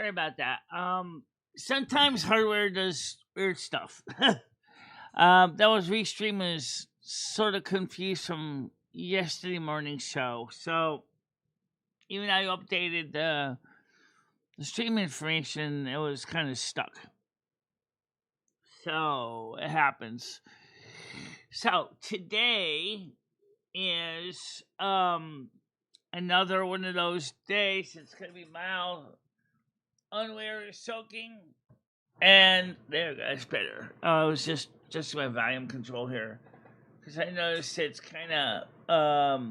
sorry about that. Sometimes hardware does weird stuff. That was Restream is sort of confused from yesterday morning's show. So even though I updated the stream information, it was kind of stuck. So it happens. So today is another one of those days. It's gonna be mild, unweary, soaking, and there you go. It's better. It was just my volume control here because I noticed it's kind of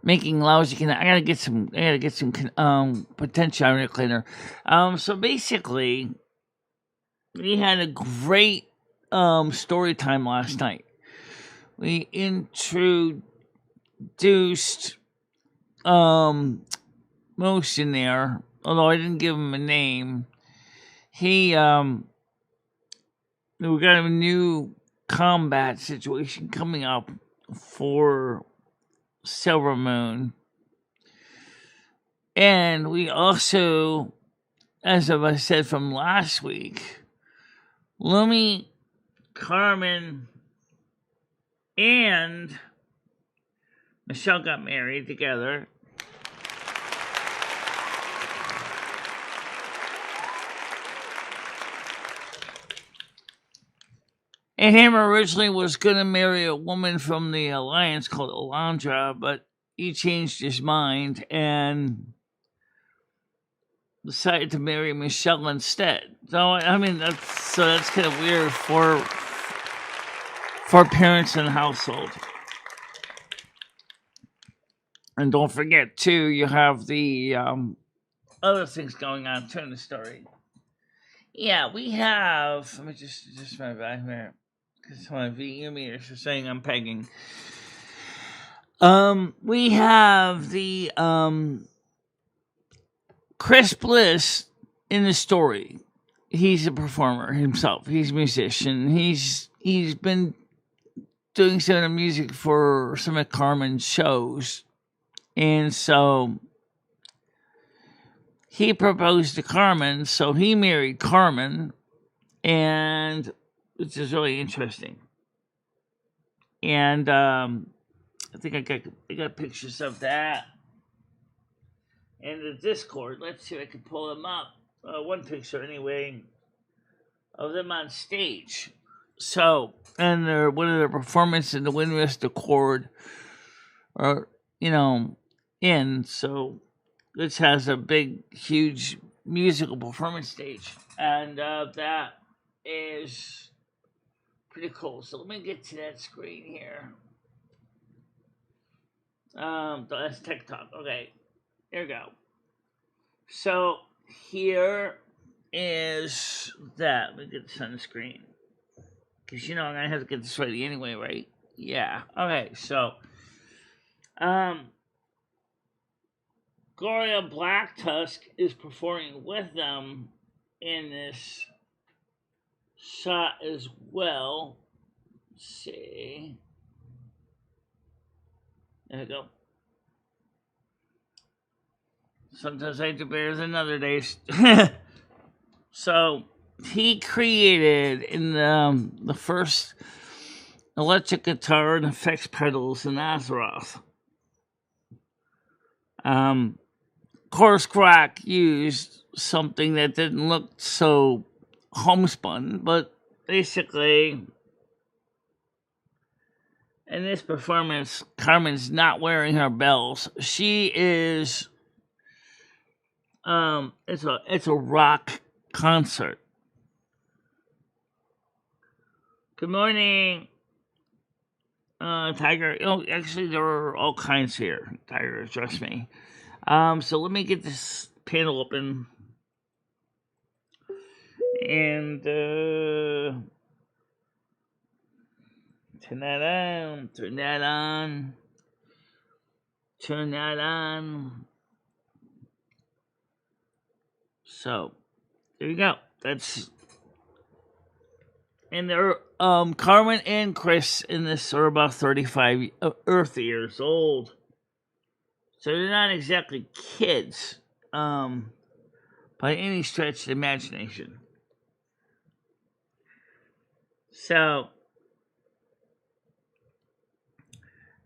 making lousy. I gotta get some potential cleaner. So basically, we had a great story time last night. We introduced Moose in there, although I didn't give him a name. He we got a new combat situation coming up for Silvermoon. And we also, as I said from last week, Lumi, Carmen, and Michele got married together. And him originally was going to marry a woman from the alliance called Alondra, but he changed his mind and decided to marry Michele instead. So I mean, that's kind of weird for parents in the household. And don't forget too, you have the other things going on too in the story. Yeah, we have. Let me just my back here because my VU meters are saying I'm pegging. We have the Kriss Bliss in the story. He's a performer himself. He's a musician. He's been doing some of the music for some of Carmen's shows. And so he proposed to Carmen, so he married Carmen, and which is really interesting. And I think I got pictures of that. And the Discord, let's see if I can pull them up. One picture anyway of them on stage. So, and one of their performances in the Windrest Accord are, in. So, this has a big, huge musical performance stage. And that is pretty cool. So, let me get to that screen here. That's TikTok. Okay. There we go. So here is that. Let me get this on the screen. Because I'm going to have to get this ready anyway, right? Yeah. Okay, so Gloria Blacktusk is performing with them in this shot as well. Let's see. There we go. Sometimes I do better than other days. So he created in the first electric guitar and effects pedals in Azeroth. Course Crack used something that didn't look so homespun, but basically in this performance, Carmen's not wearing her bells. She is it's a rock concert. Good morning, Tiger. Oh, actually, there are all kinds here. Tiger, trust me. So let me get this panel open and turn that on. Turn that on. Turn that on. So, there you go. That's, and they're, Carmen and Kriss in this are about 35 Earth years old. So they're not exactly kids. by any stretch of the imagination. So,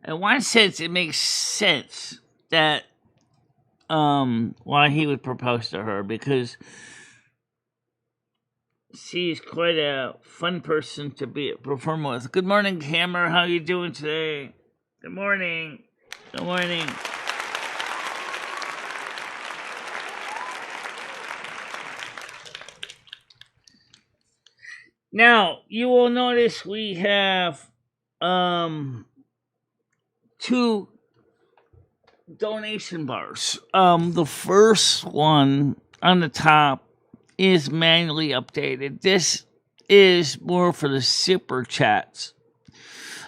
in one sense, it makes sense that why he would propose to her, because she's quite a fun person to perform with. Good morning, Hammer. How you doing today? Good morning. Good morning. Now, you will notice we have two donation bars. The first one on the top is manually updated. This is more for the super chats.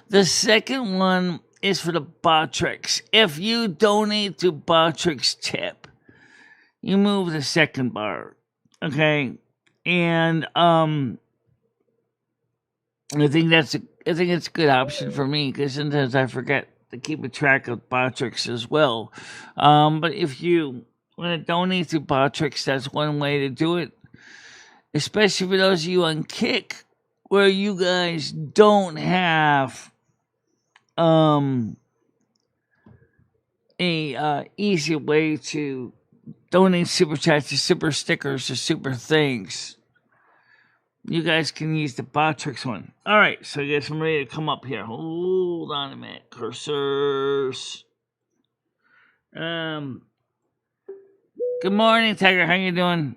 The second one is for the Botrix. If you donate to Botrix tip, you move the second bar. Okay? And I think it's a good option for me, because sometimes I forget to keep a track of Botrix as well. But if you want to donate to Botrix, that's one way to do it. Especially for those of you on Kick, where you guys don't have a easy way to donate super chats, or super stickers, or super things. You guys can use the Botrix one. All right, so I guess I'm ready to come up here. Hold on a minute, cursors. Good morning, Tiger. How you doing?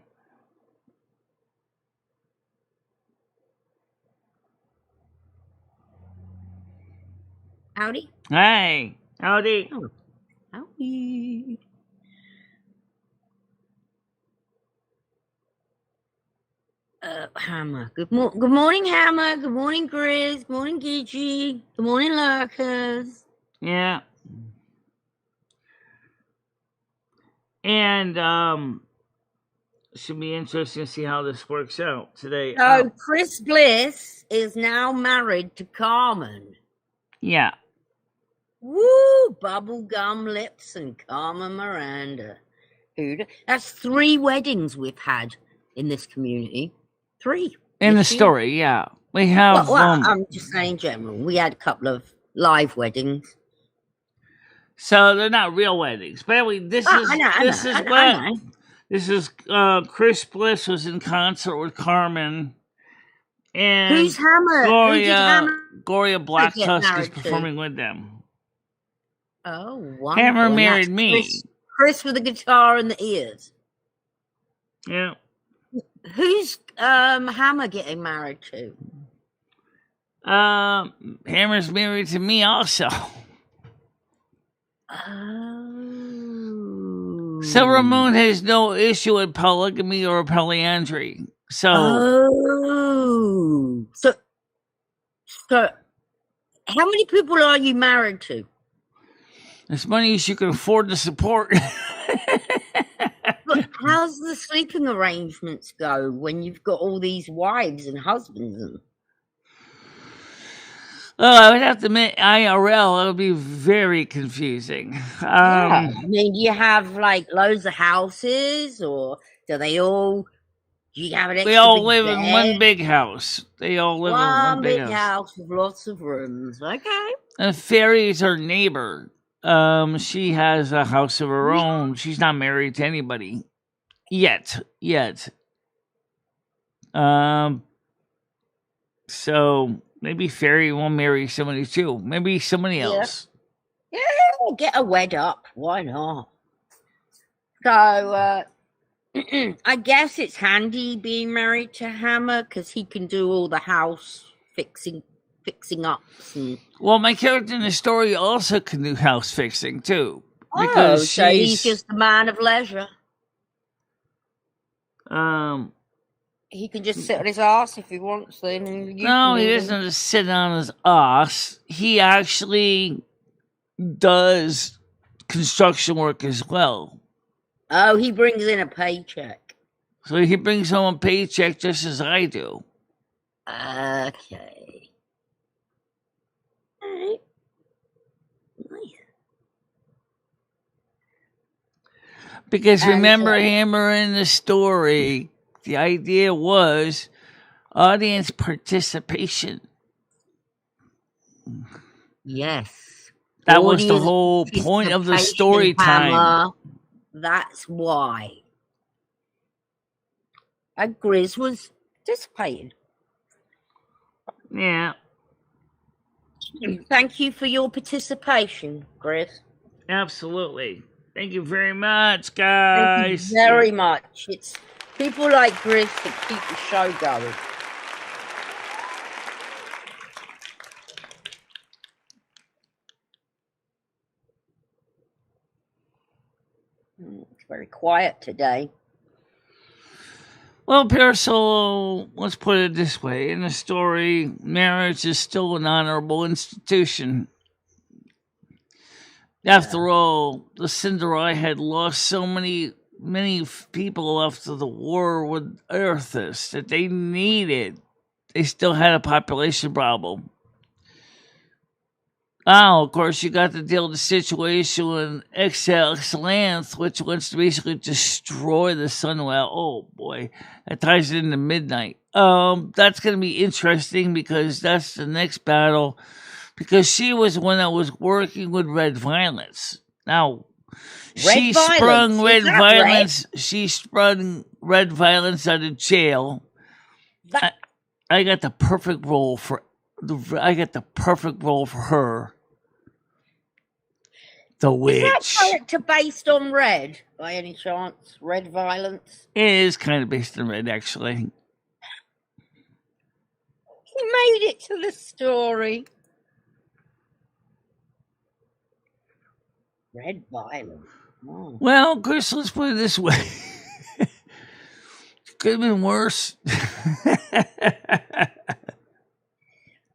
Howdy. Hi. Howdy. Oh, howdy. Hammer. Good morning, Hammer. Good morning, Kriss. Good morning, Gigi. Good morning, Lurkers. Yeah. And should be interesting to see how this works out today. So Kriss Bliss is now married to Carmen. Yeah. Woo! Bubblegum lips and Carmen Miranda. That's 3 weddings we've had in this community. 3. In the story, yeah. We have... Well, I'm just saying in general. We had a couple of live weddings. So they're not real weddings. But anyway, this is Kriss Bliss was in concert with Carmen. And who's Hammer? Gloria Blacktusk is performing with them. Oh, wonderful. Hammer married me. Kriss with the guitar and the ears. Yeah. Who's Hammer getting married to? Hammer's married to me also. Oh. Silvermoon has no issue with polygamy or polyandry. So how many people are you married to? As many as you can afford to support. But how's the sleeping arrangements go when you've got all these wives and husbands? I would have to admit, IRL, it would be very confusing. I mean, do you have like loads of houses, or do you have an extra? They all live in one big house. They all live in one big house with lots of rooms. Okay. And Fairy's her neighbor. She has a house of her own. She's not married to anybody yet. So maybe Fairy won't marry somebody too. Maybe somebody else. Yeah, get a wed up. Why not? So I guess it's handy being married to Hammer, because he can do all the house fixing ups. Well, my character in the story also can do house fixing too. Because so he's just a man of leisure. He can just sit on his ass if he wants. Then no, he doesn't just sit on his ass. He actually does construction work as well. Oh, he brings in a paycheck. So he brings home a paycheck just as I do. Okay. All right. Nice. Because And, remember Hammer in the story, the idea was audience participation. yes. That was the Audience whole point of the participation, story time. Hammer. That's why. And Grizz was participating. Yeah, Thank you for your participation, Grizz. absolutely. Thank you very much, Thank guys. you very much. It's people like Grizz that keep the show going. It's very quiet today. Well, Parasolo, let's put it this way. In the story, marriage is still an honorable institution. After all, the Cinderai had lost so many people after the war with Earthus that they needed. They still had a population problem. Oh, of course, you got to deal with the situation with Excellence, which wants to basically destroy the Sunwell. Oh boy, that ties it into midnight. That's going to be interesting because that's the next battle. Because she was the one that was working with Red Violence. Now, she sprung Red Violence. She sprung Red Violence out of jail. I got the perfect role for. I got the perfect role for her. The witch. Is that character based on Red, by any chance? Red Violence? It is kind of based on Red, actually. He made it to the story. Red Violence. Oh. Well, Chris, let's put it this way. It could have been worse.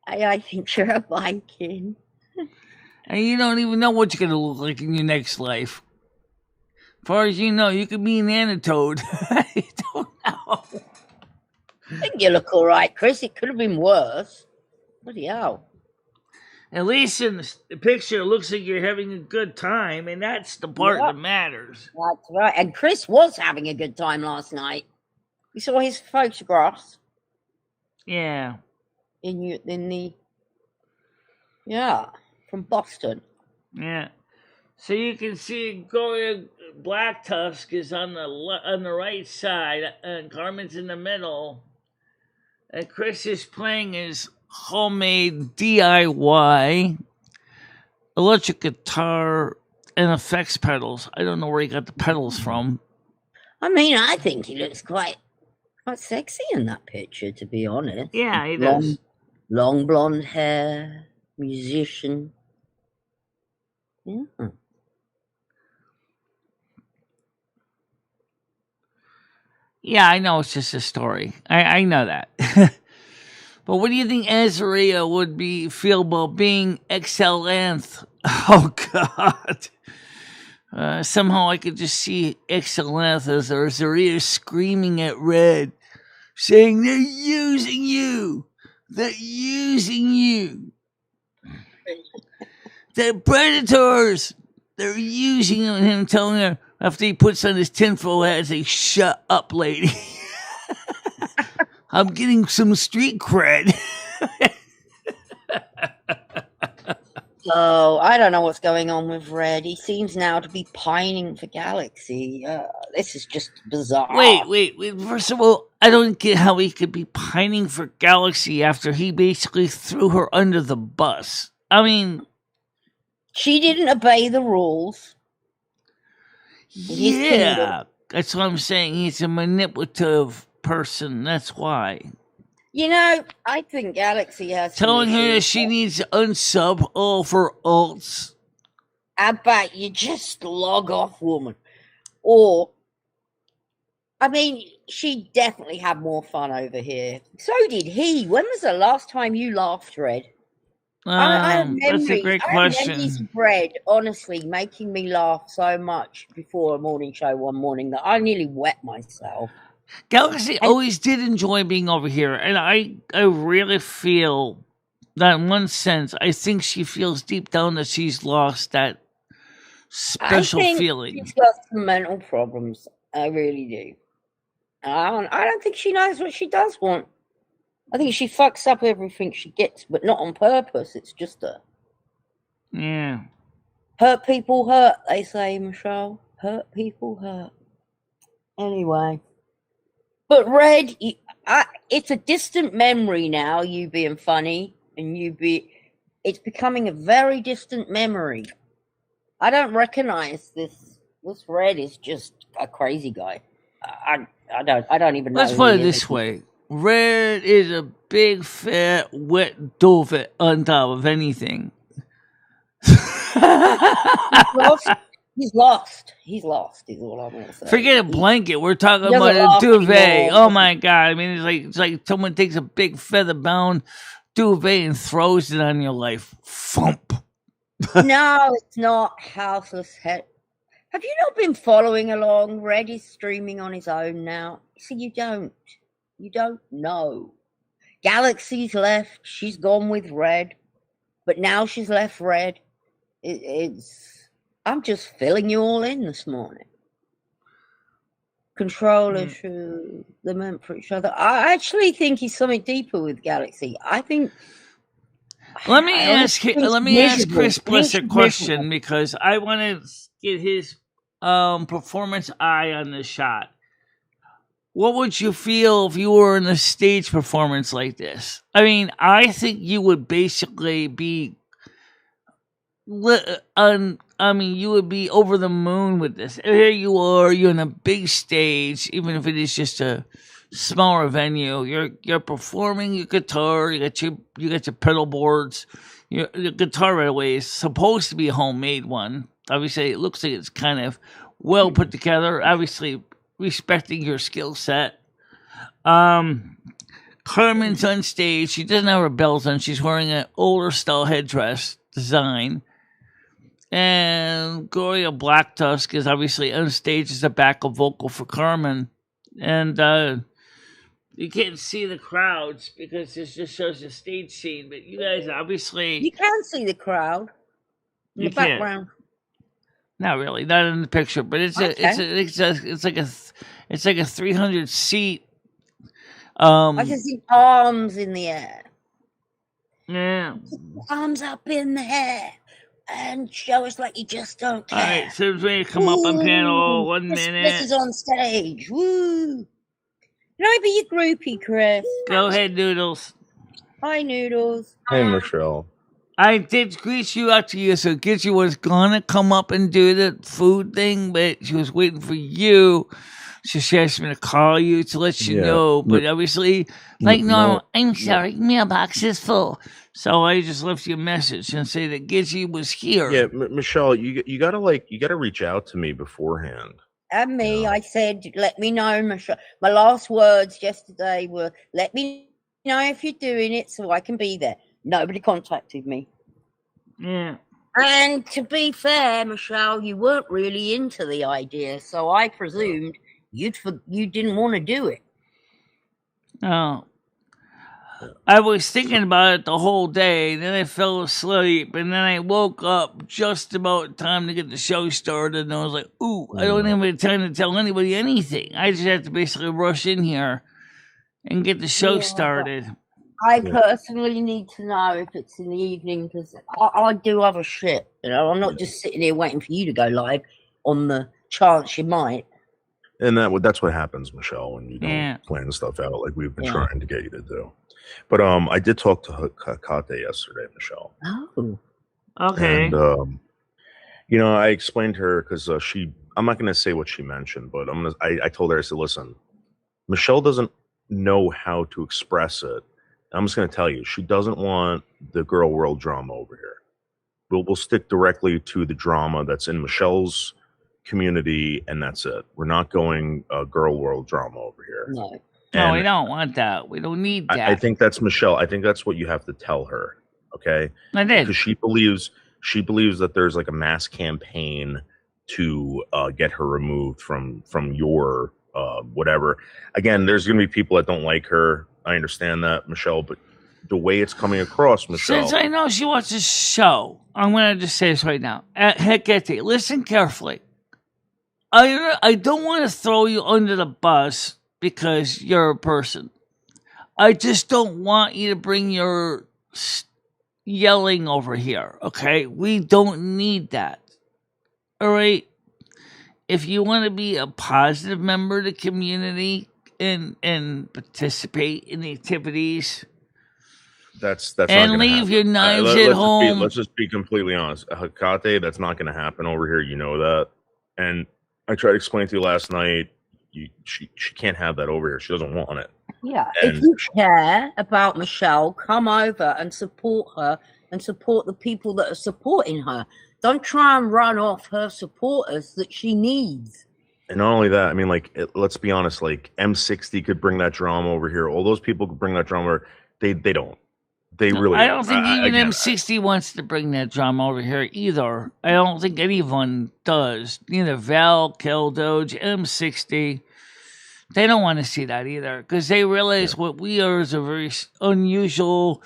I think you're a Viking. And you don't even know what you're going to look like in your next life. As far as you know, you could be an anatoad. You don't know. I think you look all right, Chris. It could have been worse. Bloody hell. At least in the picture, it looks like you're having a good time, and that's the part that matters. That's right. And Chris was having a good time last night. We saw his photographs. Yeah. From Boston. Yeah. So you can see Gloria Black Tusk is on the right side, and Carmen's in the middle, and Chris is playing his homemade DIY electric guitar and effects pedals. I don't know where he got the pedals from. I mean, I think he looks quite sexy in that picture, to be honest. Yeah, he does. Long blonde hair, musician. Yeah. Yeah, I know it's just a story. I know that. But what do you think Azria would feel about being Excellence? Oh, God. Somehow I could just see Excellence as Azria screaming at Red, saying, "They're using you! They're using you! They're predators! They're using him," and him telling her, after he puts on his tinfoil hat, say, "Shut up, lady. I'm getting some street cred." So, I don't know what's going on with Red. He seems now to be pining for Galaxy. This is just bizarre. Wait. First of all, I don't get how he could be pining for Galaxy after he basically threw her under the bus. I mean, she didn't obey the rules. Yeah, that's what I'm saying. He's a manipulative person. That's why. You know, I think Galaxy has telling her that she needs to unsub all for alts. I bet you just log off, woman. Or, I mean, she definitely had more fun over here. So did he. When was the last time you laughed, Red? I have memories. That's a great question. Memories of Red, honestly, making me laugh so much before a morning show one morning that I nearly wet myself. Galaxy always did enjoy being over here, and I really feel that in one sense, I think she feels deep down that she's lost that special I think feeling. she's got some mental problems. I really do. I don't think she knows what she does want. I think she fucks up everything she gets, but not on purpose. It's just a Yeah. hurt people hurt, they say, Michelle. Hurt people hurt. Anyway. But Red, it's a distant memory now, you being funny, and it's becoming a very distant memory. I don't recognize this. This Red is just a crazy guy. I don't even know. Let's put it this way. Red is a big, fat, wet duvet on top of anything. He's lost. He's all I'm gonna say. Forget a blanket. We're talking about a duvet. Oh my god! I mean, it's like someone takes a big feather-bound duvet and throws it on your life. Thump. No, it's not. Houseless head. Have you not been following along? Red is streaming on his own now. See, you don't know. Galaxy's left. She's gone with Red, but now she's left Red. I'm just filling you all in this morning. Control issue, they're meant for each other. I actually think he's something deeper with Galaxy. I think. Let me ask Kriss Bliss a question because I want to get his performance eye on this shot. What would you feel if you were in a stage performance like this? I mean, I think you would basically be you would be over the moon with this. Here you are, you're in a big stage, even if it is just a smaller venue. You're performing your guitar. You got your pedal boards. Your guitar, right away, is supposed to be a homemade one. Obviously, it looks like it's kind of well put together. Obviously, respecting your skill set. Carmen's on stage. She doesn't have her bells on. She's wearing an older style headdress design. And Gloria Blacktusk is obviously on stage as a backup vocal for Carmen. And you can't see the crowds because this just shows the stage scene. But you guys obviously... You can see the crowd in the background. Not really, not in the picture, but it's like a 300 seat. I can see arms in the air. Yeah, arms up in the air. And show us like you just don't care. All right, so it's ready to come up on panel. 1 minute. This is on stage. Woo! Can I be your groupie, Kriss? Go ahead, Noodles. Hi, Noodles. Hey, Michelle. I did reach you out to you, so Gidget was gonna come up and do the food thing, but she was waiting for you. So she asked me to call you to let you know. But obviously, like normal, I'm sorry, mailbox is full. So I just left you a message and say that Gidget was here. Yeah, Michelle, you gotta reach out to me beforehand. And me, I said, let me know, Michelle. My last words yesterday were, let me know if you're doing it so I can be there. Nobody contacted me. Yeah. And to be fair, Michelle, you weren't really into the idea, so I presumed you didn't want to do it. Oh. I was thinking about it the whole day, then I fell asleep, and then I woke up just about time to get the show started, and I was like, ooh, I don't even have time to tell anybody anything. I just have to basically rush in here and get the show started. I personally need to know if it's in the evening, because I do other shit. You know, I'm not just sitting here waiting for you to go live on the chance you might. And that's what happens, Michelle, when you don't plan stuff out like we've been trying to get you to do. But I did talk to Kate yesterday, Michelle. Oh, okay. And I explained to her because I'm not going to say what she mentioned, but I told her, I said, listen, Michelle doesn't know how to express it. I'm just going to tell you, she doesn't want the girl world drama over here. We'll stick directly to the drama that's in Michelle's community, and that's it. We're not going girl world drama over here. No, we don't want that. We don't need that. I think that's Michelle. I think that's what you have to tell her. Okay, I did, because she believes that there's like a mass campaign to get her removed from your whatever. Again, there's going to be people that don't like her. I understand that, Michelle, but the way it's coming across, Michelle. Since I know she watches the show, I'm going to just say this right now. Hecate, listen carefully. I don't want to throw you under the bus because you're a person. I just don't want you to bring your yelling over here, okay? We don't need that. All right? If you want to be a positive member of the community and participate in the activities, that's and not leave happen. your knives at home. Let's just be completely honest. Hecate, that's not going to happen over here. You know that. And I tried to explain to you last night. She can't have that over here. She doesn't want it. Yeah, And if you care about Michele, come over and support her and support the people that are supporting her. Don't try and run off her supporters that she needs. And not only that, I mean, like, let's be honest, like, M60 could bring that drama over here. All those people could bring that drama over. They don't. They really I don't think even again, M60 wants to bring that drama over here either. I don't think anyone does. Neither Val, Kel Doge, M60. They don't want to see that either because they realize what we are is a very unusual,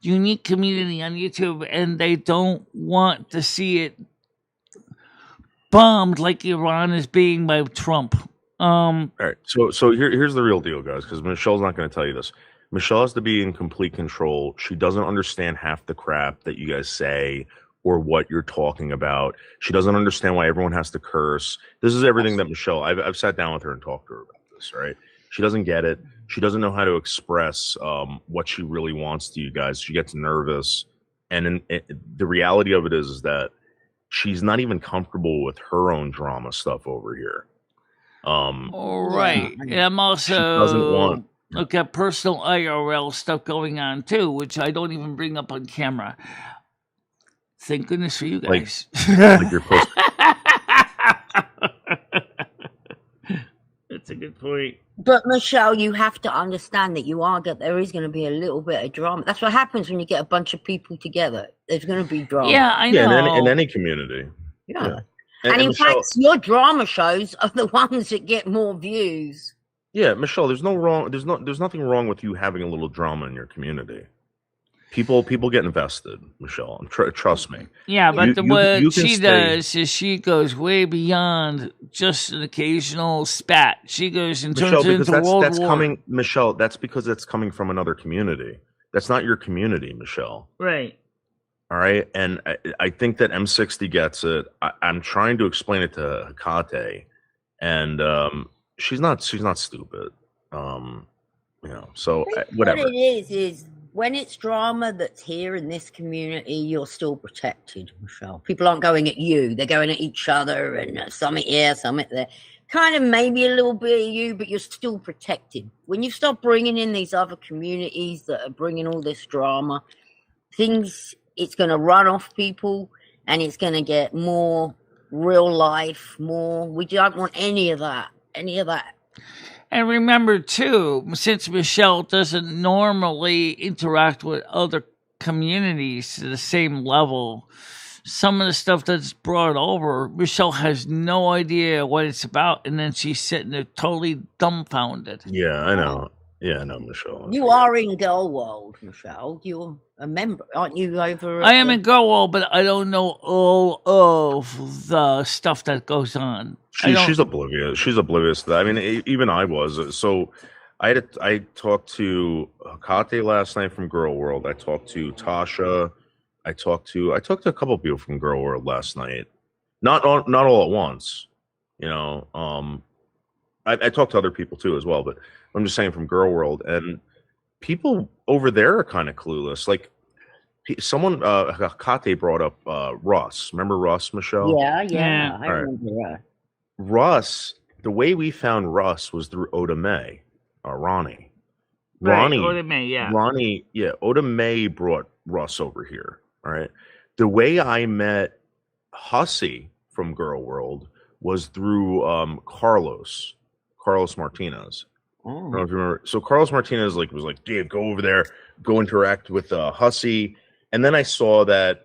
unique community on YouTube, and they don't want to see it bombed like Iran is being by Trump. All right, so here's the real deal, guys, because Michelle's not going to tell you this. Michelle has to be in complete control. She doesn't understand half the crap that you guys say or what you're talking about. She doesn't understand why everyone has to curse. This is everything that Michelle. I've sat down with her and talked to her about this. Right? She doesn't get it. She doesn't know how to express what she really wants to you guys. She gets nervous, and the reality of it is that she's not even comfortable with her own drama stuff over here. All right, Yeah. and I'm also doesn't want. got personal IRL stuff going on too, which I don't even bring up on camera. Thank goodness for you guys. Like you're supposed That's a good point. But Michele, you have to understand that there is going to be a little bit of drama. That's what happens when you get a bunch of people together. There's going to be drama. Yeah, I know. Yeah, in any community. Yeah. And And in Michelle, fact, your drama shows are the ones that get more views. yeah, Michelle, there's nothing wrong with you having a little drama in your community. People get invested, Michelle. Trust me. Yeah, but what you she can does is she goes way beyond just an occasional spat. She goes and turns Michelle, it because into World that's War. coming, Michelle. That's because it's coming from another community. That's not your community, Michelle. Right. All right, and I think that M60 gets it. I'm trying to explain it to Hecate, and she's not stupid. So whatever. What it is when it's drama that's here in this community, you're still protected, Michelle. People aren't going at you; they're going at each other, and something here, something there. Kind of maybe a little bit of you, but you're still protected. When you start bringing in these other communities that are bringing all this drama, it's going to run off people, and it's going to get more real life, we don't want any of that. And remember, too, since Michelle doesn't normally interact with other communities to the same level, some of the stuff that's brought over, Michelle has no idea what it's about, and then she's sitting there totally dumbfounded. Yeah, I know. Yeah, I know, Michelle. You are in Girl World, Michelle. You're a member, aren't you? I am in Girl World, but I don't know all of the stuff that goes on. She's oblivious. She's oblivious to that. I mean, even I was. So I talked to Hecate last night from Girl World. I talked to Tasha. I talked to a couple of people from Girl World last night. Not all at once. I talked to other people too as well, but I'm just saying from Girl World, and people over there are kind of clueless. Like someone, Hecate brought up Russ. Remember Russ, Michelle? Yeah. I remember that. Russ, the way we found Russ was through Oda May, Ronnie. Right, Oda May, yeah. Ronnie, yeah. Oda May brought Russ over here. All right. The way I met Hussey from Girl World was through Carlos Martinez. I don't know if you remember. So Carlos Martinez was like, Dave, go over there, go interact with Hussey. And then I saw that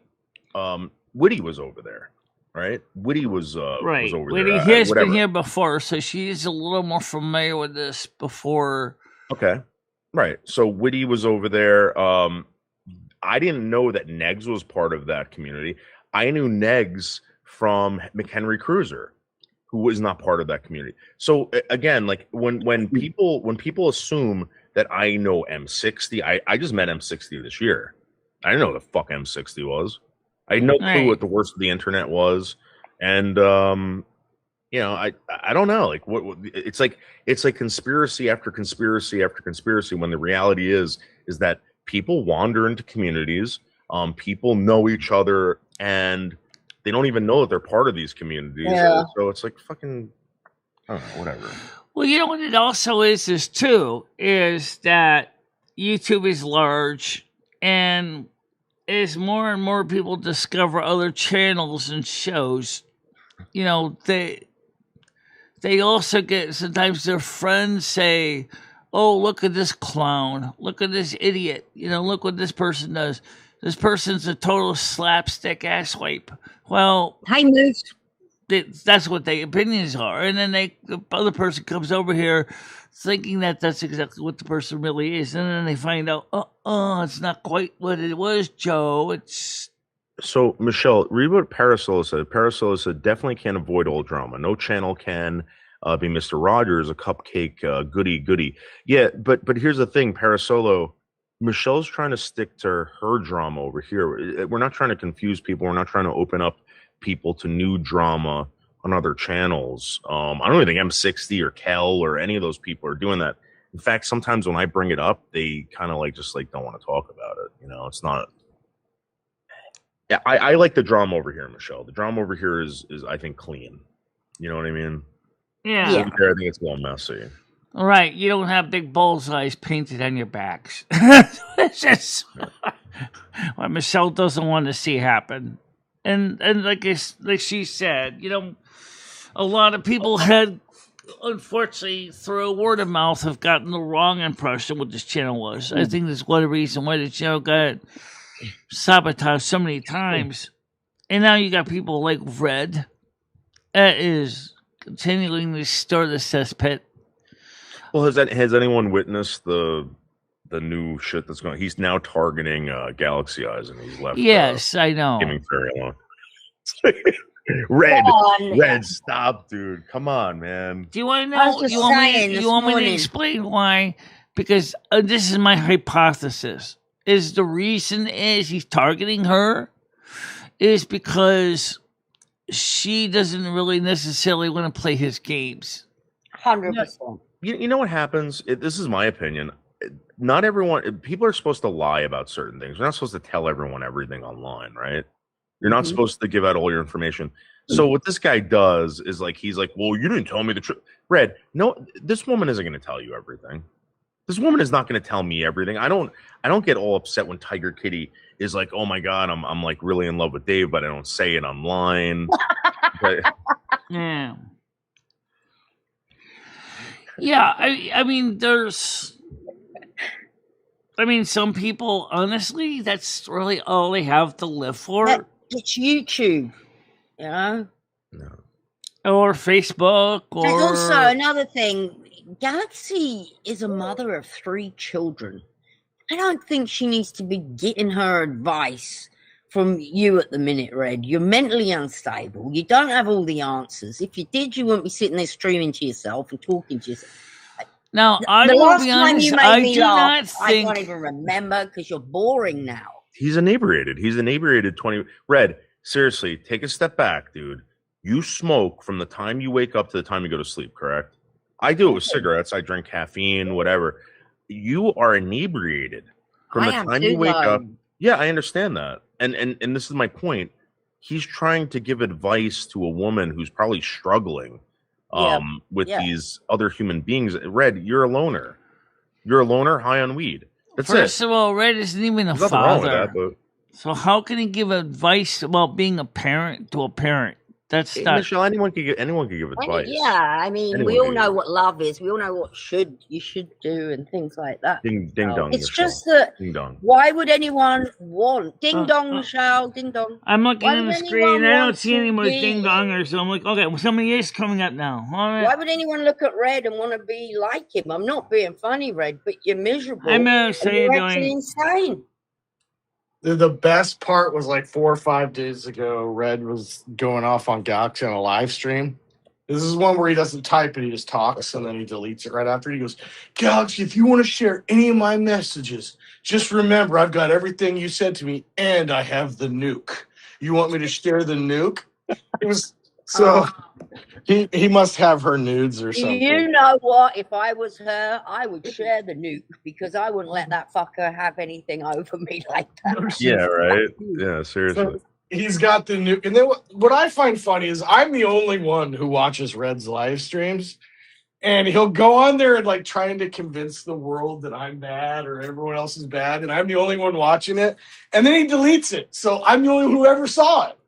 Whitty was over there. Right? Whitty was right. Was over Whitty there. has been here before, so she's a little more familiar with this before. Okay. Right. So Witty was over there. I didn't know that Negs was part of that community. I knew Negs from McHenry Cruiser, who was not part of that community. So again, like when people assume that I know M60, I just met M60 this year. I didn't know what the fuck M60 was. I had no clue what the worst of the internet was, and you know, I don't know, like what it's like conspiracy after conspiracy after conspiracy, when the reality is that people wander into communities, people know each other, and they don't even know that they're part of these communities. Yeah. So it's like fucking, I don't know, whatever. Well, you know what it also is too, is that YouTube is large, and as more and more people discover other channels and shows, you know, they also get, sometimes their friends say, oh, look at this clown, look at this idiot, you know, look what this person does. This person's a total slapstick asswipe. Well, Hey, Moose. that's what their opinions are. And then the other person comes over here thinking that that's exactly what the person really is. And then they find out, it's not quite what it was, Joe. It's... So, Michelle, read what Parasola said. Parasola said, definitely can't avoid all drama. No channel can be Mr. Rogers, a cupcake goody. Yeah, but here's the thing, Parasolo, Michelle's trying to stick to her drama over here. We're not trying to confuse people. We're not trying to open up people to new drama on other channels. I don't even think M60 or Kel or any of those people are doing that. In fact, sometimes when I bring it up, they kind of like just like don't want to talk about it. You know, it's not. Yeah, I like the drama over here, Michelle. The drama over here is I think clean. You know what I mean? Yeah. Over there, I think it's a little messy. All right, you don't have big bullseyes painted on your backs. It's just what Michelle doesn't want to see happen. And like she said, you know, a lot of people had, unfortunately, through word of mouth, have gotten the wrong impression what this channel was. I think that's one reason why the channel got sabotaged so many times. And now you got people like Red that is continuing to stir the cesspit. Well, has anyone witnessed the new shit that's going? He's now targeting Galaxy Eyes, and he's left. Yes, I know. Giving Fairy alone. Red, stop, dude! Come on, man. Do you want to know? You want me to explain why? Because this is my hypothesis. Is the reason is he's targeting her is because she doesn't really necessarily want to play his games. 100%. You know what happens? This is my opinion. Not everyone. People are supposed to lie about certain things. We're not supposed to tell everyone everything online, right? You're not supposed to give out all your information. So what this guy does is like he's like, well, you didn't tell me the truth. Red, no, this woman isn't going to tell you everything. This woman is not going to tell me everything. I don't get all upset when Tiger Kitty is like, oh my god, I'm like really in love with Dave, but I don't say it online. Yeah. Yeah, I mean, some people, honestly, that's really all they have to live for. It's YouTube, you know? No. Or Facebook, or... And also, another thing, Galaxy is a mother of 3 children. I don't think she needs to be getting her advice from you at the minute, Red. You're mentally unstable. You don't have all the answers. If you did, you wouldn't be sitting there streaming to yourself and talking to yourself. Now, I will be honest, I do not think... I can't even remember because you're boring now. He's inebriated. He's inebriated 20... Red, seriously, take a step back, dude. You smoke from the time you wake up to the time you go to sleep, correct? I do it with cigarettes. I drink caffeine, whatever. You are inebriated from the time you wake up. Yeah, I understand that. And this is my point. He's trying to give advice to a woman who's probably struggling with these other human beings. Red, you're a loner. You're a loner high on weed. That's First of all, Red isn't even a father. That, but... So how can he give advice about being a parent to a parent? That's Hey, not. Michelle, anyone could give advice. Yeah, I mean, Anyone we all could know give what love is. We all know what you should do and things like that. Ding So dong, it's Michelle. just that, Ding dong. why would anyone want ding dong, uh, Michelle? Ding dong. I'm looking Why at would the screen. anyone I don't want see any to more ding be? dongers. So I'm like, okay, well, somebody is coming up now. All right. Why would anyone look at Red and want to be like him? I'm not being funny, Red, but you're miserable. I'm and saying you're doing. actually insane. The best part was like 4 or 5 days ago. Red was going off on Galaxy on a live stream. This is one where he doesn't type it, he just talks and then he deletes it right after. He goes, Galaxy, if you want to share any of my messages, just remember I've got everything you said to me and I have the nuke. You want me to share the nuke? It was so he must have her nudes or something. You know what? If I was her, I would share the nuke because I wouldn't let that fucker have anything over me like that. Yeah, right. Yeah, seriously. So he's got the nuke. And then what I find funny is I'm the only one who watches Red's live streams. And he'll go on there and like trying to convince the world that I'm bad or everyone else is bad. And I'm the only one watching it. And then he deletes it. So I'm the only one who ever saw it.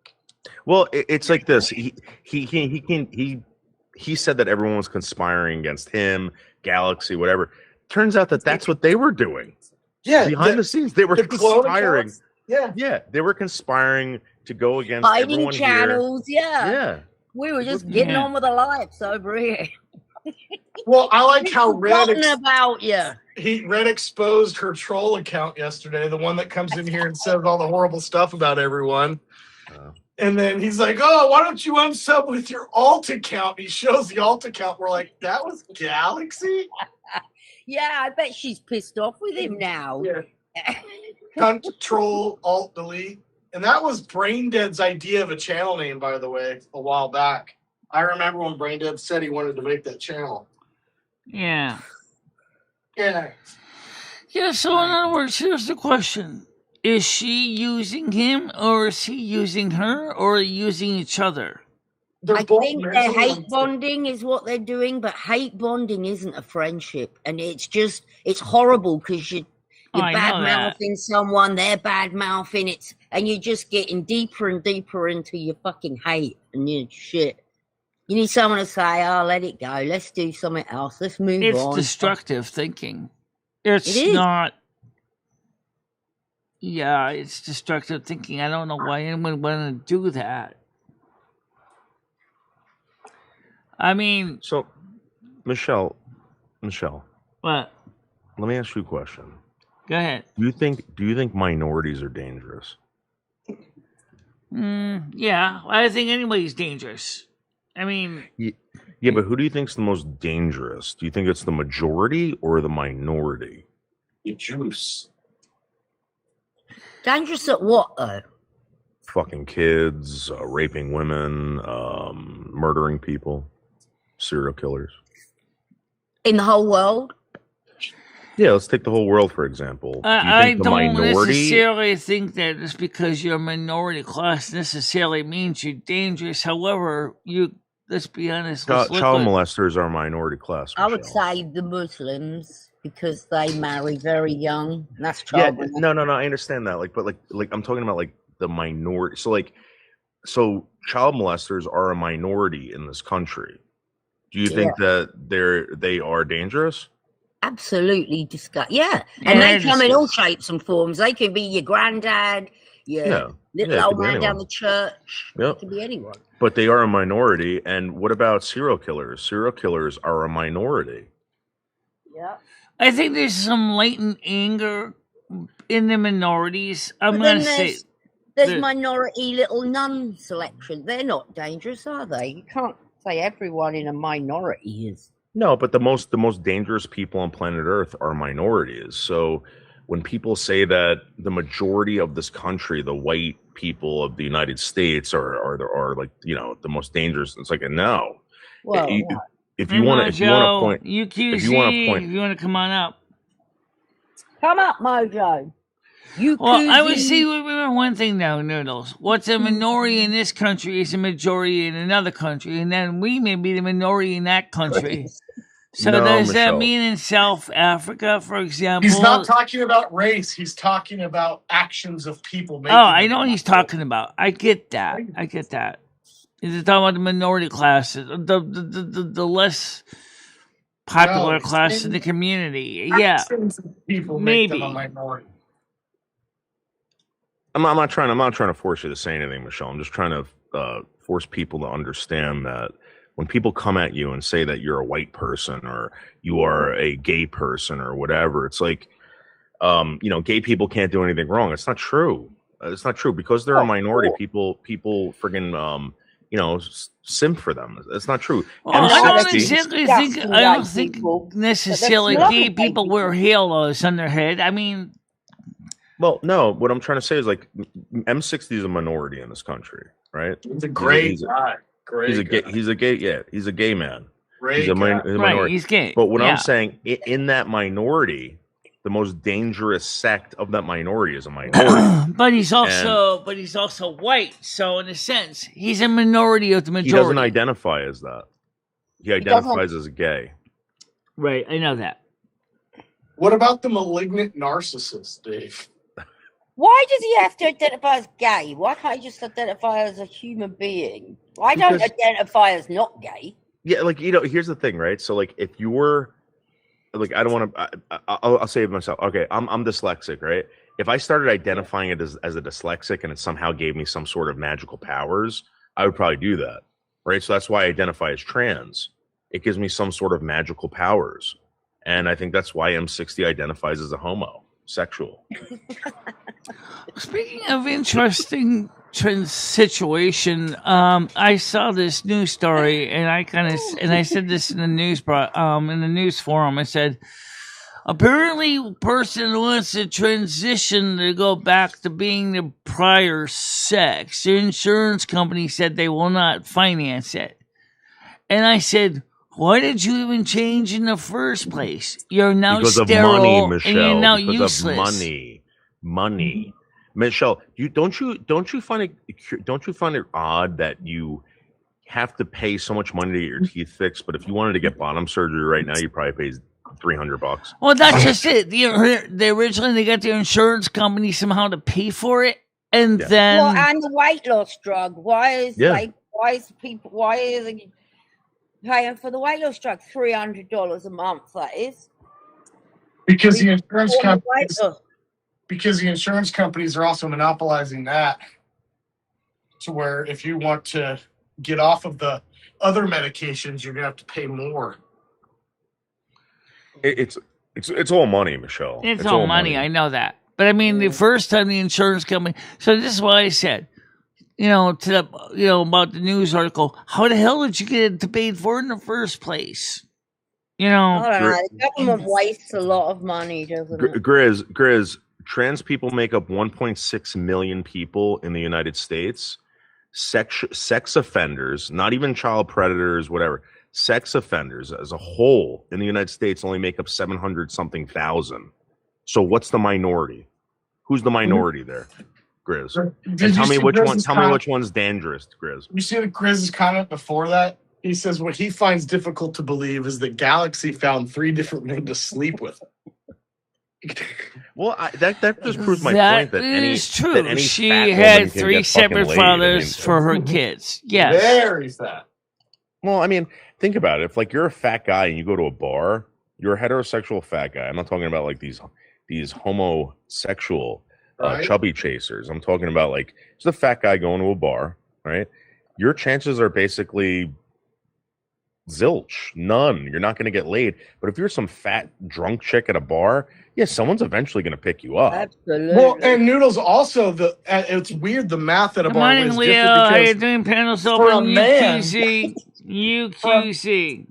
Well, it's like this. He said that everyone was conspiring against him, Galaxy, whatever. Turns out that that's what they were doing. Yeah. Behind the scenes, they were conspiring. Yeah, they were conspiring to go against Hiding everyone channels, here. yeah. We were just getting on with our lives over here. Well, I like how Red about you. Red exposed her troll account yesterday, the one that comes in here and says all the horrible stuff about everyone. And then he's like, oh, why don't you unsub with your alt account? He shows the alt account. We're like, that was Galaxy? Yeah, I bet she's pissed off with him now. Yeah. Control, alt, delete. And that was Braindead's idea of a channel name, by the way, a while back. I remember when Braindead said he wanted to make that channel. Yeah. Yeah. Yeah, so in other words, here's the question. Is she using him, or is he using her, or using each other? I think they're hate bonding is what they're doing, but hate bonding isn't a friendship. And it's horrible because you're bad-mouthing someone, they're bad-mouthing it, and you're just getting deeper and deeper into your fucking hate and your shit. You need someone to say, oh, let it go. Let's do something else. Let's move on. It's destructive thinking. It's not... Yeah, it's destructive thinking. I don't know why anyone would want to do that. I mean... So, Michelle. What? Let me ask you a question. Go ahead. Do you think minorities are dangerous? Yeah, I think anybody's dangerous. I mean... Yeah, but who do you think's the most dangerous? Do you think it's the majority or the minority? The juice. Dangerous at what, though? Fucking kids, raping women, murdering people, serial killers. In the whole world? Yeah, let's take the whole world, for example. I don't necessarily think that just because you're a minority class necessarily means you're dangerous. However, let's be honest. Child molesters are a minority class. Michelle. I would say the Muslims, because they marry very young. And that's child molesting. No. I understand that. But I'm talking about like the minority. So child molesters are a minority in this country. Do you think that they are dangerous? Absolutely disgusting. Yeah. And they come in all shapes and forms. They can be your granddad, your little old man down the church. Yeah. It can be anyone. But they are a minority. And what about serial killers? Serial killers are a minority. Yeah. I think there's some latent anger in the minorities. I'm going to say... There's minority little nun selection. They're not dangerous, are they? You can't say everyone in a minority is. No, but the most dangerous people on planet Earth are minorities. So when people say that the majority of this country, the white people of the United States, are like, the most dangerous, it's like a no. Well, if you want to point, UQC, if you want to come on up, Mojo. Well, I would say remember one thing now, Noodles. What's a minority in this country is a majority in another country, and then we may be the minority in that country. So does that mean in South Africa, for example? He's not talking about race. He's talking about actions of people. I know what he's talking about. I get that. He's talking about the minority classes, the less popular No, class in the community. Yeah, people make them a maybe. minority. I'm not trying to force you to say anything, Michelle. I'm just trying to force people to understand that when people come at you and say that you're a white person or you are a gay person or whatever, it's like, gay people can't do anything wrong. It's not true. It's not true because they're a minority. People friggin' simp for them. It's not true. Well, I don't M60. exactly think. I don't think necessarily gay people wear halos on their head. I mean, Well, no. What I'm trying to say is like M60 is a minority in this country, right? He's a great guy. He's a gay man. Great He's a guy. minority. right? He's gay. But what yeah. I'm saying, in that minority, the most dangerous sect of that minority is a minority. but he's also white. So in a sense, he's a minority of the majority. He doesn't identify as that. He identifies as a gay. Right, I know that. What about the malignant narcissist, Dave? Why does he have to identify as gay? Why can't he just identify as a human being? Why don't identify as not gay? Yeah, like, here's the thing, right? So, like, if you're, like, I don't want to, I'll say it myself. Okay, I'm dyslexic, right? If I started identifying it as a dyslexic and it somehow gave me some sort of magical powers, I would probably do that, right? So that's why I identify as trans. It gives me some sort of magical powers. And I think that's why M60 identifies as a homosexual. Speaking of interesting situation, I saw this news story, and I said this in the news forum. I said, apparently, a person wants to transition to go back to being the prior sex. The insurance company said they will not finance it, and I said, why did you even change in the first place? You're now because sterile of money, Michelle. and you're now because useless. Of money. Michelle, don't you find it odd that you have to pay so much money to get your teeth fixed? But if you wanted to get bottom surgery right now, you probably pay $300. Well, that's just it. They originally got the insurance company somehow to pay for it, and then and the weight loss drug. Why is it paying for the weight loss drug? $300 a month. That is because the insurance companies are also monopolizing that, to where if you want to get off of the other medications, you're gonna have to pay more. It's all money, Michelle. It's all money. I know that, but I mean, the first time the insurance company. So this is what I said. About the news article. How the hell did you get it paid for in the first place? I don't know. The government wastes a lot of money, doesn't it? Grizz, trans people make up 1.6 million people in the United States. Sex offenders, not even child predators, whatever. Sex offenders as a whole in the United States only make up 700-something thousand. So what's the minority? Who's the minority there? Grizz. And tell me which one's dangerous, Grizz. You see the Grizz's comment before that? He says what he finds difficult to believe is that Galaxy found 3 different men to sleep with. Well, that just proves my point that is true. That any she fat had woman can 3 get separate fucking laid. fathers for her kids. Yes. Very fat. Well, I mean, think about it. If like you're a fat guy and you go to a bar, you're a heterosexual fat guy. I'm not talking about like these homosexual chubby chasers. I'm talking about like just a fat guy going to a bar, right? Your chances are basically zilch, none. You're not going to get laid. But if you're some fat drunk chick at a bar, yeah, someone's eventually going to pick you up. Absolutely. Well, and Noodles also it's weird the math at a bar is Leo. different. How you doing? Panels open. UQC.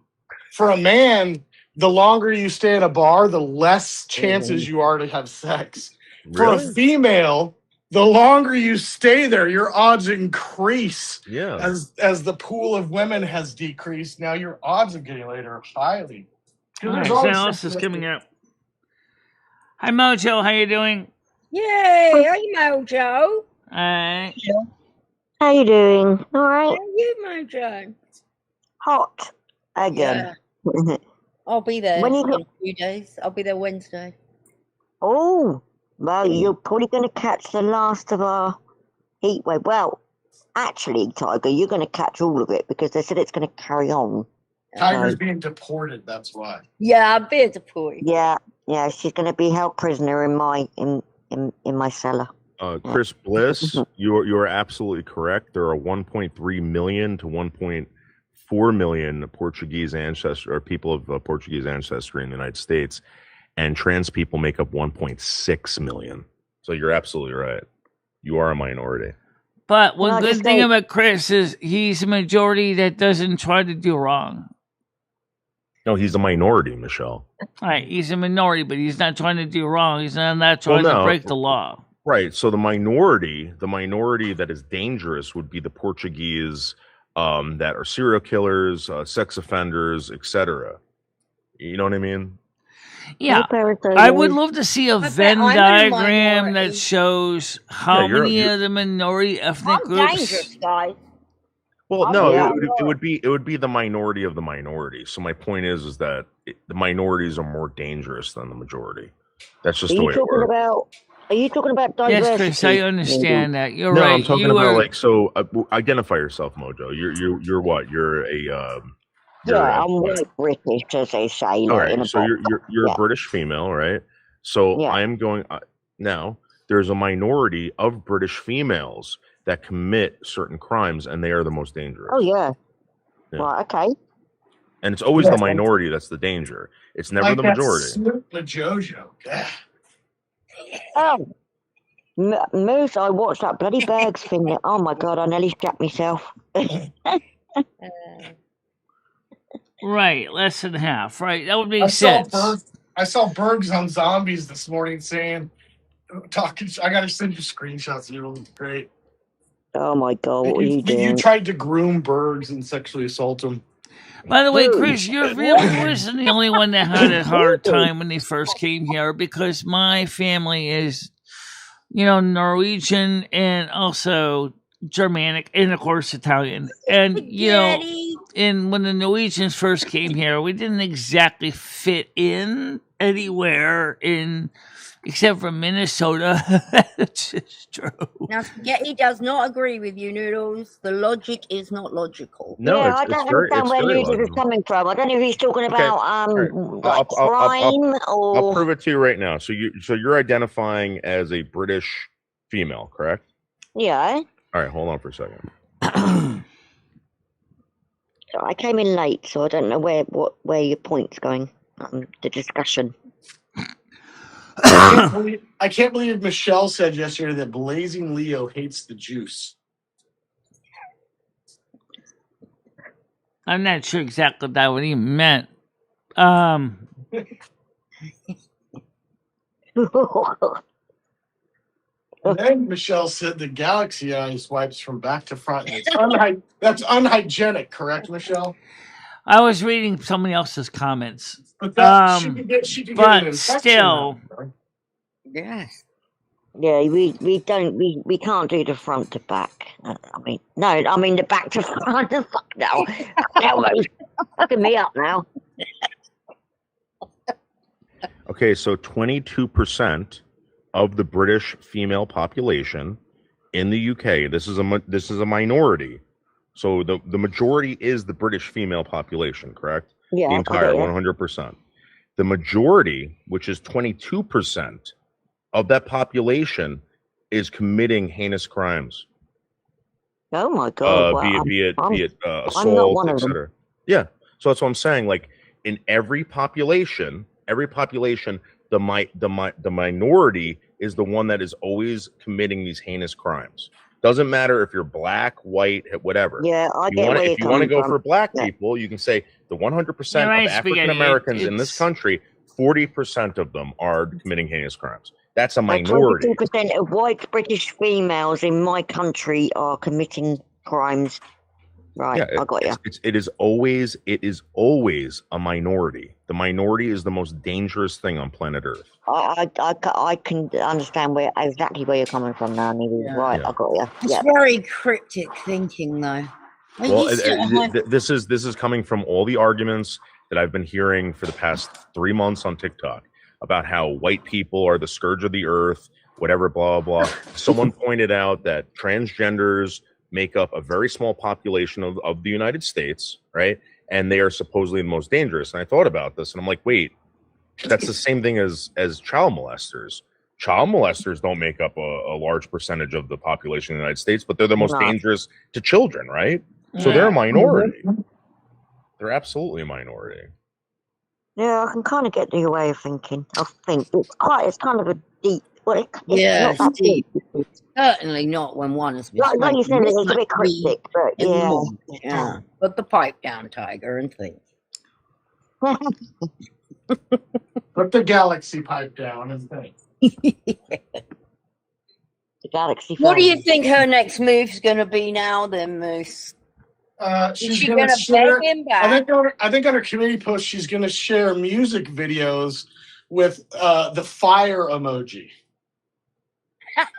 For a man, the longer you stay at a bar, the less chances you are to have sex. Really? For a female, the longer you stay there, your odds increase. Yeah. As the pool of women has decreased, now your odds of getting laid are highly. All right, so else is coming up. Hi, Mojo. How you doing? Yay! Hey, Mojo. Hi. How you doing? All right. How are you, Mojo? Hot again. Yeah. I'll be there When you in a few days. I'll be there Wednesday. Oh, well, you're probably going to catch the last of our heat wave. Well, actually, Tiger, you're going to catch all of it because they said it's going to carry on. Tiger's So, being deported. That's why. Yeah, I'm being deported. yeah, she's going to be held prisoner in my cellar. Kriss Bliss, you're absolutely correct. There are 1.3 million to 1.4 million Portuguese ancestry or people of Portuguese ancestry in the United States, and trans people make up 1.6 million. So you're absolutely right. You are a minority. But one No, good just thing say- about Kriss is he's a majority that doesn't try to do wrong. No, he's a minority, Michelle. All right, he's a minority, but he's not trying to do wrong. He's not trying to break the law. Right. So the minority that is dangerous would be the Portuguese that are serial killers, sex offenders, etc. You know what I mean? Yeah, I would love to see a Venn I'm a diagram minority. that shows how many of the minority ethnic I'm groups. dangerous, guys. Well, I'm no, a it would be the minority of the minority. So my point is that the minorities are more dangerous than the majority. That's just the way it works. Are you talking about Yes, diversity? Kriss, I understand that. You're No, right. I'm talking about identify yourself, Mojo. You're what? You're a I'm white British, as they say. all Like, right, in a so box. you're a British female, right? So Yeah. I am going now. There's a minority of British females that commit certain crimes, and they are the most dangerous. Oh yeah. Yeah. Right. Okay. And it's always the minority that's the danger. It's never Like the that majority. Snoop Majojo. Yeah. Oh, Moose, I watched that bloody Bergs thing. Oh my god, I nearly shat myself. Right, less than half. Right, that would make I sense. saw Bergs on Zombies this morning saying, talking. I gotta send you screenshots. It was great. Oh my god, what were you doing? You tried to groom Bergs and sexually assault him. By the way, Dude. Kriss, your family wasn't the only one that had a hard time when they first came here, because my family is, Norwegian and also Germanic and of course Italian. And and when the Norwegians first came here, we didn't exactly fit in anywhere except for Minnesota. That's just true. Now, Spaghetti does not agree with you, Noodles. The logic is not logical. No, I don't understand where Noodles is coming from. I don't know if he's talking about crime or. I'll prove it to you right now. So you're identifying as a British female, correct? Yeah. All right, hold on for a second. So I came in late, so I don't know where your point's going. The discussion. I can't believe Michelle said yesterday that Blazing Leo hates the juice. I'm not sure exactly what he meant. And then Michelle said the Galaxy Eyes wipes from back to front. That's unhygienic, correct, Michelle? I was reading somebody else's comments. But that she could get an infection. Still, Yes. Yeah, we can't do the front to back. I mean the back to front. Fuck no. Elmo's fucking me up now. Okay, so 22% of the British female population in the UK. This is a minority. So the majority is the British female population, correct? Yeah. The entire 100%. The majority, which is 22% of that population, is committing heinous crimes. Oh my god! Be it assault, etc. Yeah. So that's what I'm saying. Like in every population, the minority is the one that is always committing these heinous crimes. Doesn't matter if you're black, white, whatever. Yeah, if you want to go for black people, you can say the 100% of African Americans in this country, 40% of them are committing heinous crimes. That's a minority. 22% of white British females in my country are committing crimes. Right, Yeah, I got you. It is always a minority. The minority is the most dangerous thing on planet Earth. I can understand exactly where you're coming from now, Neil. Yeah. Right, I got you. It's very cryptic thinking, though. Well, this is coming from all the arguments that I've been hearing for the past 3 months on TikTok about how white people are the scourge of the earth, whatever, blah, blah, blah. Someone pointed out that transgenders make up a very small population of the United States, right? And they are supposedly the most dangerous. And I thought about this, and I'm like, wait, that's the same thing as child molesters. Child molesters don't make up a large percentage of the population of the United States, but they're the most dangerous to children, right? So they're a minority. They're absolutely a minority. Yeah, I can kind of get the way of thinking. I think it's kind of a deep. Well, Yeah, not that deep. Certainly not when one has been Like you said, it's a bit cryptic, but yeah. Yeah. Put the pipe down, Tiger, and think. Put the galaxy pipe down and think. The galaxy. What do you think her next move's going to be now, then, Moose? She's she going to beg share. him back? I think on her community post, she's going to share music videos with the fire emoji.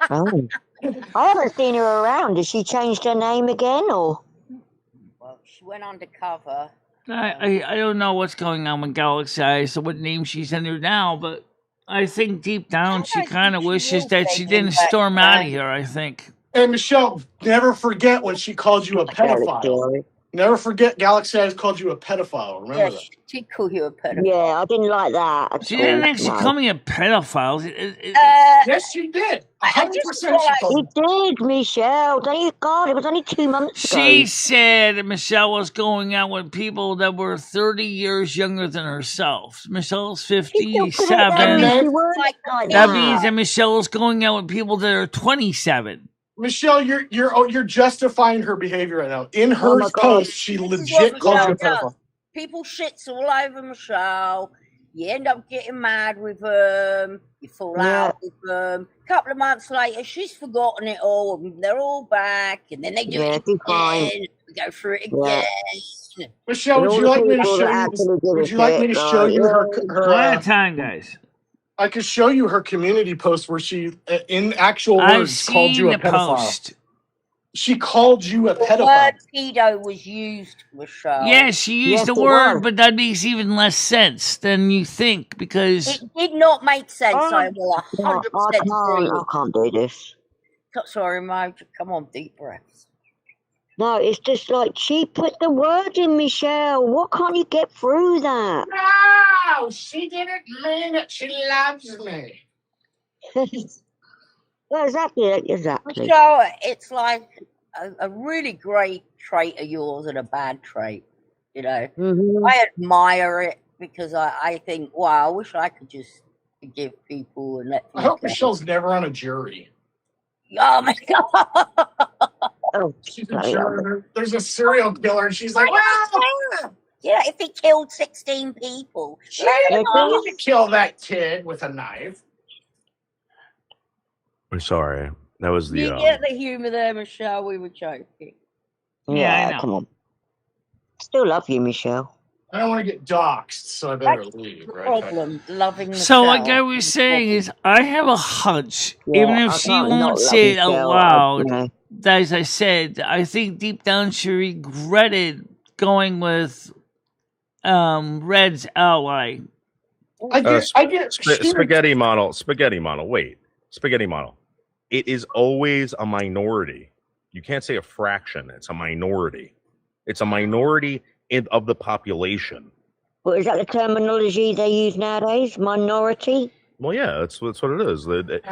Oh. I haven't seen her around. Has she changed her name again, or? Well, she went undercover. I don't know what's going on with Galaxy Eyes, so what name she's under now, but I think deep down she kind of wishes that she didn't storm out of here, I think. And Michelle, never forget when she called you a pedophile. Never forget Galaxy Eyes called you a pedophile. Remember that? She did call you a pedophile. Yeah, I didn't like that. She didn't actually call me a pedophile. Yes, she did. 100% she did, Michelle. God, it was only 2 months ago. She said Michelle was going out with people that were 30 years younger than herself. Michelle's 57. That means that Michelle is going out with people that are 27. Michelle, you're justifying her behavior right now. In her post, she legit called you a pedophile. People shits all over Michelle. You end up getting mad with them. You fall out with them. A couple of months later, she's forgotten it all. And they're all back, and then they do it again. We go through it again. Michelle, would you like me to show you? Would you like me to show you her? One time, guys. I could show you her community post where she, in actual words, called you a pedophile. Post. She called you a pedophile. The word pedo was used, Michelle. Yeah, she used the word, but that makes even less sense than you think, because it did not make sense. I will 100% agree. I can't do this. Sorry, Mike. Come on, deep breaths. No, it's just like she put the word in, Michelle. What can't you get through that? No, she didn't mean it. She loves me. Well, exactly. Michelle, it's like a really great trait of yours and a bad trait. You know, I admire it because I think, wow, I wish I could just forgive people and let. I hope Michelle's never on a jury. Oh my God. Oh, she's a juror. There's a serial killer, and she's like, well, yeah, if he killed 16 people, she didn't kill that kid with a knife. I'm sorry. That was the. You get the humor there, Michelle. We were joking. Yeah, I know. Come on. Still love you, Michelle. I don't want to get doxxed, so I better leave. Right? Problem. Loving Michelle. So, like I was saying, is I have a hunch, even if she won't say it out loud. As I said, I think deep down she regretted going with Red's ally. I get spaghetti model. Spaghetti model. Wait, spaghetti model. It is always a minority. You can't say a fraction. It's a minority. It's a minority of the population. Well, is that the terminology they use nowadays? Minority? Well, yeah, that's what it is.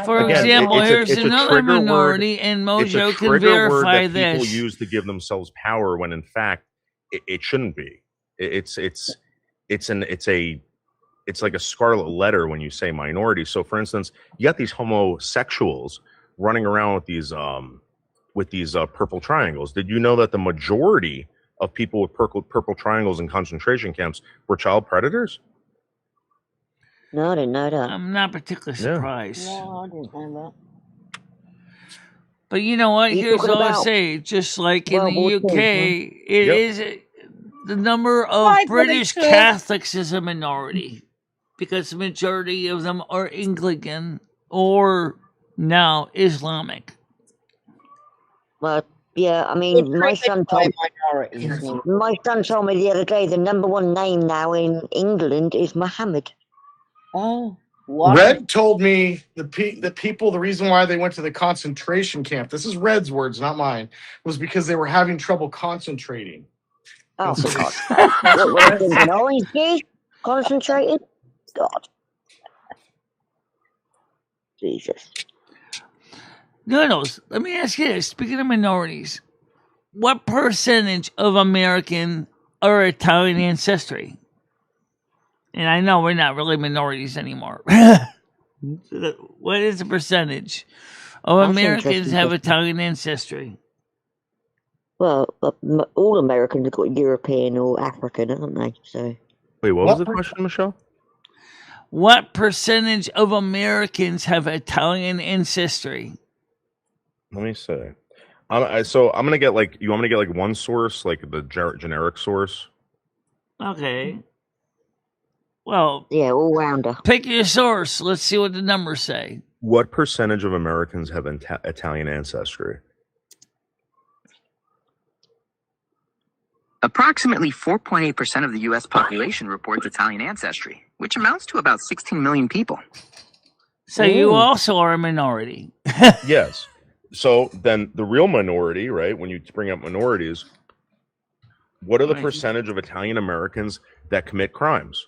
For example, here's another minority, and Mojo can verify this. People use to give themselves power when, in fact, it shouldn't be. It's like a scarlet letter when you say minority. So, for instance, you got these homosexuals running around with these purple triangles. Did you know that the majority of people with purple triangles in concentration camps were child predators? No, I didn't know that. I'm not particularly surprised. No, I didn't know that. But you know what? Here's all I say. Just like in the UK, it is the number of British Catholics is a minority because the majority of them are Anglican or now Islamic. Well, yeah, I mean, my son told me the other day the number one name now in England is Mohammed. Oh. What? Red told me the people, the reason why they went to the concentration camp, this is Red's words, not mine, was because they were having trouble concentrating. Oh, And so for God. What were they thinking? Orange juice? Concentrated? God. Jesus. Noodles, let me ask you this. Speaking of minorities, what percentage of American are Italian ancestry? And I know we're not really minorities anymore. What is the percentage of That's Americans interesting have question. Italian ancestry? Well, all Americans have got European or African, haven't they? So Wait, what What was the per- question, Michelle? What percentage of Americans have Italian ancestry? Let me say. So I'm gonna get like, you want me to get like one source, like the generic source? Okay. Well, yeah, all rounder. pick your source. Let's see what the numbers say. What percentage of Americans have Italian ancestry? Approximately 4.8% of the U.S. population reports Italian ancestry, which amounts to about 16 million people. So you also are a minority. Yes. So then the real minority, right? When you bring up minorities, what are the Right. percentage of Italian Americans that commit crimes?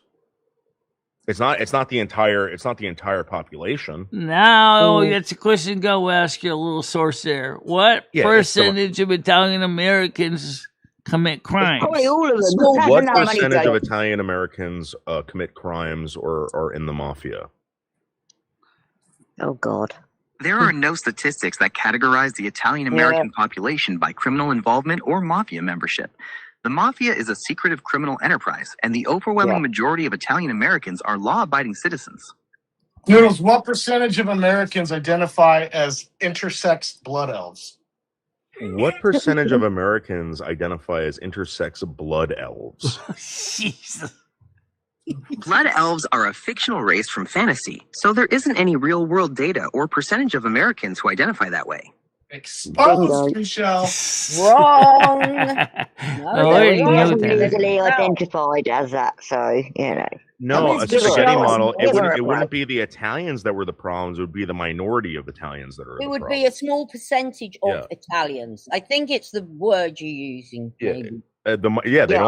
It's not the entire population. Now that's a question. Go ask your little source there. What Yeah, it's the- percentage of Italian Americans commit crimes? Probably all of them. What Hasn't that many percentage of days? Italian Americans commit crimes or are in the mafia? Oh, God. There are no statistics that categorize the Italian American population by criminal involvement or mafia membership. The mafia is a secretive criminal enterprise, and the overwhelming majority of Italian Americans are law-abiding citizens. Noodles, what percentage of Americans identify as intersex blood elves? What percentage of Americans identify as intersex blood elves? Jesus. Blood elves are a fictional race from fantasy, so there isn't any real-world data or percentage of Americans who identify that way. Exposed, Michelle. Wrong. Oh, there we we knew are. Wasn't that. legally No. identified as that, so, you know. No, That a means spaghetti Michelle model. is It never wouldn't right. be the Italians that were the problems. It would be the minority of Italians that are It the would problem. be a small percentage of Yeah. Italians. I think it's the word you're using. Yeah. Maybe. They don't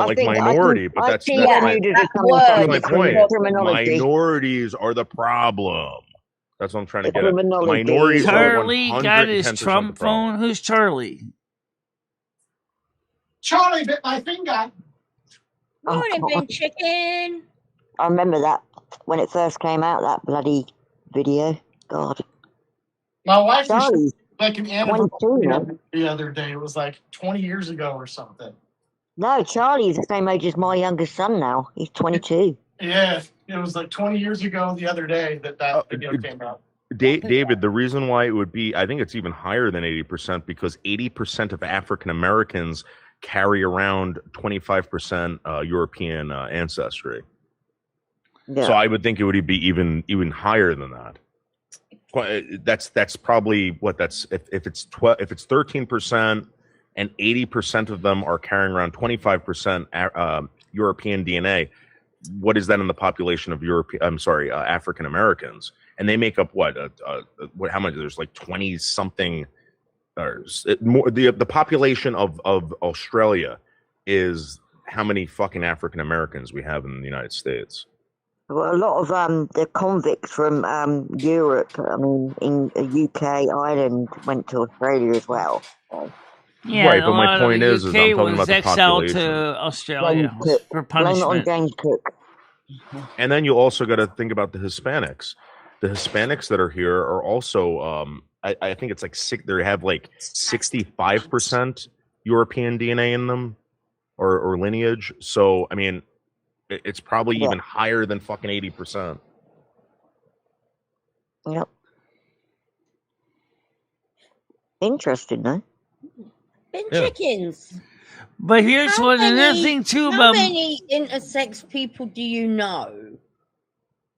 like minority, but that's see yeah, where Noodles is that coming word from that's with my the point. criminology. Minorities are the problem. That's what I'm trying to The get at. criminology. Minorities are Charlie got his 110% the Trump problem. phone. Who's Charlie? Charlie bit my finger. Morning, God. Ben Chicken. I remember that when it first came out, that bloody video. God. My wife was Charlie's like an 22 now. anniversary the other day. It was like 20 years ago or something. No, Charlie's the same age as my youngest son now. He's 22. Yeah, it was like 20 years ago the other day that video came out. David, the reason why it would be, I think it's even higher than 80%, because 80% of African Americans carry around 25% European ancestry. Yeah. So I would think it would be even higher than that. That's probably what that's if it's 13% and 80% of them are carrying around 25% European DNA. What is that in the population of African Americans? And they make up what? How much? There's like 20 something. The population of Australia is how many fucking African Americans we have in the United States. Well, a lot of the convicts from Europe, I mean, in the UK, Ireland, went to Australia as well. So. Yeah, right, but my point is UK I'm talking was about the exiled population. to Australia James Cook. for Blame it punishment. on James Cook. And then you also got to think about the Hispanics. The Hispanics that are here are also, I think it's like they have like 65% European DNA in them or lineage. So, I mean, it's probably even higher than fucking 80%. Yep. Interesting, though. Ben Chickens. But here's another thing too How about many intersex people do you know?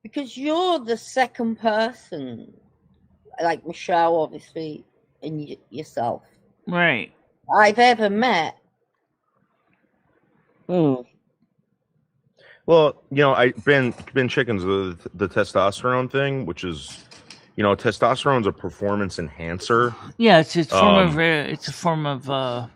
Because you're the second person, like Michelle, obviously, and yourself, right. I've ever met. Well, I've been chickens the testosterone thing, which is, testosterone's a performance enhancer. Yeah, it's a form of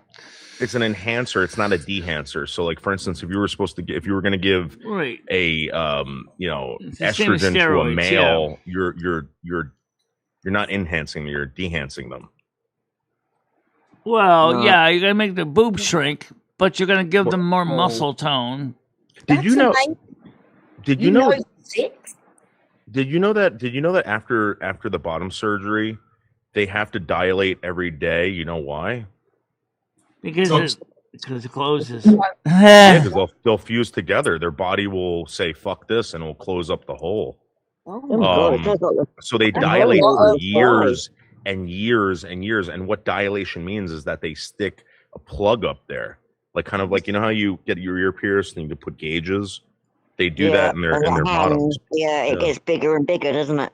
It's an enhancer. It's not a dehancer. So, like for instance, if you were going to give right. a It's the same as estrogen to a steroids, male, you're not enhancing them, you're dehancing them. Well, yeah, you're gonna make the boobs shrink, but you're gonna give them more muscle tone. Did you know? Did you know? Six? Did you know that after the bottom surgery, they have to dilate every day? You know why? Because it closes. Yeah, because they'll fuse together. Their body will say "fuck this" and it'll close up the hole. So they dilate for years and years and years. And what dilation means is that they stick a plug up there, like kind of like how you get your ear pierced and you put gauges. They do that in their bottoms. Yeah, it gets bigger and bigger, doesn't it?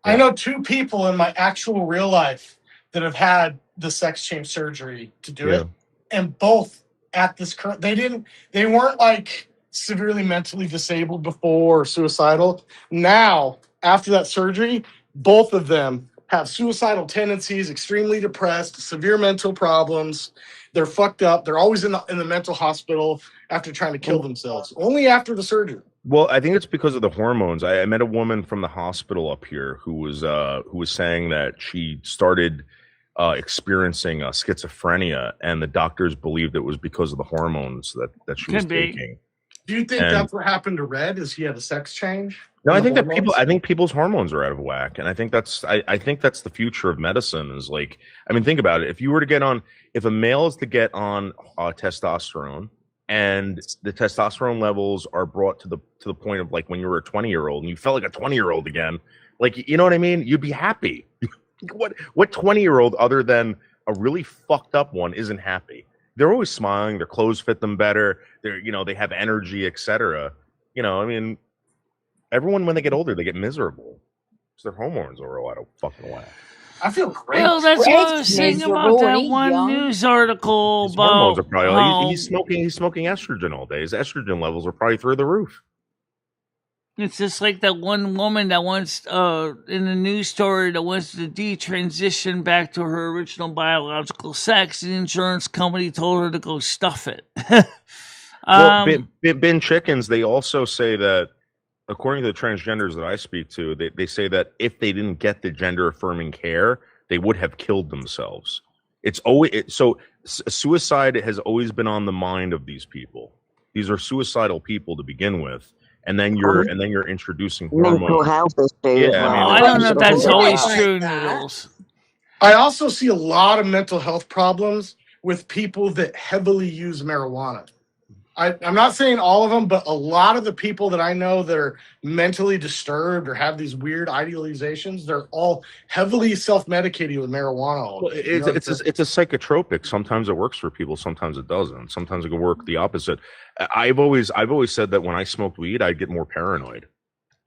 I know 2 people in my actual real life that have had the sex change surgery to do it, and both at this current, they weren't like severely mentally disabled before or suicidal. Now, after that surgery, both of them have suicidal tendencies, extremely depressed, severe mental problems. They're fucked up. They're always in the mental hospital after trying to kill themselves. Only after the surgery. Well, I think it's because of the hormones. I met a woman from the hospital up here who was saying that she started experiencing schizophrenia, and the doctors believed it was because of the hormones that she was taking. Do you think that's what happened to Red? Is he had a sex change? No, I think people's hormones are out of whack, and I think that's the future of medicine. Is like, I mean, think about it. If a male is to get on testosterone, and the testosterone levels are brought to the point of like when you were a 20-year-old and you felt like a 20-year-old again, like, you know what I mean? You'd be happy. What 20-year-old other than a really fucked up one isn't happy? They're always smiling. Their clothes fit them better. They have energy, etc. I mean, everyone when they get older, they get miserable because their hormones are all out of fucking whack. I feel great. Well, that's what I was saying about that one news article about he's smoking estrogen all day. His estrogen levels are probably through the roof. It's just like that one woman that wants in the news story that wants to detransition back to her original biological sex. The insurance company told her to go stuff it. Ben Chickens, they also say that, according to the transgenders that I speak to, they say that if they didn't get the gender affirming care, they would have killed themselves. It's always suicide has always been on the mind of these people. These are suicidal people to begin with, and then you're introducing hormones. Mental health issues. Yeah, I don't know if that's always true, Noodles. I also see a lot of mental health problems with people that heavily use marijuana. I'm not saying all of them, but a lot of the people that I know that are mentally disturbed or have these weird idealizations, they're all heavily self-medicating with marijuana. Well, it's a psychotropic. Sometimes it works for people, sometimes it doesn't. Sometimes it can work the opposite. I've always said that when I smoked weed, I'd get more paranoid.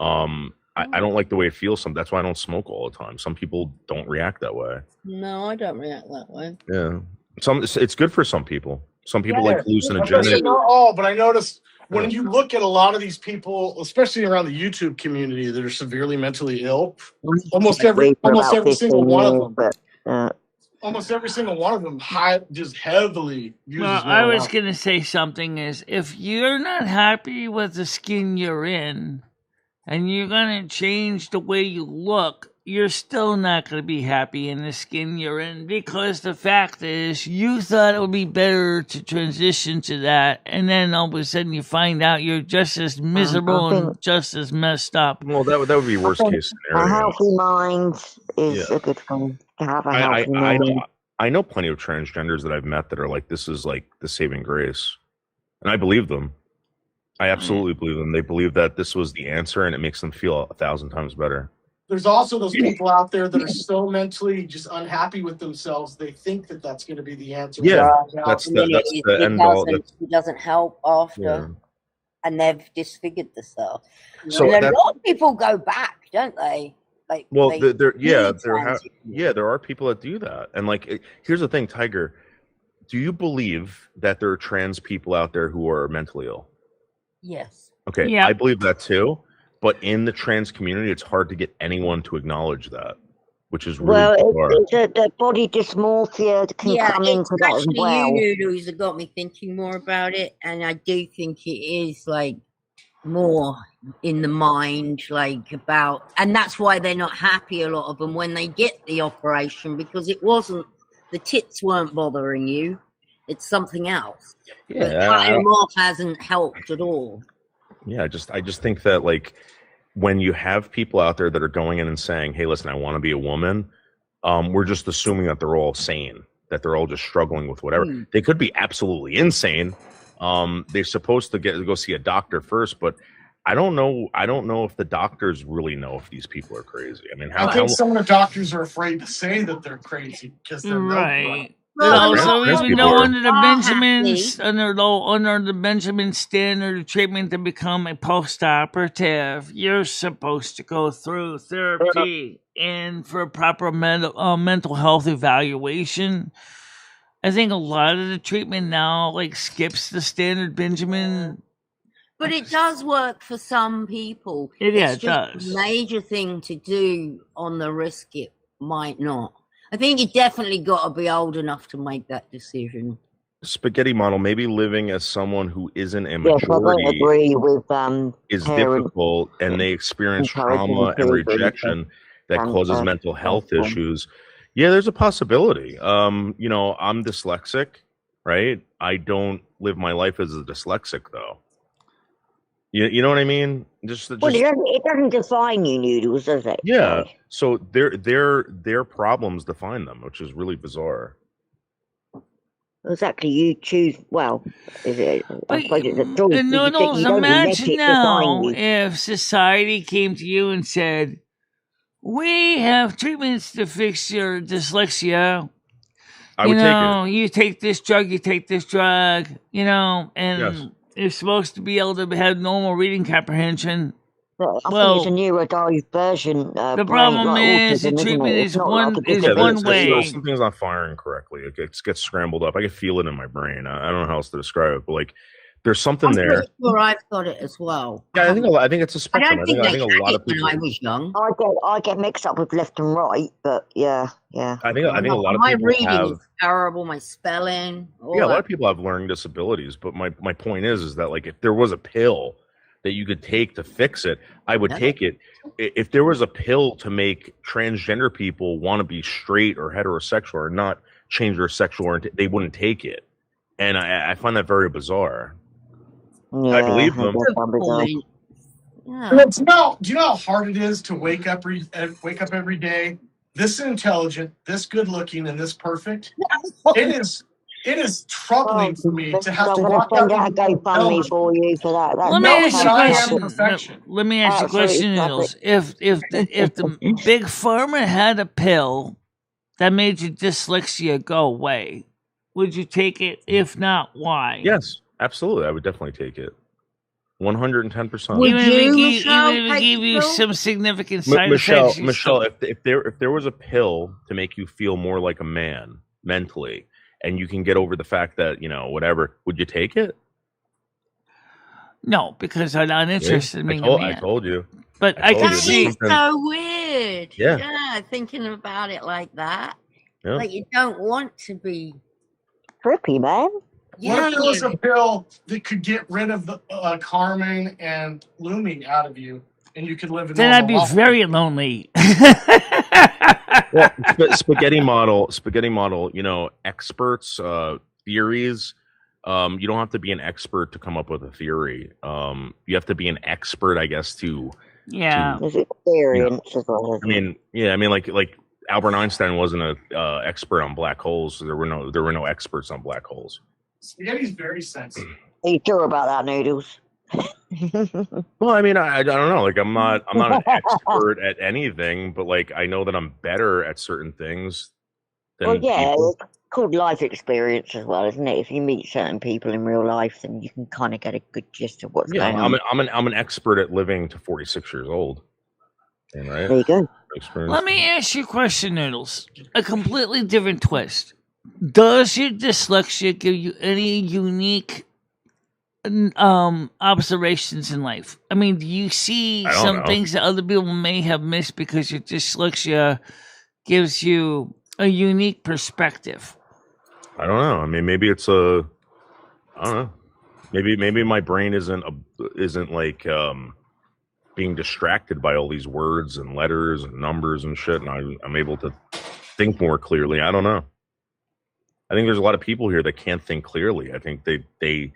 I don't like the way it feels. That's why I don't smoke all the time. Some people don't react that way. No, I don't react that way. Yeah, it's good for some people. Some people like hallucinogenic. Not all, but I noticed when you look at a lot of these people, especially around the YouTube community, that are severely mentally ill, almost every single one of them. Almost every single one of them just heavily uses marijuana. I was going to say something is, if you're not happy with the skin you're in and you're going to change the way you look, you're still not going to be happy in the skin you're in, because the fact is you thought it would be better to transition to that, and then all of a sudden you find out you're just as miserable and just as messed up. Well, that would be worst case scenario. A healthy mind is a good thing to have. A healthy mind. I know plenty of transgenders that I've met that are like, this is like the saving grace, and I believe them. I absolutely believe them. They believe that this was the answer, and it makes them feel 1,000 times better. There's also those people out there that are so mentally just unhappy with themselves, they think that that's going to be the answer. Yeah, that's the end all. It doesn't help after, and they've disfigured themselves. So and a lot of people go back, don't they? Like, there are people that do that. And like, here's the thing, Tiger, do you believe that there are trans people out there who are mentally ill? Yes. Okay, Yeah. I believe that too. But in the trans community, it's hard to get anyone to acknowledge that, which is really Well, bizarre. the body dysmorphia can come it's into that as actually well. you noodles that got me thinking more about it, and I do think it is like more in the mind, like about, and that's why they're not happy, a lot of them, when they get the operation, because it wasn't, the tits weren't bothering you, it's something else. But cutting them off hasn't helped at all. Yeah, I just think that, like, when you have people out there that are going in and saying, "Hey, listen, I want to be a woman," we're just assuming that they're all sane, that they're all just struggling with whatever. They could be absolutely insane. They're supposed to go see a doctor first, but I don't know if the doctors really know if these people are crazy. I mean, I think some of the doctors are afraid to say that they're crazy because they're right. Well, also, even though under the Benjamins, under the Benjamin standard of treatment to become a post-operative, you're supposed to go through therapy and for a proper mental health evaluation. I think a lot of the treatment now like skips the standard Benjamin. But it does work for some people. It's just does. a major thing to do on the risk. It might not. I think you definitely got to be old enough to make that decision. Spaghetti model, maybe living as someone who isn't a Yes, I don't majority agree with is difficult, and they experience trauma and rejection that causes mental health issues. Yeah, there's a possibility. I'm dyslexic, right? I don't live my life as a dyslexic, though. You know what I mean? Well, it doesn't define you, Noodles, does it? Yeah. So their problems define them, which is really bizarre. Exactly. You choose. Well, is it? I suppose it's a choice. Noodles, imagine now if society came to you and said, "We have treatments to fix your dyslexia. I would take it. You take this drug, you take this drug, and Yes. you're supposed to be able to have normal reading comprehension." I think it's a neurodived version. The problem is the treatment is one way. Something's not firing correctly. It gets scrambled up. I can feel it in my brain. I don't know how else to describe it, but like there's something there. I'm sure I've got it as well. Yeah, I think it's a spectrum. I think a lot of people. When I was young, I get mixed up with left and right, but yeah. I think a lot of people my reading is terrible. My spelling. A lot of people have learning disabilities, but my point is that like if there was a pill that you could take to fix it, I would take it. If there was a pill to make transgender people want to be straight or heterosexual or not change their sexual orientation, they wouldn't take it. And I find that very bizarre. Yeah, I believe them. Yeah. Do you know how hard it is to wake up every day, this intelligent, this good looking, and this perfect? It is troubling for me to have to walk out and GoFundMe for you for that. Let me ask you a question, Niels. If the big pharma had a pill that made your dyslexia go away, would you take it? If not, why? Yes, absolutely. I would definitely take it. 110%. Even if it give you some significant side effects. Michelle, if there was a pill to make you feel more like a man mentally, and you can get over the fact that, whatever, would you take it? No, because I'm not interested in being a man. I told you. But I can see. It's so weird. Yeah, thinking about it like that. Yeah. Like you don't want to be trippy, man. Yeah. What if there was a pill that could get rid of the Carmen and Lumi out of you, and you could live in? Then I'd be very lonely. Well, spaghetti model, experts, theories. You don't have to be an expert to come up with a theory. You have to be an expert, I guess, to There's experience as well. Like Albert Einstein wasn't an expert on black holes. So there were no experts on black holes. Spaghetti's very sensitive. Are you sure about that, Noodles? Well, I don't know. Like, I'm not an expert at anything, but like, I know that I'm better at certain things than people. It's called life experience as well, isn't it? If you meet certain people in real life, then you can kind of get a good gist of what's going on. I'm an expert at living to 46 years old. Right? There you go. Let me ask you a question, Noodles. A completely different twist. Does your dyslexia give you any unique observations in life? I mean, do you see I don't some know. things that other people may have missed because your dyslexia gives you a unique perspective? I don't know. I mean, maybe it's I don't know. Maybe my brain isn't like being distracted by all these words and letters and numbers and shit, and I'm able to think more clearly. I don't know. I think there's a lot of people here that can't think clearly. I think they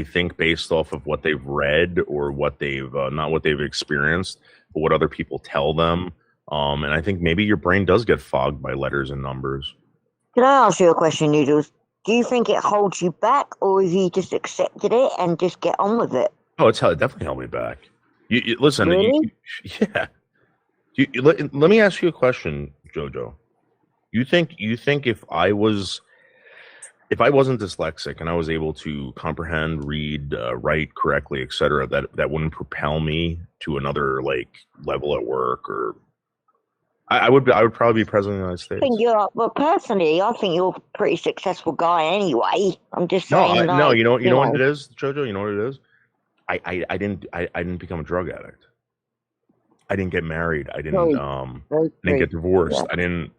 think based off of what they've read or what they've not what they've experienced, but what other people tell them. And I think maybe your brain does get fogged by letters and numbers. Can I ask you a question, Noodles? Do you think it holds you back, or have you just accepted it and just get on with it? Oh, it definitely held me back. You listen. Really? Yeah. Let me ask you a question, Jojo. You think if I wasn't dyslexic and I was able to comprehend, read, write correctly, etc., that wouldn't propel me to another like level at work, or I would probably be president of the United States. Personally, I think you're a pretty successful guy anyway. I'm just saying. No, you know what it is, Jojo. You know what it is. I didn't become a drug addict. I didn't get married. I didn't get divorced. Yeah. I didn't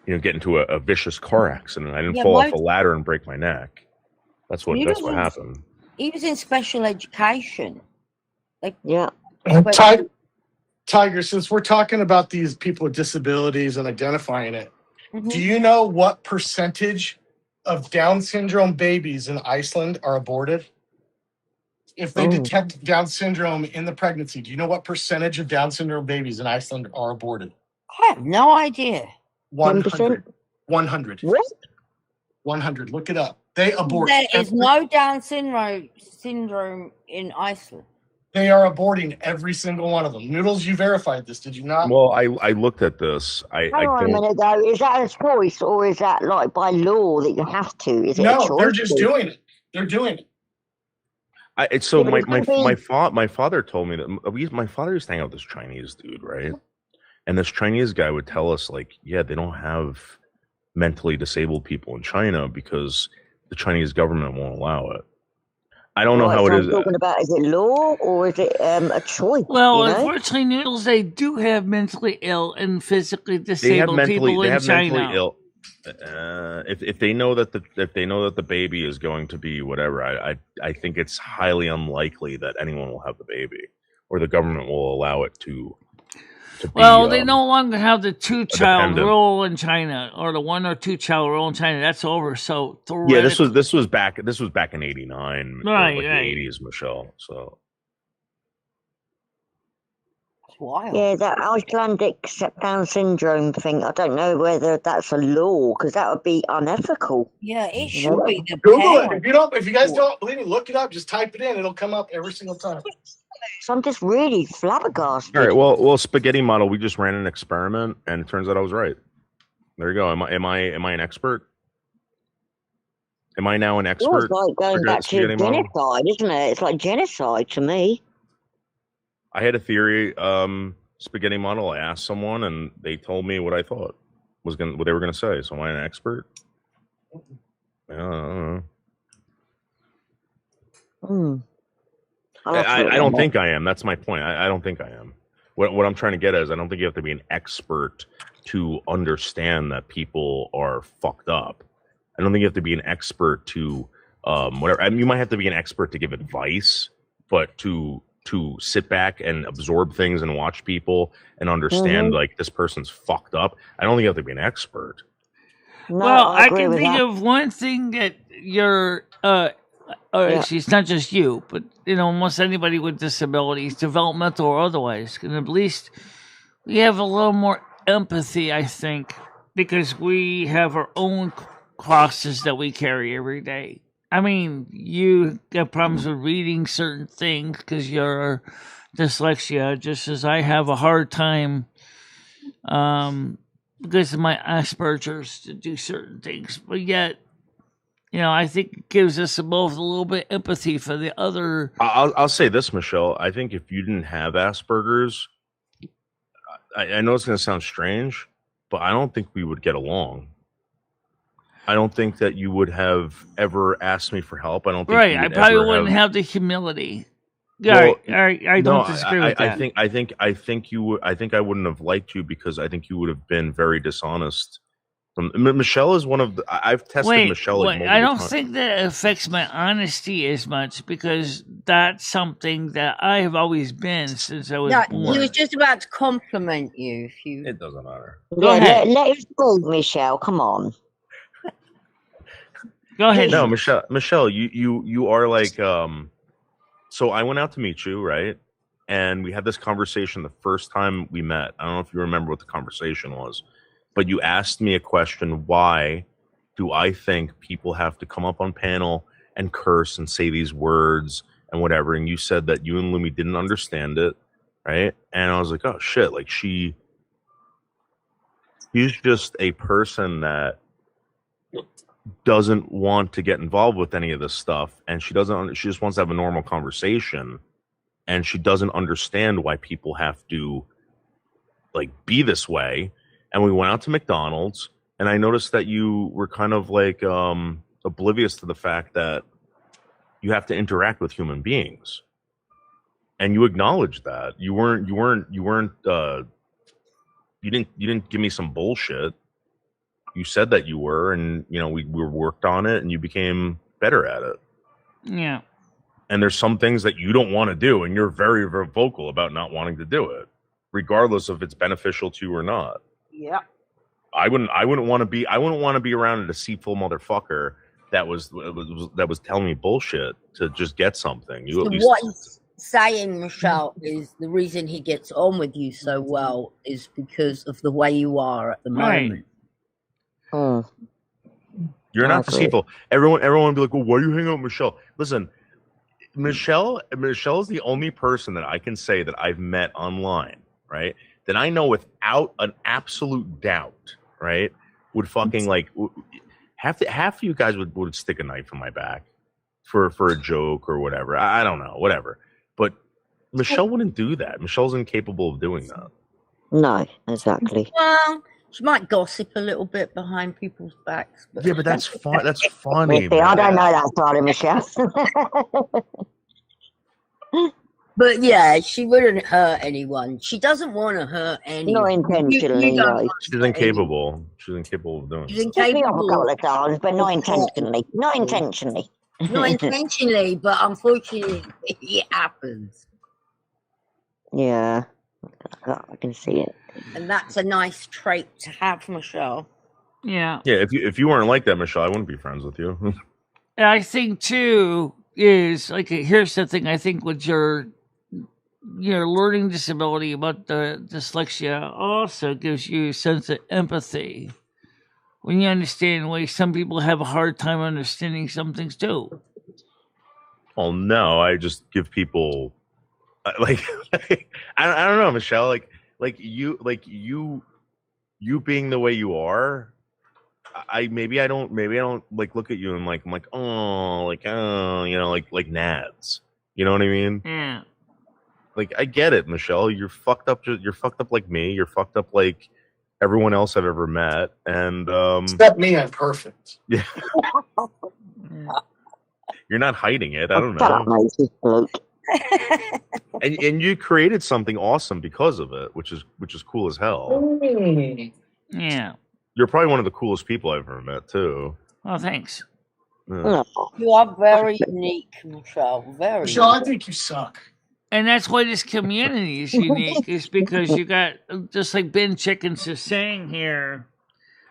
get into a vicious car accident. I didn't fall off a ladder and break my neck. That's what happened. He was in special education. Tiger, since we're talking about these people with disabilities and identifying it, do you know what percentage of Down syndrome babies in Iceland are aborted? If they detect Down syndrome in the pregnancy, do you know what percentage of Down syndrome babies in Iceland are aborted? I have no idea. 100. 100. What? 100. Look it up. They abort. There is no Down syndrome in Iceland. They are aborting every single one of them. Noodles, you verified this, did you not? Well, I looked at this. Hang on a minute, though. Is that a choice, or is that like by law that you have to? Is it a choice? No, they're just doing it. They're doing it. My father told me that my father used to hang out with this Chinese dude, right? And this Chinese guy would tell us, like, yeah, they don't have mentally disabled people in China because the Chinese government won't allow it. I don't know how it is. Talking about, is it law or is it a choice? Well, unfortunately, Noodles, they do have mentally ill and physically disabled people in China. Mentally ill. If they know that the baby is going to be whatever, I think it's highly unlikely that anyone will have the baby, or the government will allow it to be, they no longer have the 2-child rule in China, or the 1 or 2-child rule in China. That's over. So yeah, this was back in '89, right, like the '80s, Michelle. So wild. Yeah, that Icelandic Down syndrome thing. I don't know whether that's a law, because that would be unethical. Yeah, it should be. Google it. If you guys don't believe me, look it up. Just type it in. It'll come up every single time. So I'm just really flabbergasted. All right. Well, spaghetti model. We just ran an experiment, and it turns out I was right. There you go. Am I an expert? Am I now an expert? It's like going back to genocide, isn't it? It's like genocide to me. I had a theory, spaghetti model. I asked someone, and they told me what I thought what they were gonna say. So am I an expert? I don't know. I don't think I am. That's my point. I don't think I am. What I'm trying to get at is I don't think you have to be an expert to understand that people are fucked up. I don't think you have to be an expert to whatever. I mean, you might have to be an expert to give advice, but to sit back and absorb things and watch people and understand like this person's fucked up, I don't think you have to be an expert. No, well, I can think of one thing that you're actually, it's not just you, but almost anybody with disabilities, developmental or otherwise, and at least we have a little more empathy, I think, because we have our own crosses that we carry every day. I mean, you have problems with reading certain things because you're dyslexia, just as I have a hard time because of my Asperger's to do certain things. But yet, I think it gives us both a little bit empathy for the other. I'll say this, Michelle. I think if you didn't have Asperger's, I know it's going to sound strange, but I don't think we would get along. I don't think that you would have ever asked me for help. I don't think Right. you I would probably ever wouldn't have. have the humility. Well, All right. I no, don't disagree with that. I think you would. I think I wouldn't have liked you because I think you would have been very dishonest. Michelle is one of the. I've tested Michelle like multiple I don't times. think that affects my honesty as much because that's something that I have always been since I was No, born. he was just about to compliment you. If you, It doesn't matter. Go ahead. Let us go, Michelle. Come on. Go ahead. No, Michelle, you are like so I went out to meet you, right? And we had this conversation the first time we met. I don't know if you remember what the conversation was, but you asked me a question, why do I think people have to come up on panel and curse and say these words and whatever? And you said that you and Lumi didn't understand it, right? And I was like, oh shit, like she's just a person that doesn't want to get involved with any of this stuff, and she just wants to have a normal conversation, and she doesn't understand why people have to like be this way. And we went out to McDonald's, and I noticed that you were kind of like oblivious to the fact that you have to interact with human beings, and you acknowledged that you didn't give me some bullshit. You said that you were, and we worked on it, and you became better at it. Yeah. And there's some things that you don't want to do, and you're very, very vocal about not wanting to do it, regardless if it's beneficial to you or not. yeah. I wouldn't want to be around a deceitful motherfucker that was telling me bullshit to just get something. So what he's saying, Michelle, is the reason he gets on with you so well is because of the way you are at the moment. Oh. You're not deceitful. Everyone would be like, well, why do you hang out with Michelle? Listen, Michelle is the only person that I can say that I've met online, right? That I know without an absolute doubt, right? Would fucking like half of you guys would stick a knife in my back for a joke or whatever. I don't know, whatever. But Michelle wouldn't do that. Michelle's incapable of doing that. No, exactly. Well, she might gossip a little bit behind people's backs. But yeah, but that's fun. That's funny. See, I don't know that side of Michelle. But yeah, she wouldn't hurt anyone. She doesn't want to hurt anyone. Not intentionally, no. She's incapable. She's incapable of doing it. She's Picked me up a incapable. couple of times, but not intentionally. Not intentionally. Not intentionally, but unfortunately, it happens. Yeah, I can see it. And that's a nice trait to have, Michelle. Yeah. Yeah, if you weren't like that, Michelle, I wouldn't be friends with you. And I think too is like here's the thing. I think with your learning disability about the dyslexia also gives you a sense of empathy when you understand why some people have a hard time understanding some things too. Oh no, I just give people like I don't know, Michelle, like you being the way you are. I don't like look at you and I'm like like Nads. You know what I mean? Yeah. Like I get it, Michelle. You're fucked up. You're fucked up like me. You're fucked up like everyone else I've ever met. And except me, I'm perfect. Yeah. You're not hiding it. I don't know. And you created something awesome because of it, which is cool as hell. Yeah. You're probably one of the coolest people I've ever met too. Oh, thanks. Yeah. You are very unique, Michelle. Very. Michelle, I unique. think you suck. And that's why this community is unique, is because you got, just like Ben Chickens is saying here,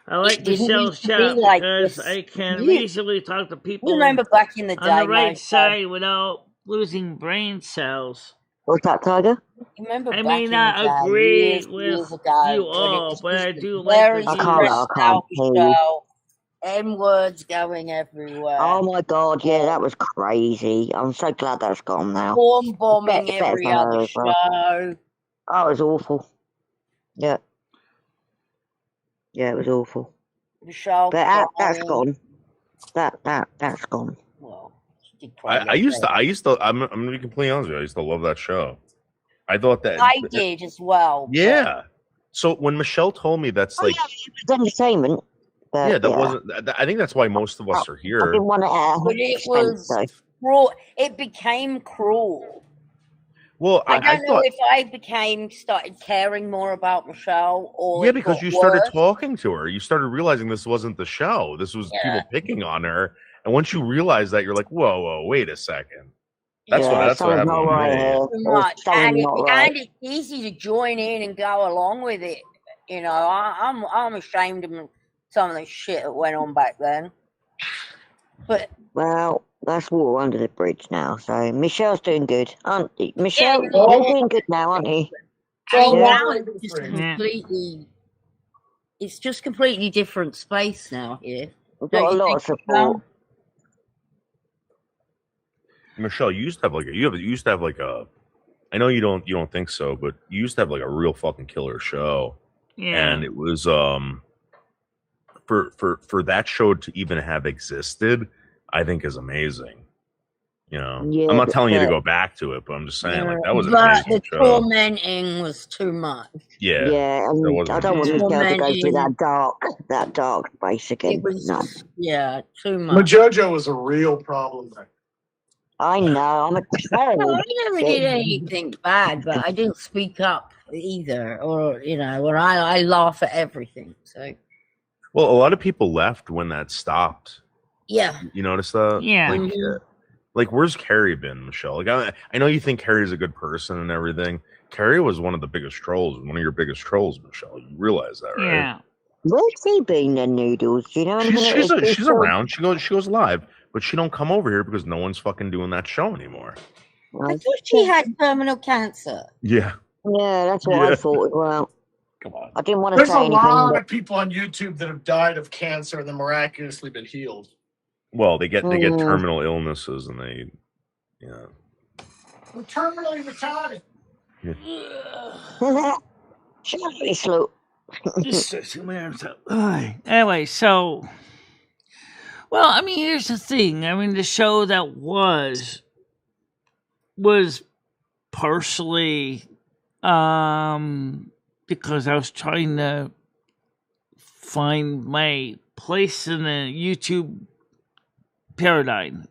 I like It didn't Michelle's used to chat be like because this. I can You- reasonably talk to people You remember back in the day, on the right mate, side without losing brain cells. What's that, Tiger? You remember I back may in not the day, agree years with ago, you when it all, was but I just do very like I the can't- views. I stressed can't out hear you. show. N-words going everywhere. Oh my god, yeah, that was crazy. I'm so glad that's gone now. Bomb bombing Better every for other her as well. show. Oh, it was awful. Yeah. Yeah, it was awful. Michelle But that's crying. gone. That's gone. Well, she did cry. I used to. I'm gonna be completely honest with you. I used to love that show. I thought that. I did as well. but Yeah. So when Michelle told me that's Oh, like, yeah, it was entertainment. But, Yeah, that wasn't. I think that's why most of us are I here. didn't want to But it was cruel. It became cruel. Well, I I don't know thought, if I started caring more about Michelle or yeah, it because got you started worse. talking to her, you started realizing this wasn't the show. This was people picking on her, and once you realize that, you're like, whoa, wait a second. That's what something's happened not with right me. here. Too There's much, something not right. and it's easy to join in and go along with it. You know, I'm ashamed of some of the shit that went on back then. But Well, that's water under the bridge now. So Michelle's doing good, aren't you? Michelle, Yeah, you're doing good now, aren't you? I mean, Yeah. now it's just completely. It's just completely different space now here. We've got a lot of support. Michelle, you used to have like a. I know you don't think so, but you used to have like a real fucking killer show. Yeah. And it was for that show to even have existed, I think is amazing. You know, Yeah, I'm not telling you to go back to it, but I'm just saying like that was an But amazing the show. tormenting was too much. Yeah, Yeah, and I don't want Michelle to go through that dark space again. It was, no. Too much. But JoJo was a real problem there. I know, I'm a child. No, I never did anything bad, but I didn't speak up either. Or, you know, when I laugh at everything. So, well, a lot of people left when that stopped. yeah. You notice that? Yeah. Like where's Carrie been, Michelle? Like I know you think Carrie's a good person and everything. Carrie was one of the biggest trolls, one of your biggest trolls, Michelle. You realize that, right? Yeah. Where's she been then, Noodles? Do you know anything? She's around. She goes live, but she don't come over here because no one's fucking doing that show anymore. I thought she had terminal cancer. Yeah. Yeah, that's what I thought as well. Come on. I didn't want to There's say anything. There's a lot of people on YouTube that have died of cancer and then miraculously been healed. Well, they get terminal illnesses and they, We're terminally retarded. Shut slow. Anyway, so, well, I mean, here's the thing. I mean, the show that was partially because I was trying to find my place in the YouTube paradigm.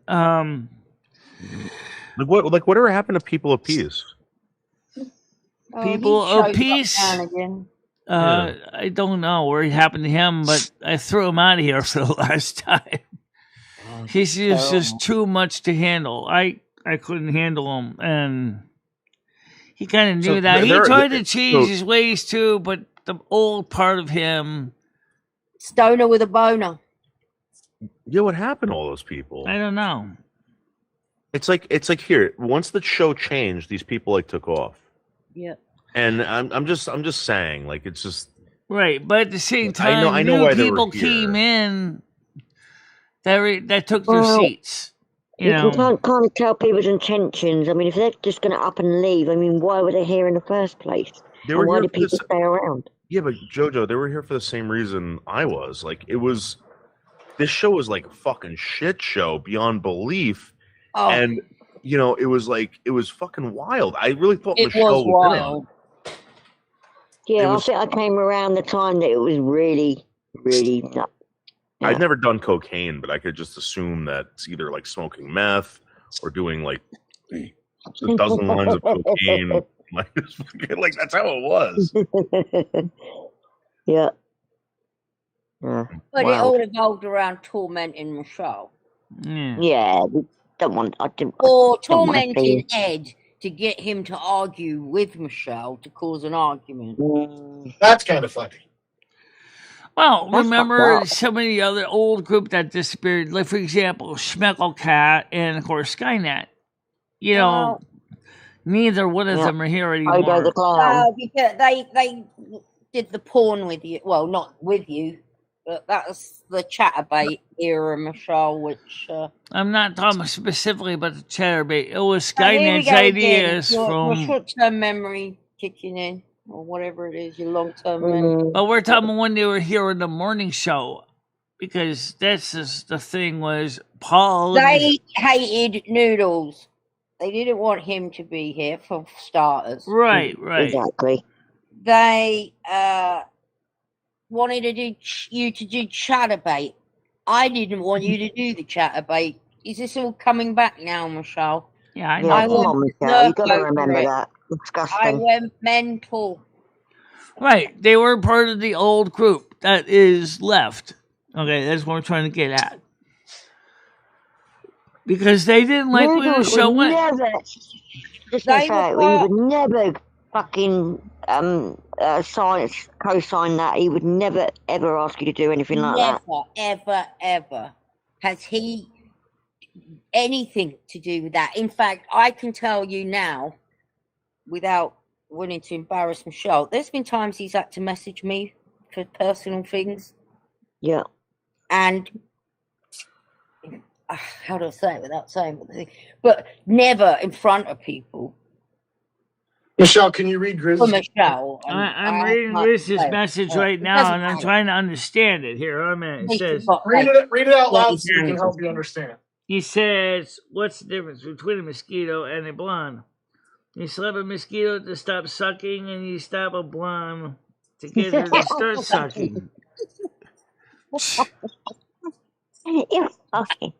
Like whatever happened to People of Peace? People of Peace. I don't know where it happened to him, but I threw him out of here for the last time. He's just too much to handle. I couldn't handle him, and he kind of knew that. He tried to change his ways too, but the old part of him, stoner with a boner. Yeah, what happened to all those people? I don't know. It's like here. Once the show changed, these people like took off. Yeah. And I'm just saying, like, it's just right. But at the same time, I know why people they were here. came in that took their seats. You can't kind of tell people's intentions. I mean, if they're just going to up and leave, I mean, why were they here in the first place? And why did people stay around? Yeah, but JoJo, they were here for the same reason I was. Like, this show was like a fucking shit show beyond belief. Oh. And, it was fucking wild. I really thought Michelle was wild. Yeah, I think I came around the time that it was really, really nuts. Yeah. I'd never done cocaine, but I could just assume that it's either like smoking meth or doing like a dozen lines of cocaine. Like that's how it was. Yeah. But it all evolved around tormenting Michelle. Yeah, tormenting Ed to get him to argue with Michelle to cause an argument. That's kind of funny. Well, remember some of the other old group that disappeared, like for example, Schmecklecat and of course Skynet. Neither one of them are here anymore. Because they did the porn with you. Well, not with you, but that was the Chatterbait era, Michelle, which... I'm not talking specifically about the Chatterbait. It was Skynet's ideas from... Your short-term memory kicking in, or whatever it is, your long-term memory. But we're talking when they were here in the morning show, because that's just the thing was Paul... They hated Noodles. They didn't want him to be here, for starters. Right. Exactly. They wanted to do you to do chatterbait. I didn't want you to do the chatterbait. Is this all coming back now, Michelle? Yeah, I Yeah, know. I come on, went Michelle. You got to over remember it. that. I Disgusting. went mental. Right. They were part of the old group that is left. Okay, that's what we're trying to get at. Because they didn't like where the Noodles show would went. never. Just They to say, were he part- would never fucking co-sign that. He would never ever ask you to do anything like that. Never, ever has he anything to do with that. In fact, I can tell you now, without wanting to embarrass Michelle, there's been times he's had to message me for personal things. Yeah. And how do I say it without saying what the thing? But never in front of people. Michelle, can you read For Grizz? Michelle. I'm reading Chris's message right now, and I'm trying to understand it. Here, I'm at. It says, Read it out loud so you can help you understand. he says, what's the difference between a mosquito and a blonde? You slap a mosquito to stop sucking, and you stop a blonde to get her to start sucking. You're fucking.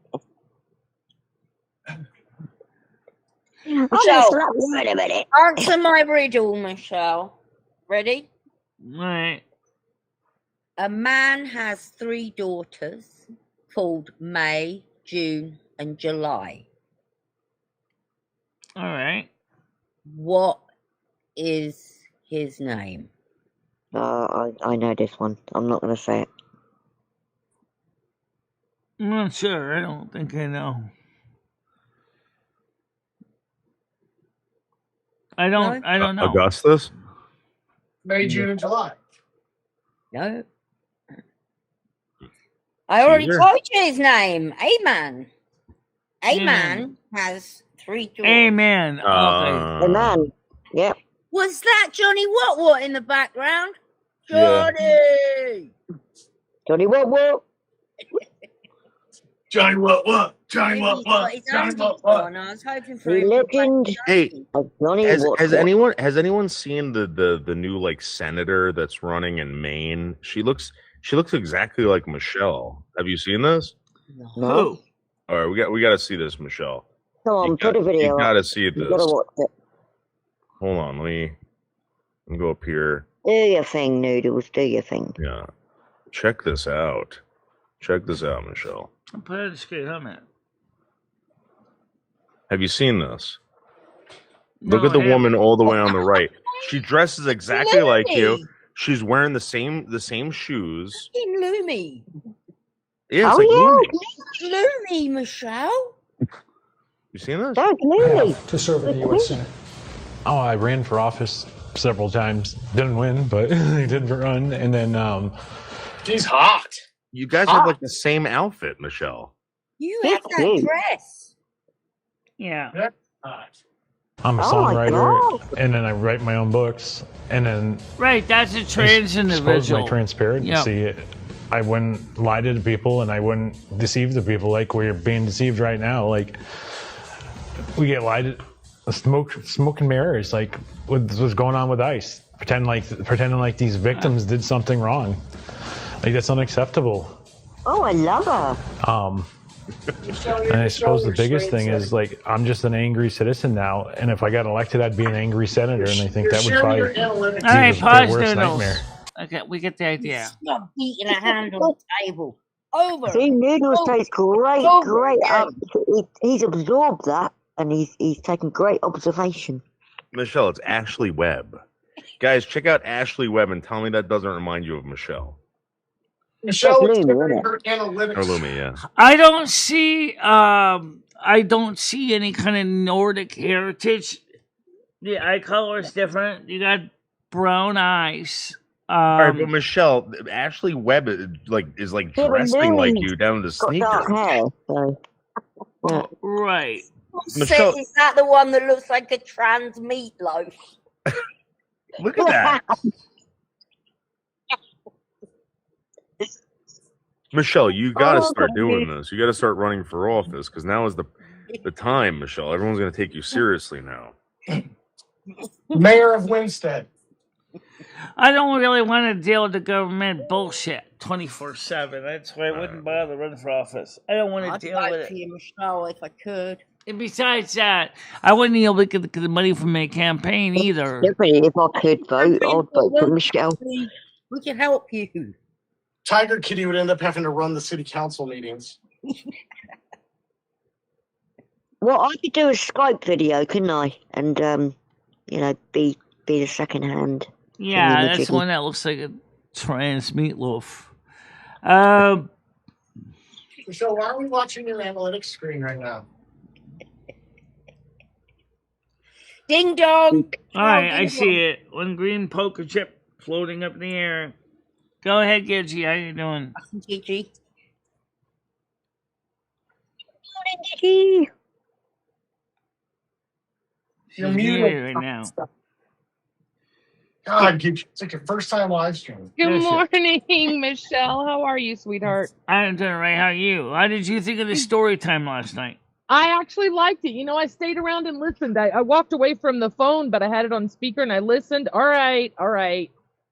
Michelle, wait a minute. answer my riddle, Michelle. Ready? Right. A man has 3 daughters called May, June, and July. All right. What is his name? I know this one. I'm not going to say it. I'm not sure. I don't think I know. I don't know. Augustus? May, June, and July. No. I already Caesar? told you his name. A-Man. A-Man has 3 daughters. Amen. Okay. The man. Yep. Was that Johnny What in the background? Yeah. Johnny! Johnny what? Johnny what? Johnny Maybe what? he's got his Johnny own what? one. I was hoping for The him to legend. play Hey, Johnny. Johnny has anyone seen the new like senator that's running in Maine? She looks exactly like Michelle. Have you seen this? No. Who? All right, we got to see this, Michelle. Come on, put a video You up. got to see You this. gotta watch it. Hold on, let me go up here. Do your thing, Noodles. Do your thing. Yeah, check this out. Check this out, Michelle. I'll put it on the screen. Hold a minute. Have you seen this? No, Look at the I haven't. woman all the way on the right. She dresses exactly like you. Lumi. She's wearing the same shoes. Fucking Lumi. Yeah, it's Oh, like yeah. Lumi. Lumi, Michelle. You seen this? Don't Lumi. To serve in the U.S. Senate. Oh, I ran for office several times. Didn't win, but I did run. And then, She's hot. You guys have like the same outfit, Michelle. You have that cute. dress. Yeah. Hot. I'm a Oh my songwriter, God. and then I write my own books. And then Right. That's a trans expose individual. my transparency. I wouldn't lie to the people, and I wouldn't deceive the people like we're being deceived right now. Like, we get lied to, smoke and mirrors, like what's going on with ICE. Pretending like these victims did something wrong. Like, that's unacceptable. Oh, I love her. And I suppose the biggest thing is, like, I'm just an angry citizen now, and if I got elected, I'd be an angry senator, and I think that would probably be All right. the Pause, worst Noodles. nightmare. Okay, we get the idea. Stop beating a hand on the table. Over. See, Noodles over, takes great. again. He's absorbed that, and he's taken great observation. Michelle, it's Ashley Webb. Guys, check out Ashley Webb and tell me that doesn't remind you of Michelle. Michelle That's is Lumi, isn't it? her analytics. Or Lumi, yeah. I don't see any kind of Nordic heritage. The eye color is different. You got brown eyes. All right, but Michelle, Ashley Webb is like Yeah, but dressing like Lumi's you down to Got dark sneakers. hair, so. Yeah. Right. Michelle- Is that the one that looks like a trans meatloaf? Look at that. Michelle, you got to start doing this. You got to start running for office because now is the time, Michelle. Everyone's going to take you seriously now. Mayor of Winstead. I don't really want to deal with the government bullshit 24/7. That's why I wouldn't bother running for office. I don't want to I'd deal vote with for it. you, Michelle, if I could. And besides that, I wouldn't be able to get the money from my campaign either. Definitely, if I could vote, I'd vote for Michelle. We can help you. Tiger Kitty would end up having to run the city council meetings. Well, I could do a Skype video, couldn't I? And be the second hand. Yeah, that's one that looks like a trans meatloaf. Michelle, why are we watching your analytics screen right now? Ding dong. All right, I see it. One green poker chip floating up in the air. Go ahead, Gidgy. How you doing? Gigi. Gigi. You're muted right now. God, Gigi, it's like your first time live streaming. Good morning, Michelle. How are you, sweetheart? I'm doing right. How are you? How did you think of the story time last night? I actually liked it. You know, I stayed around and listened. I walked away from the phone, but I had it on speaker and I listened. All right.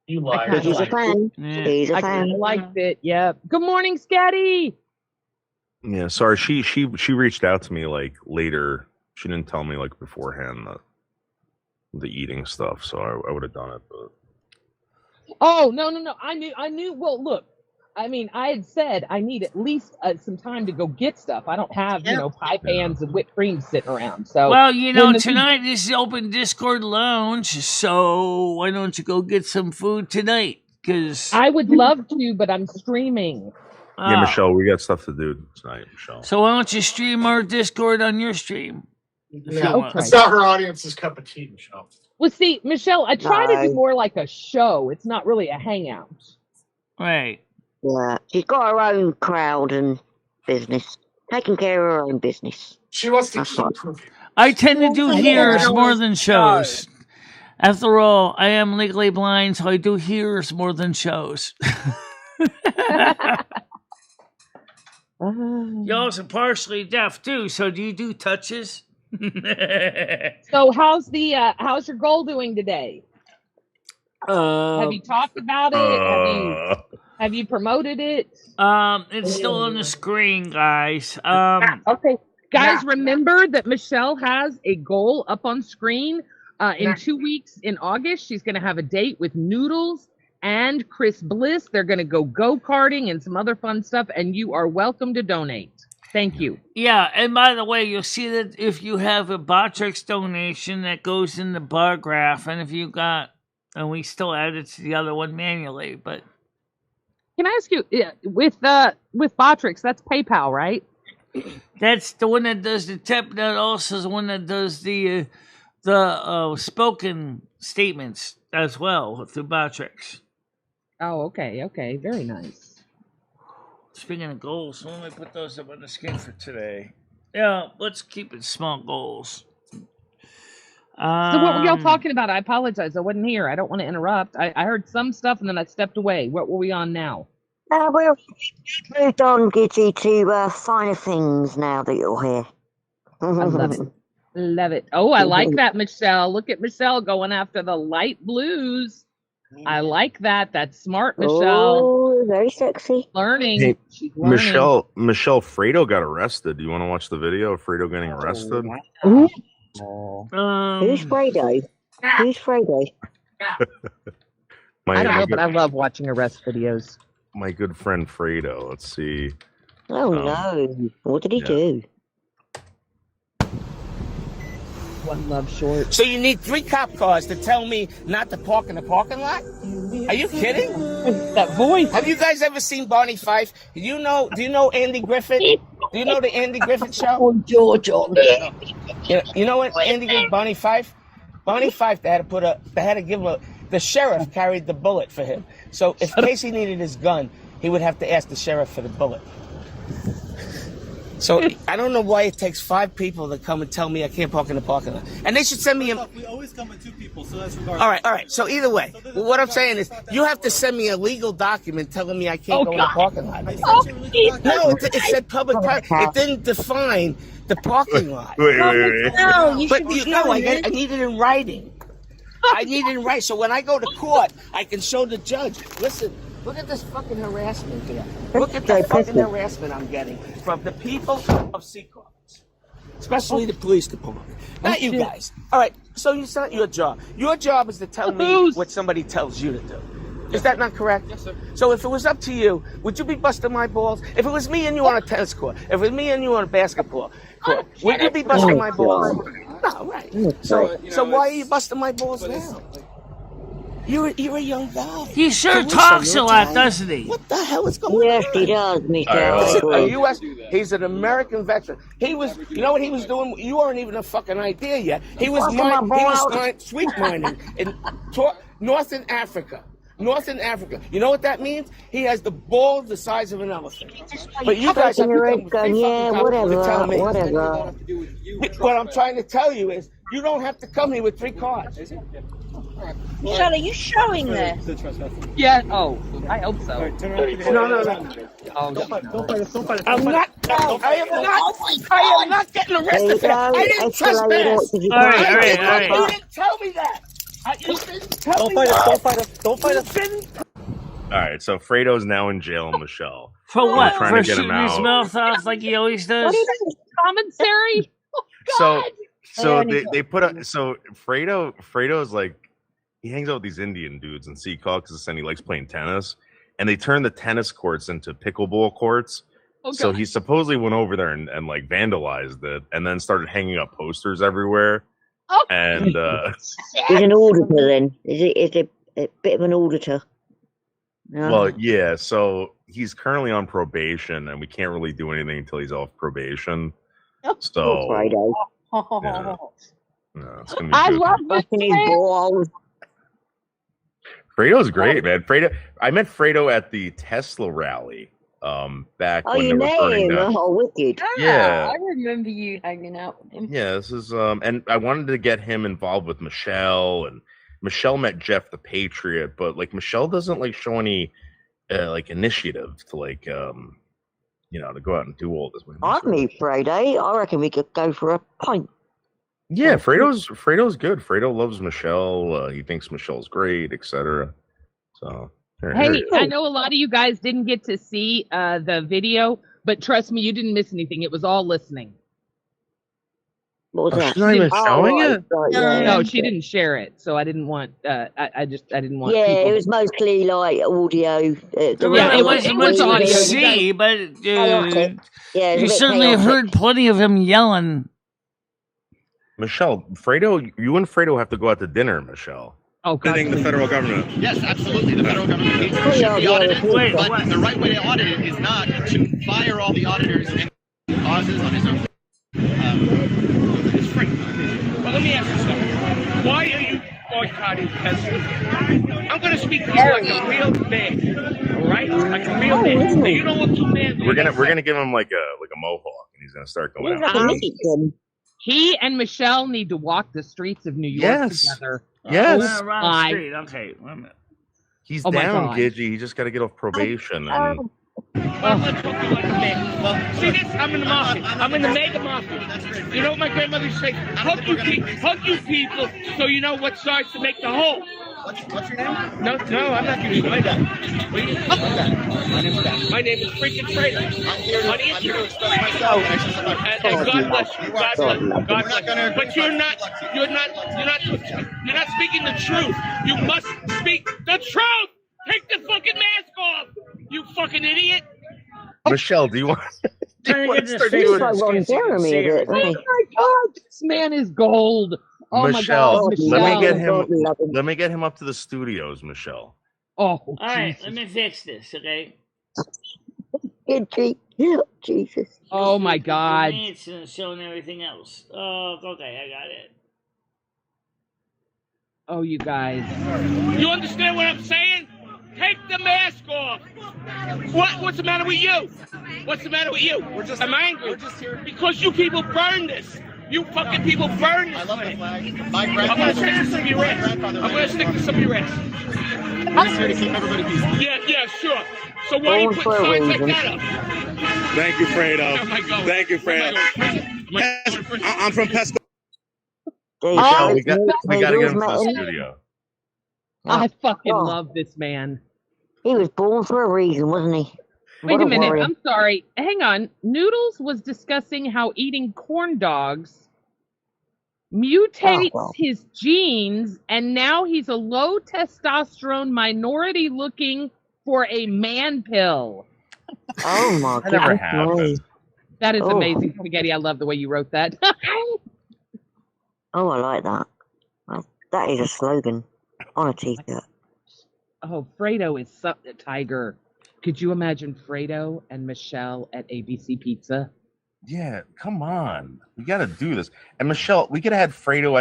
You lied. He's a fan. Yeah. He's a I fan. liked it. Yeah. Good morning, Scatty. Yeah, sorry. She reached out to me like later. She didn't tell me like beforehand the eating stuff, so I would have done it. But Oh, no. I knew. Well, look, I mean, I had said I need at least some time to go get stuff. I don't have, pie pans and whipped cream sitting around. So, well, tonight is open Discord lounge, so why don't you go get some food tonight? Because I would love to, but I'm streaming. yeah, Michelle, we got stuff to do tonight, Michelle. So why don't you stream our Discord on your stream? No, it's not her audience's cup of tea, Michelle. Well, see, Michelle, I try to do more like a show. It's not really a hangout. Right. Yeah, she's got her own crowd and business. Taking care of her own business. She wants to That's keep right. proving. I tend to do hears more than shows. After all, I am legally blind, so I do hears more than shows. You're also partially deaf too, so do you do touches? So how's your goal doing today? Have you talked about it? Have you promoted it? It's still on the screen, guys. Okay, guys, remember that Michelle has a goal up on screen. In 2 weeks in August, she's going to have a date with Noodles and Kriss Bliss. They're going to go karting and some other fun stuff, and you are welcome to donate. Thank you. Yeah, and by the way, you'll see that if you have a Botrix donation, that goes in the bar graph, and if you got, and we still add it to the other one manually, but. Can I ask you, with Botrix, that's PayPal, right? That's the one that does the tip. That also is the one that does the spoken statements as well through Botrix. Oh, okay, very nice. Speaking of goals, let me put those up on the screen for today. Yeah, let's keep it small goals. So what were y'all talking about? I apologize. I wasn't here. I don't want to interrupt. I heard some stuff and then I stepped away. What were we on now? We've moved on, Gidgy, to finer things now that you're here. I love it. Love it. Oh, I like that, Michelle. Look at Michelle going after the light blues. I like that. That's smart, Michelle. Oh, very sexy. Learning. Hey, She's learning. Michelle, Fredo got arrested. Do you want to watch the video of Fredo getting arrested? Who's Um, Fredo? Who's Fredo? I don't know, but I love watching arrest videos. My good friend Fredo. Let's see. Oh, no. What did he do? One love short. So you need 3 cop cars to tell me not to park in the parking lot? Are you kidding? That voice. Have you guys ever seen Barney Fife? Do you know Andy Griffith? Do you know the Andy Griffith show? Oh, George on there. You know what Andy Griffith, Barney Fife? Barney Fife, they had to give him the sheriff carried the bullet for him. So if Casey needed his gun, he would have to ask the sheriff for the bullet. So I don't know why it takes 5 people to come and tell me I can't park in the parking lot. And they should send me a... We always come with 2 people, so that's regardless. All right. So either way, what I'm saying is you have to send me a legal document telling me I can't go in the parking lot. I sent you a legal document. No, it said public parking. It didn't define the parking lot. Wait. No, you should But be I doing it. need it in writing. I need it in writing. So when I go to court, I can show the judge. Listen, look at this fucking harassment here. Look at the fucking harassment I'm getting from the people of Seacrest, especially the police department. Not you guys. All right, so it's not your job. Your job is to tell me what somebody tells you to do. Is that not correct? Yes, sir. So if it was up to you, would you be busting my balls? If it was me and you on a tennis court, if it was me and you on a basketball court, would you be busting my balls? No, right. So why are you busting my balls now? You're a young guy. He sure talks a lot, doesn't he? What the hell is going on? Yes, he does, Michelle. A U.S. He's an American veteran. He was, you know what he was doing? You weren't even a fucking idea yet. He was sweet mining in Northern Africa. Northern Africa. You know what that means? He has the balls the size of an elephant. But you guys have to come with whatever. What I'm trying to tell you is, you don't have to come here with 3 cards. Michelle, are you showing this? Yeah. Oh, I hope so. No. Oh, Don't fight us. I'm not. I am not getting arrested for that. I didn't trespass. All right. You didn't tell me that. You didn't tell me Don't fight us. All right, so Fredo's now in jail, Michelle. For what? trying For to get him shooting his out. mouth off like he always does? What is commissary? Oh, So they put up. So Fredo's like, he hangs out with these Indian dudes in Secaucus, and he likes playing tennis. And they turned the tennis courts into pickleball courts. Oh, so he supposedly went over there and like vandalized it, and then started hanging up posters everywhere. Oh. And He's an auditor then. Is it a bit of an auditor? No. well, yeah. So he's currently on probation, and we can't really do anything until he's off probation. So Friday. yeah. No, it's gonna be I good. love this Busting his man. balls. Fredo's great, man. I met Fredo at the Tesla rally. Back Oh, when you they were met burning him? down. Oh, wicked. Yeah. I remember you hanging out with him. Yeah, this is and I wanted to get him involved with Michelle, and Michelle met Jeff the Patriot, but like Michelle doesn't like show any like initiative to like to go out and do all this. I'd meet Friday. I reckon we could go for a pint. Yeah, Fredo's good. Fredo loves Michelle. He thinks Michelle's great, etc. So Hey, I know a lot of you guys didn't get to see the video, but trust me, you didn't miss anything. It was all listening. What was that? She's not even showing it. Right, No, she didn't share it, so I didn't want. I didn't want. Yeah, people it was mostly like audio. It wasn't much audio. to see, but Yeah, you certainly heard plenty of him yelling. Michelle, Fredo, you and Fredo have to go out to dinner, Michelle. Oh, God. Auditing the federal government. Yes, absolutely. The federal government needs to should be audited, but the right way to audit it is not to fire all the auditors and causes on his own. It's free. Well, let me ask you something. Why are you boycotting Tesla? I'm going to speak to you like a real man, all right? Like a real man. Now, you know what 2 men do? We're gonna give him like a mohawk, and he's gonna start going out. He and Michelle need to walk the streets of New York together. Yes. Wrong street. Okay, wait a minute. He's Oh my down, God. Gidgey. He just got to get off probation. And Well, let's talk to you like a man. Well, see this? I'm in the mafia. I'm in the mega mafia. You know what my grandmother used to say? Hug you people, so you know what size to make the hole. What's your name? No, I'm not giving you my name. My name is Scott. My name is freaking Fredo. I'm here to express myself. And God bless you. God bless you. God bless you. But you're not speaking the truth. You must speak the truth. Take the fucking mask off. You fucking idiot. Michelle, do you want? Trying to get this He's like Ron Jeremy, is it? Oh my God, this man is gold. Oh Michelle, my God, let me get him up to the studios, Michelle. Oh, All right, Jesus. let me fix this, okay? Jesus. Oh my God. And showing everything else. Oh, okay, I got it. Oh, you guys. You understand what I'm saying? Take the mask off. What's the matter with you? What's the matter with you? I'm angry. Because you people burn this. You fucking people burn this. I love the flag. I'm gonna stick to some of your ass. I'm gonna stick to some of your ass. We're just here to keep everybody peaceful. Yeah, sure. So why are you putting signs like that up? Thank you, Fredo. Where am I going? Thank you, Where am Fredo. I going? I'm from Pesco. Michelle, we got to get him Noodles to met the him. studio. I fucking Oh. love this man. He was born for a reason, wasn't he? Wait What a minute. warrior. I'm sorry. Hang on. Noodles was discussing how eating corn dogs mutates his genes, and now he's a low testosterone minority looking for a man pill. Oh my That never goodness happened. me. That is Oh. amazing, Spaghetti. I love the way you wrote that. Oh, I like that. That is a slogan on a t-shirt. Oh, Fredo is a tiger. Could you imagine Fredo and Michelle at ABC Pizza? Yeah, come on. We got to do this. And Michelle, we could have had Fredo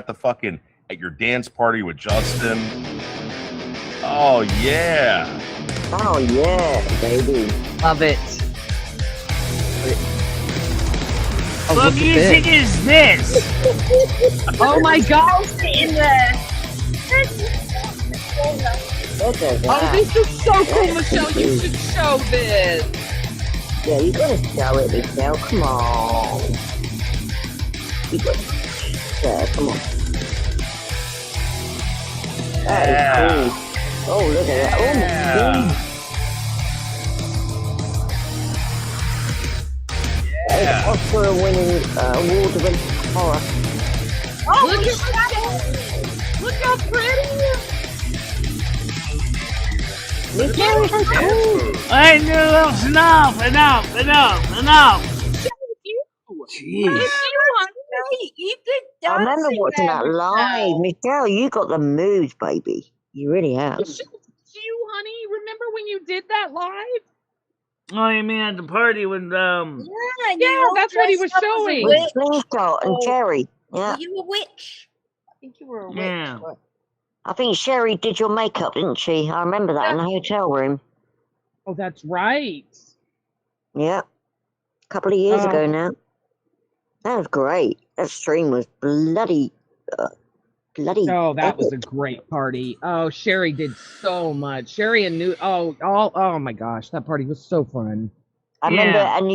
at your dance party with Justin. Oh, yeah. Oh, yeah, baby. Love it. Oh, What look at music this. is this? Oh my God. In there. Look at Oh, that. this is so cool, Michelle. You should show this. Yeah, you gotta show it, Michelle. Come on. You got yeah, come on. That is cool. Oh, look at that. Oh, my God. That is Oscar-winning, award-winning horror. Oh, Look at Michelle. Look how pretty. Michelle is so cool. I knew enough. Jeez. You did I remember dancing watching there, that live. Michelle. Michelle, you got the moves, baby. You really have. You, honey, remember when you did that live? Oh, you mean at the party when Yeah, Yeah, that's what he was showing. With Slingshot and Cherry. Yeah. Were you a witch? I think you were a witch. Yeah. but- I think Sherry did your makeup, didn't she? I remember that in the hotel room. Oh, that's right. Yeah. A couple of years Oh. ago now. That was great. That stream was bloody. Oh, that was a great party. Oh, Sherry did so much. Sherry and oh my gosh, that party was so fun. I remember, Yeah. and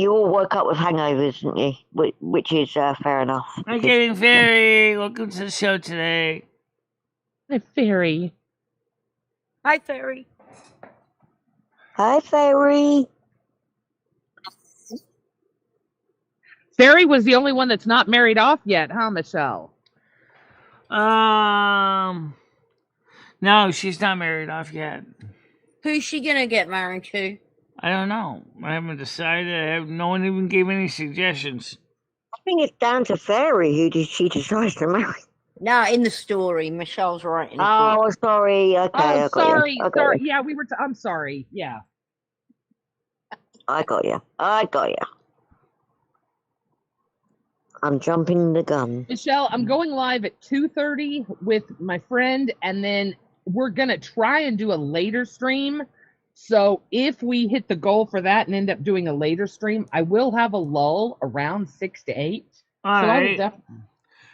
you all woke up with hangovers, didn't you? Which is fair enough. Hi, Gaming Fairy. Welcome to the show today. Hi, Fairy. Hi, Fairy. Hi, Fairy. Fairy was the only one that's not married off yet, huh, Michelle? No, she's not married off yet. Who's she gonna get married to? I don't know. I haven't decided. No one even gave any suggestions. I think it's down to Fairy who she decides to marry. No, in the story, Michelle's writing. Oh, sorry. Okay, Oh, I got sorry, you. sorry. Yeah, I'm sorry. Yeah. I got you. I'm jumping the gun. Michelle, I'm going live at 2:30 with my friend, and then we're gonna try and do a later stream. So if we hit the goal for that and end up doing a later stream, I will have a lull around 6 to 8. All I will right. definitely.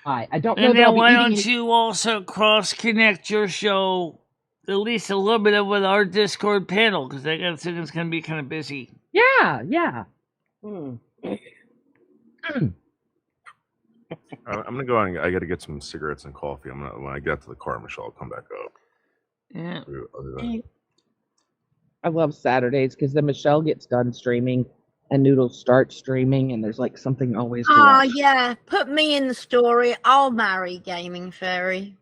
I don't know. And that I'll then be why eating don't any- you also cross-connect your show at least a little bit of with our Discord panel, because I got think it's going to be kind of busy. Yeah. I'm gonna go on. I got to get some cigarettes and coffee. When I get to the car, Michelle, I'll come back up. Yeah. I'll do that. I love Saturdays because then Michelle gets done streaming and Noodles starts streaming, and there's like something always to Oh, watch. yeah. Put me in the story. I'll marry Gaming Fairy.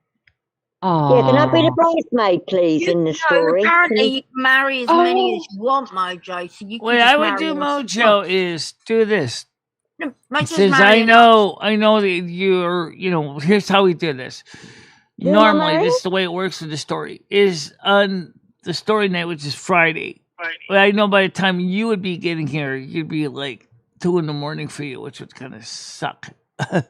Yeah, can I be the bridesmaid, please, in the story? Apparently, you can marry as many as you want, Mojo. So you can What just I would marry do, them. Mojo, is do this. Mojo's Since I marrying know that you're, here's how we do this. You're Normally, married? this is the way it works with the story. Is on the story night, which is Friday. But I know by the time you would be getting here, you'd be like 2 a.m. for you, which would kind of suck.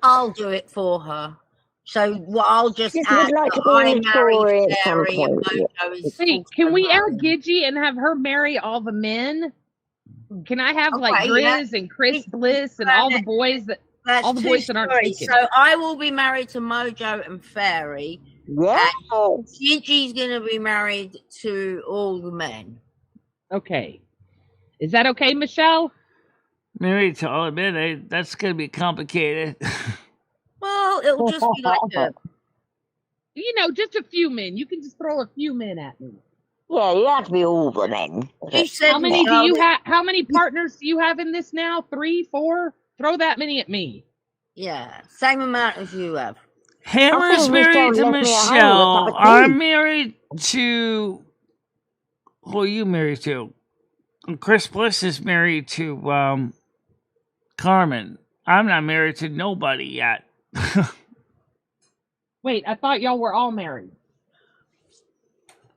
I'll do it for her. So I'll just Just add would like that to be I in the story married at some Fairy and point, yeah. Mojo is Wait, can we add Gidgy and have her marry all the men? Can I have like Okay, yeah. Grizz and Kriss Bliss and all the boys That's all the two boys that aren't stories. taken? So I will be married to Mojo and Fairy. Yeah. And Gigi's gonna be married to all the men. Okay. Is that okay, Michelle? Married to all of it, that's going to be complicated. Well, it'll just be like You know, just a few men. You can just throw a few men at me. Yeah, you have to be all the men. you said. How many do you have? How many partners do you have in this now? 3, 4? Throw that many at me. Yeah, same amount as you have. Hammer's married to Michelle. I'm married to. Who are you married to? Kriss Bliss is married to Carmen. I'm not married to nobody yet. Wait, I thought y'all were all married.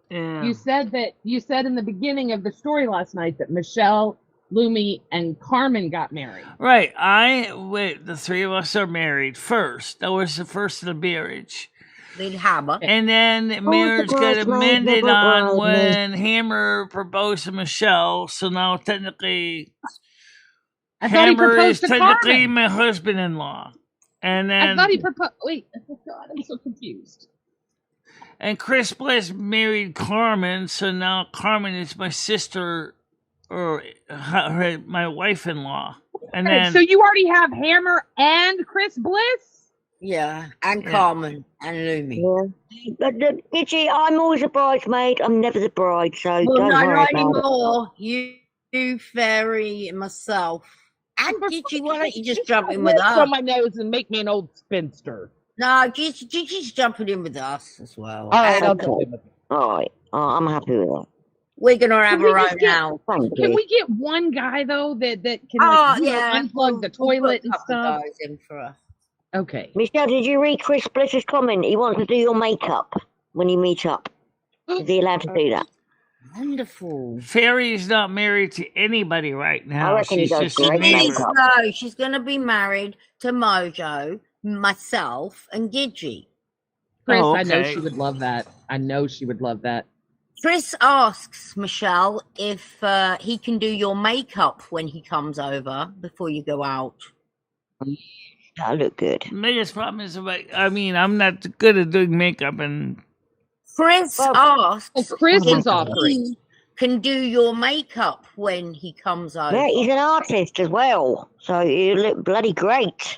Yeah. You said in the beginning of the story last night that Michelle, Lumi, and Carmen got married. Right. The three of us are married first. That was the first of the marriage. They'd hammer. And then marriage got amended on when Hammer proposed to Michelle. So now technically, Hammer is technically my husband-in-law. And then I thought he proposed. Wait, oh God, I'm so confused. And Kriss Bliss married Carmen, so now Carmen is my sister, or my wife-in-law. And then, so you already have Hammer and Kriss Bliss? Yeah, and Carmen and Lumi. Yeah. But Gidgy, I'm always a bridesmaid. I'm never the bride, so well, don't worry not about anymore. You, Fairy, and myself. And Gidgy, why don't you just jump in with us? On my nose and make me an old spinster. No, Gigi's jumping in with us as well. All right, I'll jump in with you. All right, I'm happy with that. We're gonna have our own now. Can we get one guy though that can unplug the toilet and stuff? Guys in for us. Okay. Michelle, did you read Kriss Bliss's comment? He wants to do your makeup when you meet up. Is he allowed to do that? Wonderful. Fairy's not married to anybody right now. I reckon She's he does just great makeup. No, she's gonna be married to Mojo, myself, and Gidgy. Kriss, I know she would love that. I know she would love that. Kriss asks Michelle if he can do your makeup when he comes over before you go out. That look good. The biggest problem is, I'm not good at doing makeup, and Kriss asks Kriss is offering. He can do your makeup when he comes over. Yeah, he's an artist as well, so you look bloody great.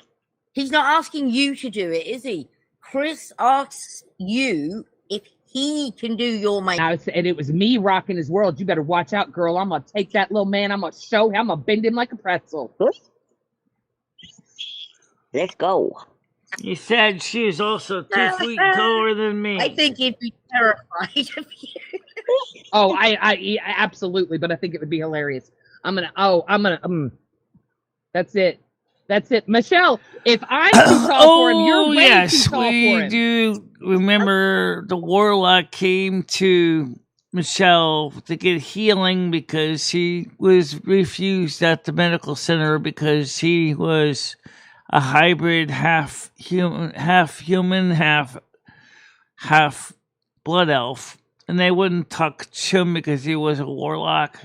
He's not asking you to do it, is he? Kriss asks you if he can do your makeup. And it was me rocking his world. You better watch out, girl. I'm going to take that little man. I'm going to show him. I'm going to bend him like a pretzel. Let's go. He said she is also 2 feet taller than me. I think he'd be terrified of you. Oh, I absolutely, but I think it would be hilarious. That's it. That's it. Michelle, if I'm too tall for him, you're way too tall for him. We do remember the warlock came to Michelle to get healing because he was refused at the medical center because he was a hybrid, half human, half blood elf, and they wouldn't touch him because he was a warlock.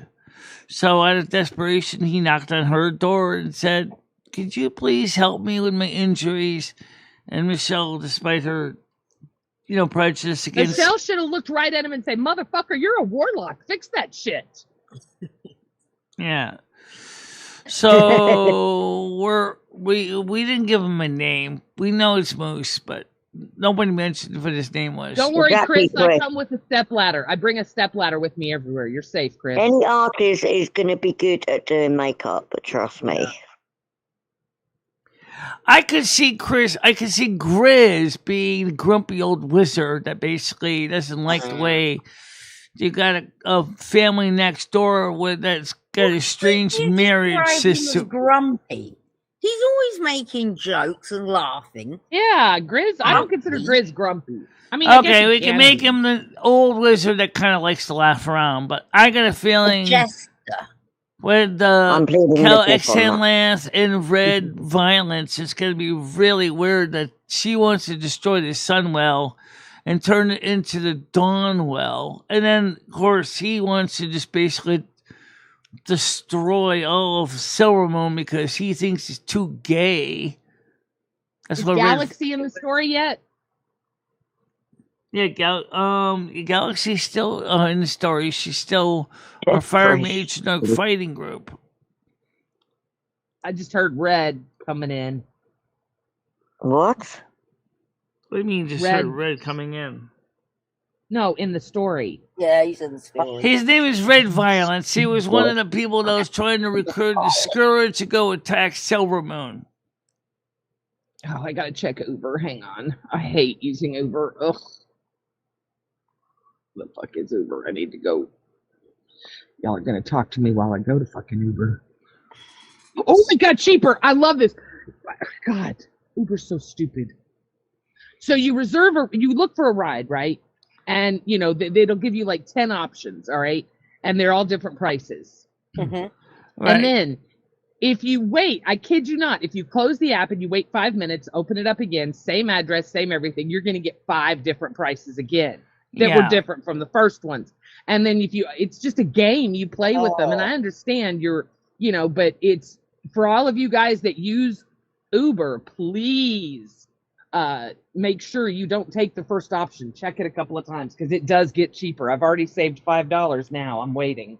So out of desperation, he knocked on her door and said, "Could you please help me with my injuries?" And Michelle, despite her, prejudice against... Michelle should have looked right at him and said, "Motherfucker, you're a warlock. Fix that shit." Yeah. So we didn't give him a name. We know it's Moose, but nobody mentioned what his name was. Don't worry, Kriss. I come with a stepladder. I bring a stepladder with me everywhere. You're safe, Kriss. Any artist is going to be good at doing makeup, but trust me. I could see Grizz being the grumpy old wizard that basically doesn't like the way you got a family next door that's got a strange marriage system. Grumpy. He's always making jokes and laughing. Yeah, Grizz. I don't consider Grizz grumpy. I mean, okay, we can make him the old wizard that kind of likes to laugh around, but I got a feeling with the Excelance and Red Violence, it's going to be really weird that she wants to destroy the Sunwell and turn it into the Dawnwell. And then, of course, he wants to just basically destroy all of Silvermoon because he thinks he's too gay. Is Galaxy in the story yet? Yeah, Galaxy's still in the story. She's still our Fire Mage in our fighting group. I just heard Red coming in. What? What do you mean just heard Red coming in? No, in the story. Yeah, he's in the story. His name is Red Violence. He was one of the people that was trying to recruit the Scourge to go attack Silvermoon. Oh, I gotta check Uber. Hang on. I hate using Uber. Ugh. The fuck is Uber? I need to go. Y'all are gonna talk to me while I go to fucking Uber. Oh my god, cheaper! I love this. God, Uber's so stupid. So you you look for a ride, right? And you know they'll give you like 10 options, all right? And they're all different prices. Mm-hmm. Right. And then if you wait, I kid you not, if you close the app and you wait 5 minutes, open it up again, same address, same everything, you're gonna get 5 different prices again that were different from the first ones. And then it's just a game, you play with them. And I understand but it's for all of you guys that use Uber, please make sure you don't take the first option. Check it a couple of times because it does get cheaper. I've already saved $5 now. I'm waiting.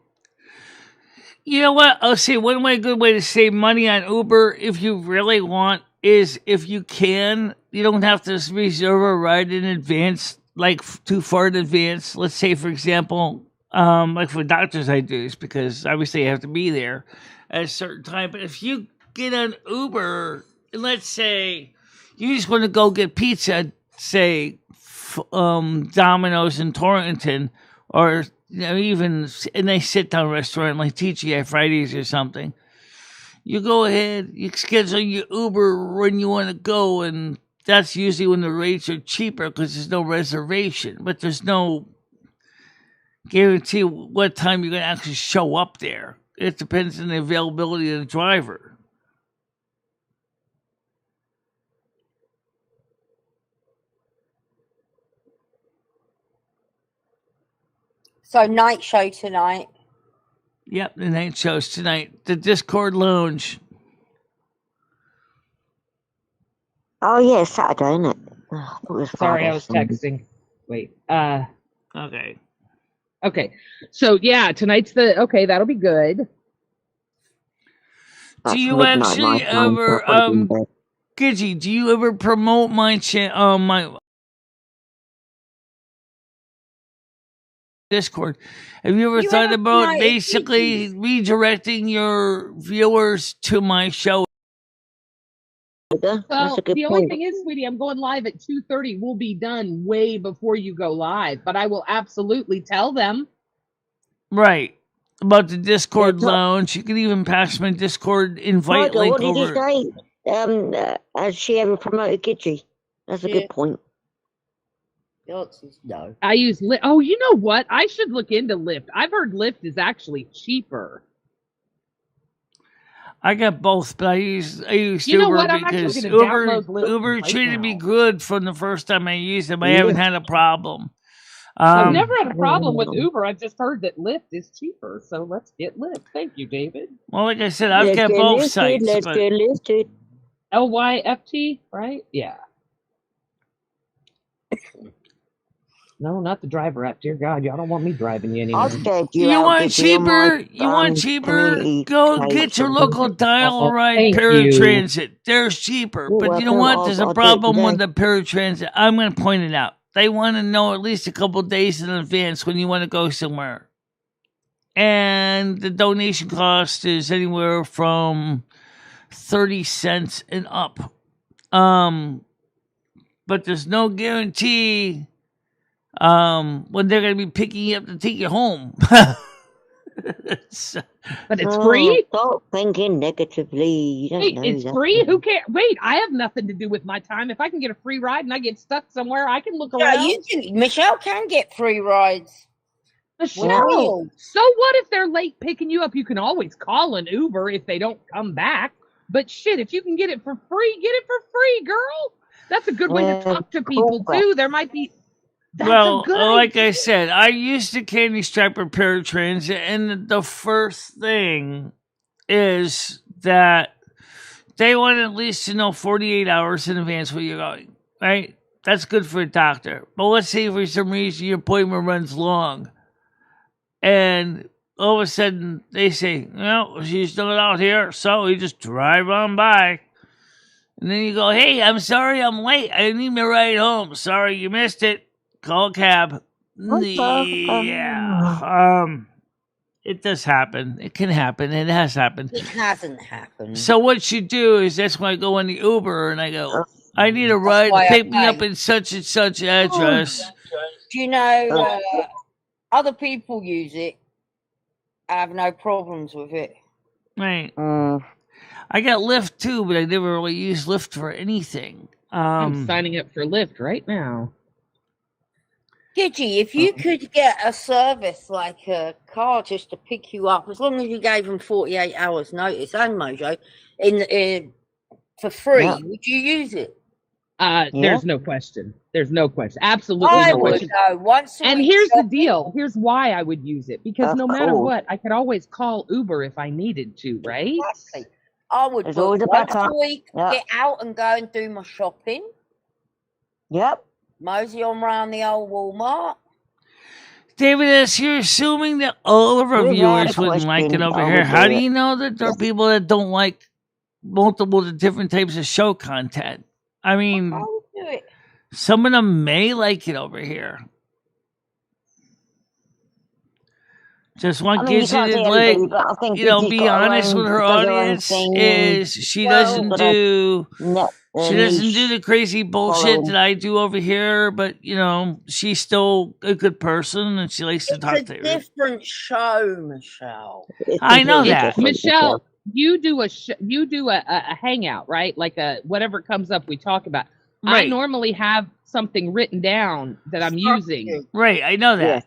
You know what? I'll say one good way to save money on Uber, if you really want, is if you can, you don't have to reserve a ride in advance, like too far in advance. Let's say, for example, like for doctors I do this because obviously I have to be there at a certain time. But if you get an Uber, and let's say you just want to go get pizza, say Domino's in Torrington, or even in a sit-down restaurant like TGI Fridays or something, you go ahead, you schedule your Uber when you want to go, and that's usually when the rates are cheaper because there's no reservation, but there's no guarantee what time you're going to actually show up there. It depends on the availability of the driver. So night show tonight. Yep, the night show's tonight. The Discord Lounge. Oh yeah, Saturday, isn't it? Oh, it was Sorry, Friday, I was Sunday. texting. Wait. Okay. Okay. So yeah, tonight's that'll be good. That's Do you midnight actually my time, so ever, I'll be in bed. Gidgy, do you ever promote my my Discord? Have you ever thought about basically redirecting your viewers to my show? That's Well, a good the only point. thing is, sweetie, I'm going live at 2:30. We'll be done way before you go live, but I will absolutely tell them. Right. About the Discord Lounge. You can even pass my Discord invite Michael, link what did over. you say? Has she ever promoted Gidgy? That's a good point. No. I use Lyft. Oh, you know what? I should look into Lyft. I've heard Lyft is actually cheaper. I got both, but I use You know Uber what? I'm actually because gonna download Lyft Uber right treated me now. good from the first time I used them. I haven't had a problem. I've never had a problem with Uber. I've just heard that Lyft is cheaper, so let's get Lyft. Thank you, David. Well, like I said, I've got both sites. Let's But get listed. LYFT, right? Yeah. No, not the driver app. Dear God, y'all don't want me driving you anymore. I'll get you out, want Gidgy, on cheaper? my, You want cheaper? community Go page get your or local something. dial ride thank paratransit. They're cheaper. You're But you know welcome. what? There's I'll a do it problem with today. the paratransit. I'm going to point it out. They want to know at least a couple days in advance when you want to go somewhere. And the donation cost is anywhere from 30 cents and up. But there's no guarantee when they're going to be picking you up to take you home. But it's free? Stop thinking negatively. You don't Wait, know it's that. free? Who cares? Wait, I have nothing to do with my time. If I can get a free ride and I get stuck somewhere, I can look Yeah, around. Michelle can get free rides. Michelle, so what if they're late picking you up? You can always call an Uber if they don't come back. But shit, if you can get it for free, get it for free, girl. That's a good way to talk to people, too. There might be... Well, like I said, I used the Candy Striper paratransit, and the first thing is that they want at least to know 48 hours in advance where you're going, right? That's good for a doctor. But let's say for some reason your appointment runs long, and all of a sudden they say, well, she's not out here, so you just drive on by. And then you go, hey, I'm sorry I'm late. I need my ride home. Sorry you missed it. Call a cab. Yeah. It does happen. It can happen. It has happened. It hasn't happened. So what you do is that's when I go in the Uber and I go, I need a ride to pick me up in such and such address. Do you know other people use it? I have no problems with it. Right. I got Lyft too, but I never really used Lyft for anything. I'm signing up for Lyft right now. Gidgy, if you could get a service like a car just to pick you up, as long as you gave them 48 hours notice, and Mojo, for free, would you use it? There's no question. There's no question. Absolutely I no would question. and here's the deal. Here's why I would use it. Because no matter what, I could always call Uber if I needed to, right? Exactly. I would book once a week, get out and go and do my shopping. Yep. Mosey on around the old Walmart. David S., you're assuming that all of our viewers wouldn't like it over here. How do you know that there are people that don't like multiple different types of show content? I mean, some of them may like it over here. Just one gives you the be honest with her audience is she doesn't do the crazy bullshit that I do over here, but she's still a good person and she likes to talk to It's a different show, Michelle. I know that. Michelle, you do a hangout, right? Like whatever comes up we talk about. Right. I normally have something written down that I'm using. Right, I know that. Yeah.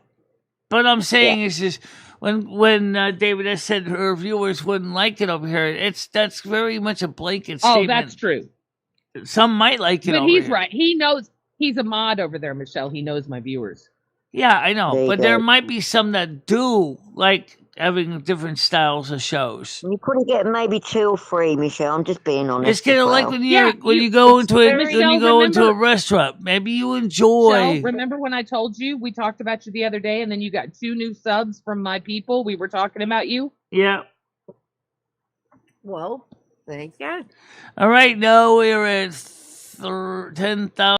But I'm saying is just when David has said her viewers wouldn't like it over here, that's very much a blanket statement. Oh, that's true. Some might like it but over he's here. right. He knows he's a mod over there, Michelle. He knows my viewers. Yeah, I know. But there might be some that do like having different styles of shows. You couldn't get maybe 2 or 3, Michelle. I'm just being honest. It's kind of like when you go into a restaurant. Maybe you enjoy. So, remember when I told you we talked about you the other day, and then you got 2 new subs from my people? We were talking about you. Yeah. Well, there you go. All right, now we're at 10,000.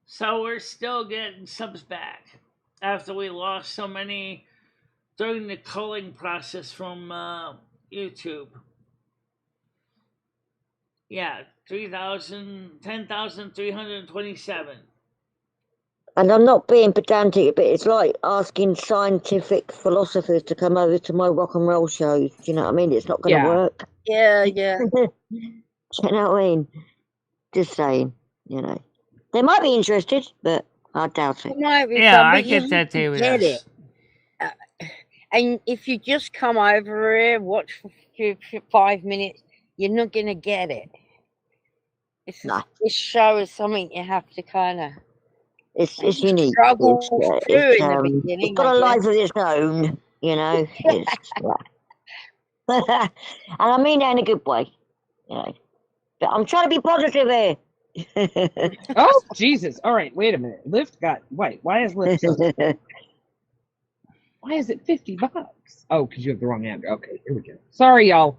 So we're still getting subs back after we lost so many during the culling process from YouTube. Yeah, 10,327. And I'm not being pedantic, but it's like asking scientific philosophers to come over to my rock and roll shows. Do you know what I mean? It's not going to work. Yeah. Do you know what I mean? Just saying, They might be interested, but I doubt it. I get that, David. Get it. And if you just come over here, watch for 5 minutes, you're not going to get it. This show is something you have to kind of... It's unique. Struggle through in the beginning. It's got a life of its own, and I mean that in a good way, But I'm trying to be positive here. Oh, Jesus. All right, wait a minute. Lyft why is Lyft so why is it $50? Oh, because you have the wrong address. Okay, here we go. Sorry, y'all.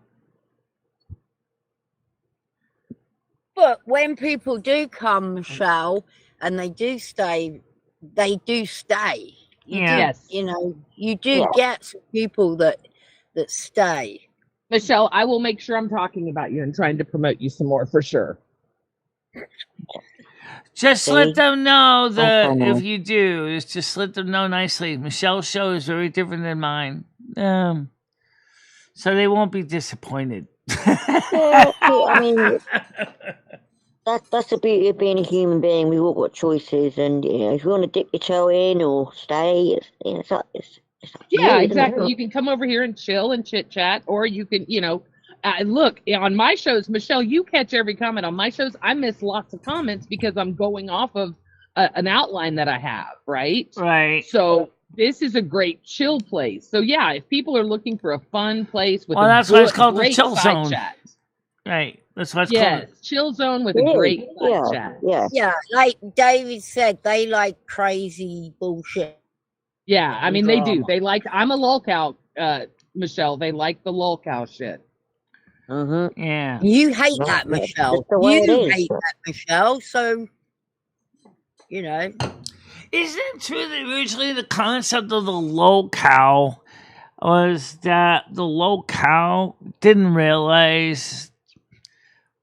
But when people do come, Michelle, and they do stay. Yes. You do get some people that stay. Michelle, I will make sure I'm talking about you and trying to promote you some more for sure. Just let them know that if you do, just let them know nicely. Michelle's show is very different than mine. So they won't be disappointed. I mean, that's the beauty of being a human being. We've all got choices, and if you want to dip your toe in or stay, it's up yeah, exactly. You can come over here and chill and chit chat, or you can, look on my shows, Michelle. You catch every comment on my shows. I miss lots of comments because I'm going off of an outline that I have, right? Right. So this is a great chill place. So yeah, if people are looking for a fun place with that's why it's called the Chill Zone. Chat. Right. That's what it's called. Chill Zone with a great side chat. Yeah, like David said, they like crazy bullshit. Yeah, I mean they do. They like. I'm a lolcout Michelle. They like the lolcow shit. Mm-hmm. Yeah. You hate Well, that, that's Michelle. just the way it You is. hate that, Michelle. So, you know. Isn't it true that originally the concept of the low cow was that the low cow didn't realize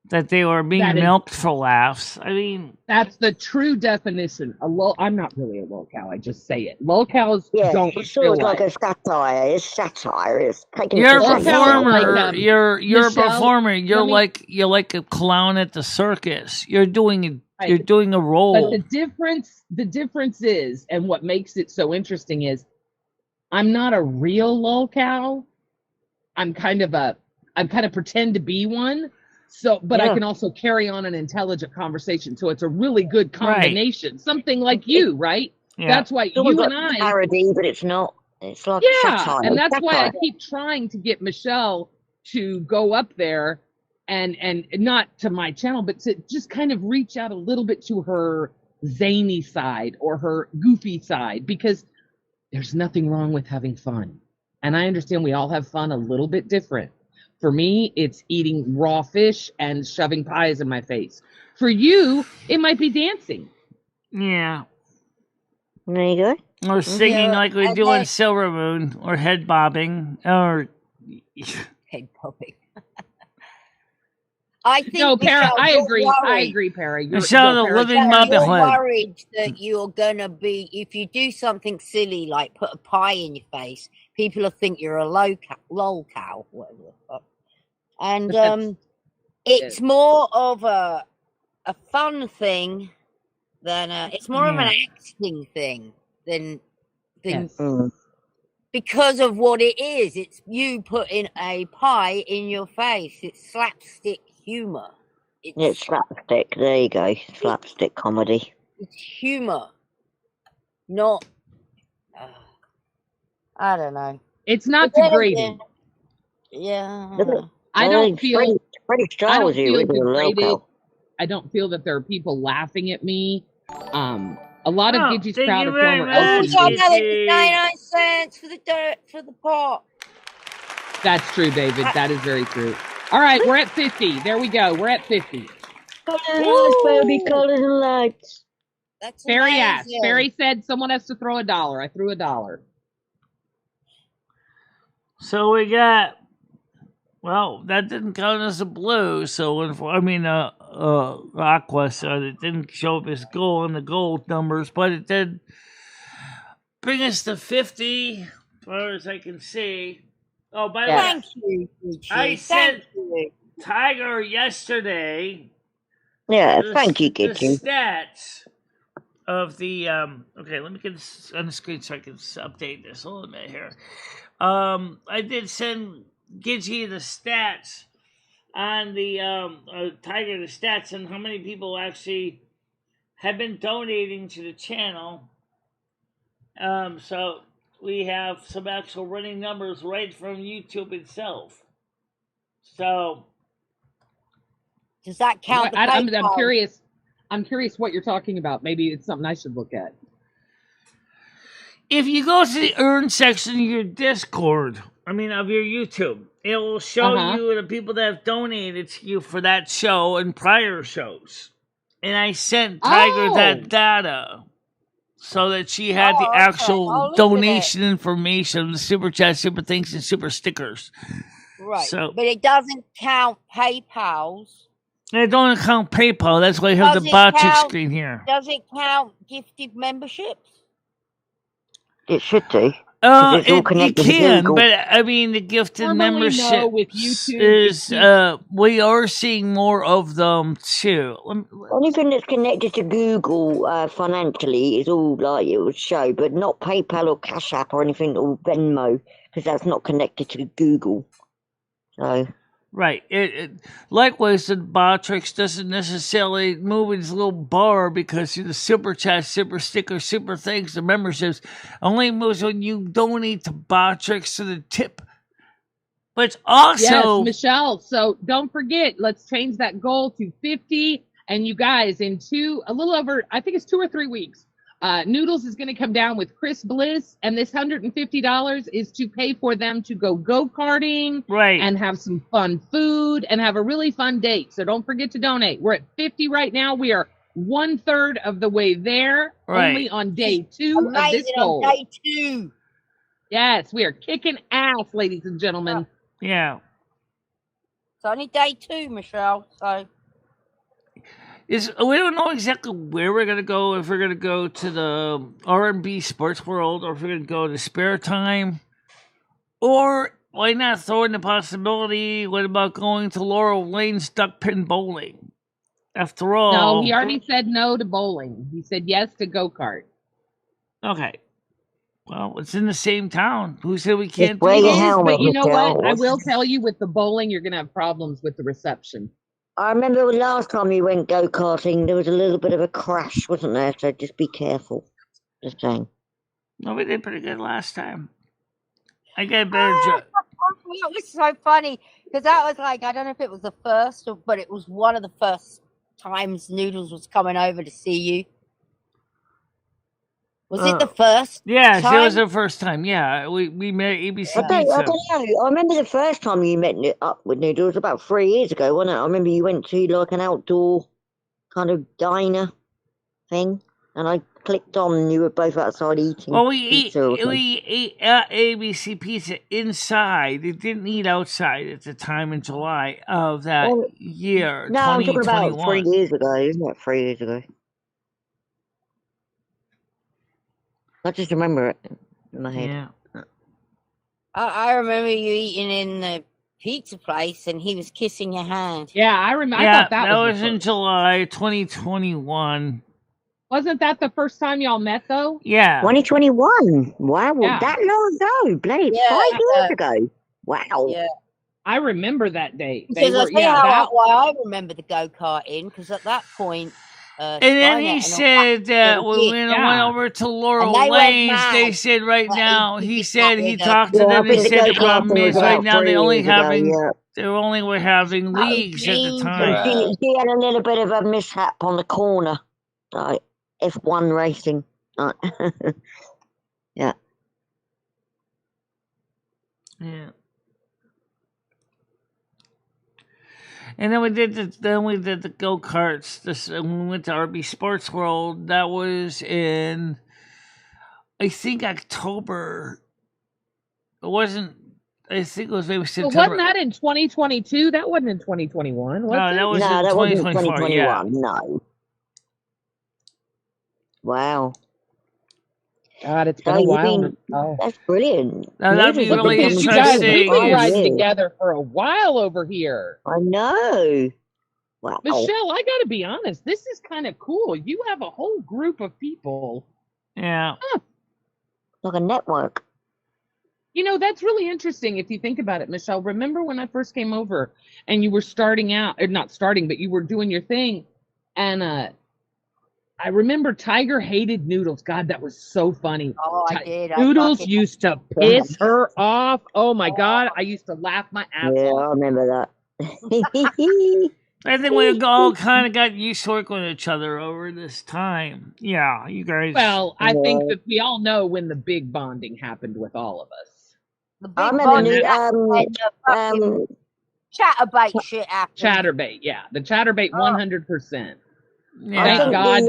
that they were being That is- milked for laughs? I mean, That's the true definition. I'm not really a lolcow. I just say it. Lolcows Yeah, don't it's feel sort of like a satire. It's satire. It's taking you're a Lolcows piss out of like, performer. You're a Michelle, performer. You're let me- like a clown at the circus. You're doing a Right. role. But the difference is, and what makes it so interesting is, I'm not a real lolcow. I'm kind of pretend to be one. So, but I Yeah. can also carry on an intelligent conversation. So it's a really good combination. Something like you, right? Yeah. That's why It's almost you like and I. parody, but it's not. It's like satire. And that's why I Satire. keep trying to get Michelle to go up there and not to my channel, but to just kind of reach out a little bit to her zany side or her goofy side, because there's nothing wrong with having fun. And I understand we all have fun a little bit different. For me, it's eating raw fish and shoving pies in my face. For you, it might be dancing. Yeah. There you go. Or singing Yeah, like we and do on then- Silvermoon, or head bobbing, or Head popping. I think No, Para, Michelle, I you're agree. I worried. agree, Para. Michelle, the Para, living Michelle, you're motherhood. worried that you're gonna be, if you do something silly like put a pie in your face, people will think you're a lol cow, whatever the fuck. And But that's- it's more of a fun thing than it's more of an Yeah. acting thing than Yes. because of what it is. It's you putting a pie in your face. It's slapstick humor. It's slapstick. There you go. Slapstick comedy. It's humor, not. I don't know. It's not But then degrading. again, yeah. I don't feel. Freddie I Styles don't is the feel original degraded. loco. I don't feel that there are people laughing at me. A lot of Oh, Gidget's thank crowd you are very former much. Oh, LC. y'all got it Gidget. 99 cents for the dirt for the pot. That's true, David. That is very true. All right, we're at 50. There we go. We're at 50. Colors, baby, colors and lights. That's Barry asked. amazing. Barry said someone has to throw $1. I threw $1. So we got. Well, that didn't count as a blue. So aqua. So it didn't show up as gold in the gold numbers, but it did bring us to 50, as far as I can see. Oh, by the way, Thank you, Gidget. I said Thank you. Tiger yesterday. Yeah, The- thank you, The Gidget. stats of the okay, let me get this on the screen so I can update this a little bit here. I did send Gidget the stats on the Tiger, the stats and how many people actually have been donating to the channel. So we have some actual running numbers right from YouTube itself. So Does that count? I'm the PayPal? curious. I'm curious what you're talking about. Maybe it's something I should look at. if you go to the earn section of your Discord, of your YouTube, it will show you the people that have donated to you for that show and prior shows. And I sent Tiger that data so that she had the okay. actual I'll look at donation information, the super chat, super thanks, and super stickers. Right. So- but it doesn't count PayPal's. And I don't count PayPal. That's why I have Does the it bot trick count- screen here. Does it count gifted memberships? It should do. 'cause it's all It connected to can, Google. but the gifted Normally, no, membership with YouTube, is it we are seeing more of them too. Anything that's connected to Google financially is all like it would show, but not PayPal or Cash App or anything or Venmo, because that's not connected to Google. So Right. Likewise, the Botrix doesn't necessarily move its little bar because the super chat, super sticker, super thanks, the memberships only moves when you donate to Botrix to the tip. But it's also yes, Michelle. So don't forget, let's change that goal to 50. And you guys, in a little over, I think it's 2 or 3 weeks, Noodles is going to come down with Kriss Bliss, and this $150 is to pay for them to go karting, Right, and have some fun food and have a really fun date. So don't forget to donate. We're at 50 right now. We are 1/3 of the way there, right. only on day 2 of this Amazing goal. on day 2. Yes, we are kicking ass, ladies and gentlemen. Yeah. It's only day 2, Michelle. So We don't know exactly where we're gonna go. If we're gonna go to the R&B Sports World, or if we're gonna go to Spare Time, or why not throw in the possibility? What about going to Laurel Lane's Duck Pin Bowling? After all, No, he already said no to bowling. He said yes to go-kart. Okay. Well, it's in the same town. Who said we can't do wear your this? helmet, But you know Michelle. what? I will tell you, with the bowling, you're going to have problems with the reception. I remember last time you went go-karting, there was a little bit of a crash, wasn't there? So just be careful. Just saying. No, we did pretty good last time. I got a better job. it was so funny because that was like, I don't know if it was the first, but it was one of the first times Noodles was coming over to see you. Was it the first? Yes, time? it was the first time. Yeah, we met ABC I Pizza. don't know. I remember the first time you met up with Noodles about 3 years ago, wasn't it? I remember you went to like an outdoor kind of diner thing, and I clicked on and you were both outside eating. Well, we pizza ate at ABC Pizza inside. It didn't eat outside at the time in July of that year. No, I'm talking about 3 2021. years ago, isn't it? 3 years ago. I just remember it in my head. Yeah. I remember you eating in the pizza place and he was kissing your hand. Yeah, I remember. Yeah, I thought that was in July 2021. Wasn't that the first time y'all met, though? Yeah. 2021. Wow, Yeah. that long ago. Bloody Yeah. 5 years ago. Wow. Yeah. I remember that date. Because I tell you why I remember the go-karting, because at that point, And then he said that when we went over to Laurel Lanes, they said right now, he said he talked to them. They said the problem is right now they only were having leagues at the time. She had a little bit of a mishap on the corner, like F1 racing. Yeah. Yeah. And then we did the go-karts. When we went to RB Sports World, that was in, I think, October. It wasn't. I think it was maybe September. Well, wasn't that in 2022? That wasn't in 2021. Was it? That was in that 2024. wasn't 2021. Yeah. No. Wow. God, it's been a while. That's brilliant. Now, that'd be really You guys, we've interesting. been riding together for a while over here. I know. Wow. Michelle, I got to be honest. This is kind of cool. You have a whole group of people. Yeah. Like a network. You know, that's really interesting if you think about it, Michelle. Remember when I first came over and you were starting out, or not starting, but you were doing your thing, and I remember Tiger hated Noodles. God, that was so funny. Oh, I did. Noodles used to piss her off. Oh my God, I used to laugh my ass Yeah, off. I remember that. I think we all kind of got used to working with each other over this time. Yeah, you guys. Well, I think that we all know when the big bonding happened with all of us. The big I remember chatterbait shit happened. Chatterbait, yeah. The chatterbait 100%. Yeah. I think God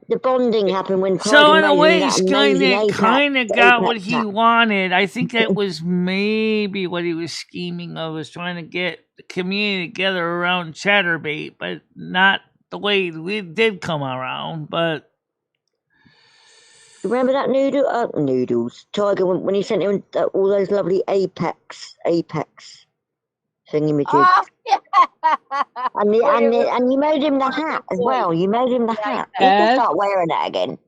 the bonding happened when So in a Tiger way, made he's that amazing kind of got what he apex wanted. I think that was maybe what he was scheming of, was trying to get the community together around Chatterbait, but not the way we did come around. But remember that Noodles Tiger when he sent him all those lovely apex thingamajigs. Oh, yeah. And you made him the hat as well. You made him the hat. He can start wearing that again.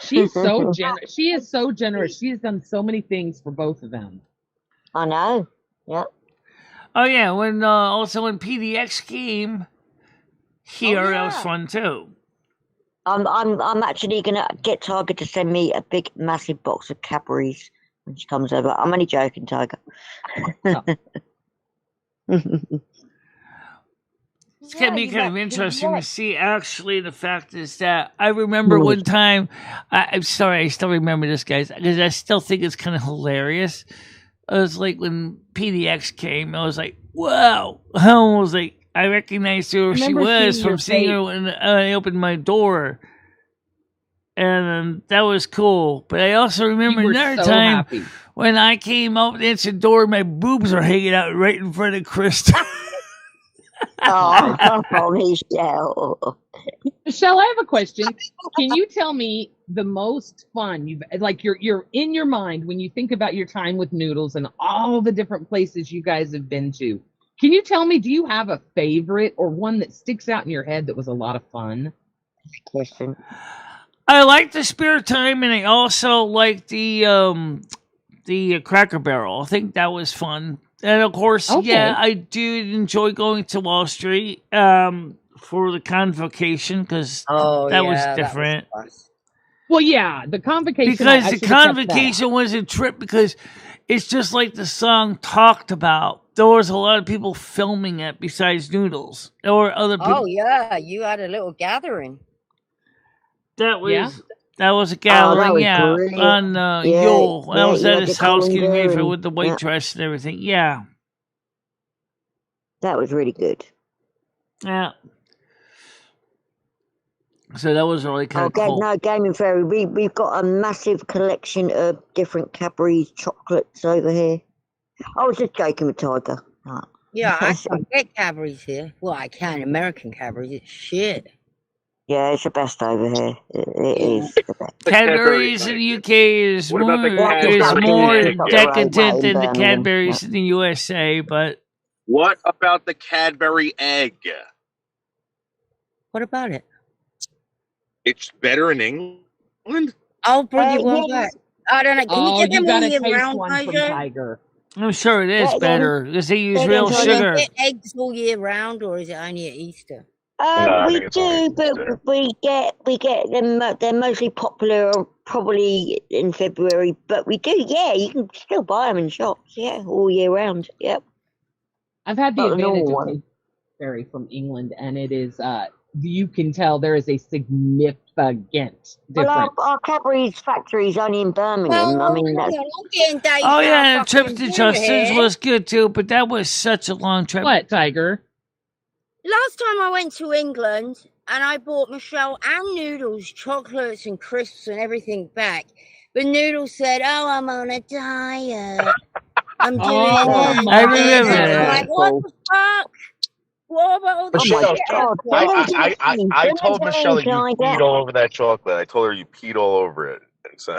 She's so generous. She is so generous. She has done so many things for both of them. I know. Yeah. oh yeah, when also when PDX came here, that was fun too. I'm actually gonna get Tiger to send me a big massive box of Cadbury's when she comes over. I'm only joking, Tiger. It's going to be you kind of bet. interesting to see. Actually, the fact is that I remember one time, I'm sorry, I still remember this, guys, because I still think it's kind of hilarious. It was like when PDX came, I was like, wow. I was like, I recognized who she was from seeing her when I opened my door. And that was cool. But I also remember another time when I came up and answered the door, my boobs are hanging out right in front of Kriss. Oh, Michele. Michele, I have a question. Can you tell me the most fun you've you're in your mind when you think about your time with Noodles and all the different places you guys have been to? Can you tell me, do you have a favorite or one that sticks out in your head that was a lot of fun? Question. I like the Spirit Time, and I also like the Cracker Barrel. I think that was fun. And of course, yeah, I do enjoy going to Wall Street for the convocation because that was different. Well, yeah, the convocation. Because the convocation was a trip because it's just like the song talked about. There was a lot of people filming it besides Noodles. There were other people. Oh, yeah, you had a little gathering. That was a gathering, on Yule. I was at his house getting ready for with the white dress and everything. Yeah. That was really good. Yeah. So that was really kind of cool. No, Gaming Fairy, we've got a massive collection of different Cadbury's chocolates over here. I was just joking with Tiger. Right. Yeah, I can't get Cadbury's here. Well, I can. American Cadbury's. It's shit. Yeah, it's the best over here. It is the best. Cadbury's in the UK is more decadent than the Cadbury's in the USA, but... What about the Cadbury egg? What about it? It's better in England? I'll bring you one back. I don't know. Can you get them all year round, Tiger? I'm sure it is better because they use real sugar. Do you get eggs all year round, or is it only at Easter? We do, but we get them. They're mostly popular, probably in February. But we do, yeah. You can still buy them in shops, yeah, all year round. Yep. I've had the advantage of Cadbury from England, and it is. You can tell there is a significant difference. Well, our Cadbury's factory is only in Birmingham. I mean, that's... Oh yeah, the trip to Justin's was good too, but that was such a long trip. What, Tiger? Last time I went to England and I bought Michele and Noodles chocolates and crisps and everything back, but Noodles said, "Oh, I'm on a diet. I'm doing it." I remember that. I'm like, what the fuck? What about all the Michele, shit? I told Michele you peed all over that chocolate. I told her you peed all over it. So.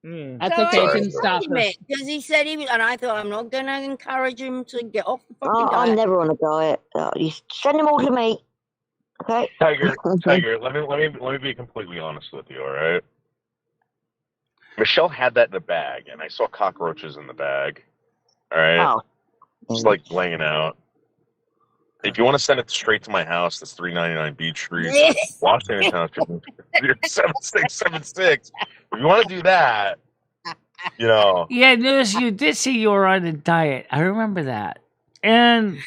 That's okay. I didn't stop her. Because he said he was, and I thought I'm not going to encourage him to get off the fucking diet. I'm never on a diet. You send them all to me. Okay. Tiger, let me be completely honest with you, all right? Michele had that in the bag, and I saw cockroaches in the bag. All right? Just like laying out. If you want to send it straight to my house, that's 399 Beach Street, Washington Township, 7676. If you want to do that, you know. Yeah, notice you did say you were on a diet. I remember that. And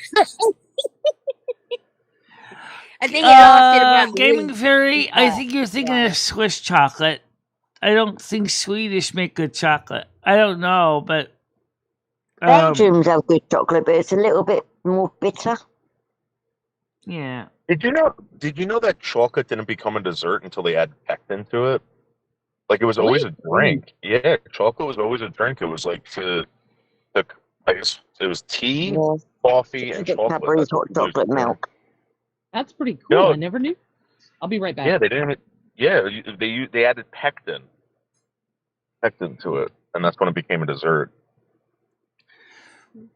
I think it lasted about Gaming Fairy, I think you're thinking of Swiss chocolate. I don't think Swedish make good chocolate. I don't know, but Belgium's have good chocolate, but it's a little bit more bitter. Yeah. Did you know that chocolate didn't become a dessert until they added pectin to it? Like it was always a drink. Yeah, chocolate was always a drink. It was like it was tea, coffee, and chocolate. Cadbury's hot chocolate milk. That's pretty cool. I never knew. I'll be right back. Yeah, they didn't. Yeah, they added pectin to it, and that's when it became a dessert.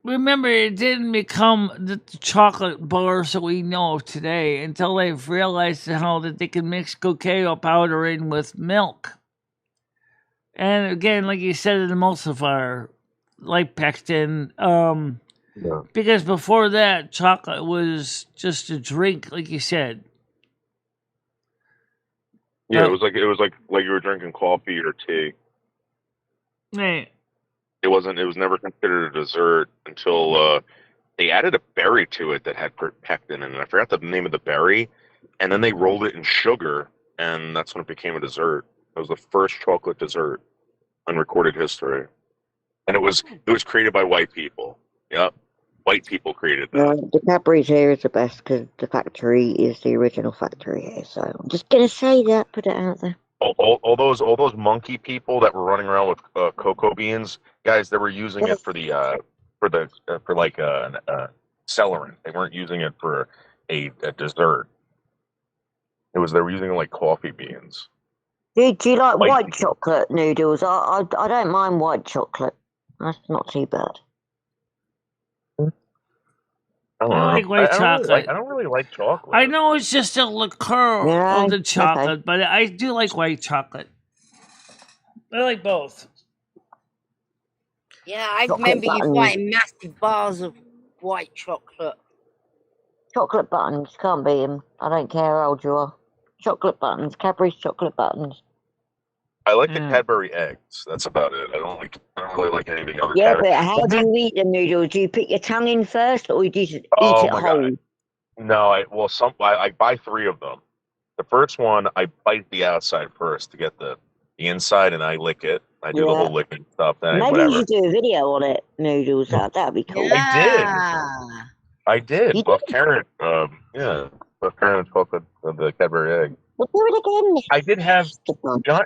Remember, it didn't become the chocolate bars that we know of today until they've realized how that they can mix cacao powder in with milk. And again, like you said, an emulsifier, like pectin. Because before that, chocolate was just a drink, like you said. Yeah, it was like you were drinking coffee or tea. Right. It was never considered a dessert until they added a berry to it that had pectin in it. I forgot the name of the berry, and then they rolled it in sugar, and that's when it became a dessert. It was the first chocolate dessert in recorded history, and it was created by white people. Yep, white people created that. The Cadbury's here is the best because the factory is the original factory here. So I'm just gonna say that, put it out there. All those monkey people that were running around with cocoa beans, guys, they were using it for celery. They weren't using it for a dessert. They were using it like coffee beans. Do you like white chocolate noodles? I don't mind white chocolate. That's not too bad. I like white chocolate. I don't really like chocolate. I know it's just a liqueur of the chocolate, but I do like white chocolate. I like both. Yeah, I remember you finding massive bars of white chocolate. Chocolate buttons, can't beat them. I don't care how old you are. Chocolate buttons, Cadbury's chocolate buttons. I like the Cadbury eggs. That's about it. I don't really like anything else. Yeah, but how do you eat the noodles? Do you put your tongue in first, or do you just eat it whole? God. No, I buy 3 of them. The first one, I bite the outside first to get the inside, and I lick it. I do the whole licking stuff. Then Maybe whatever. you should do a video on it, noodles. That'd be cool. Yeah. I did. Buff Karen. Buff Karen chocolate of the Cadbury egg. We'll do it again. I did have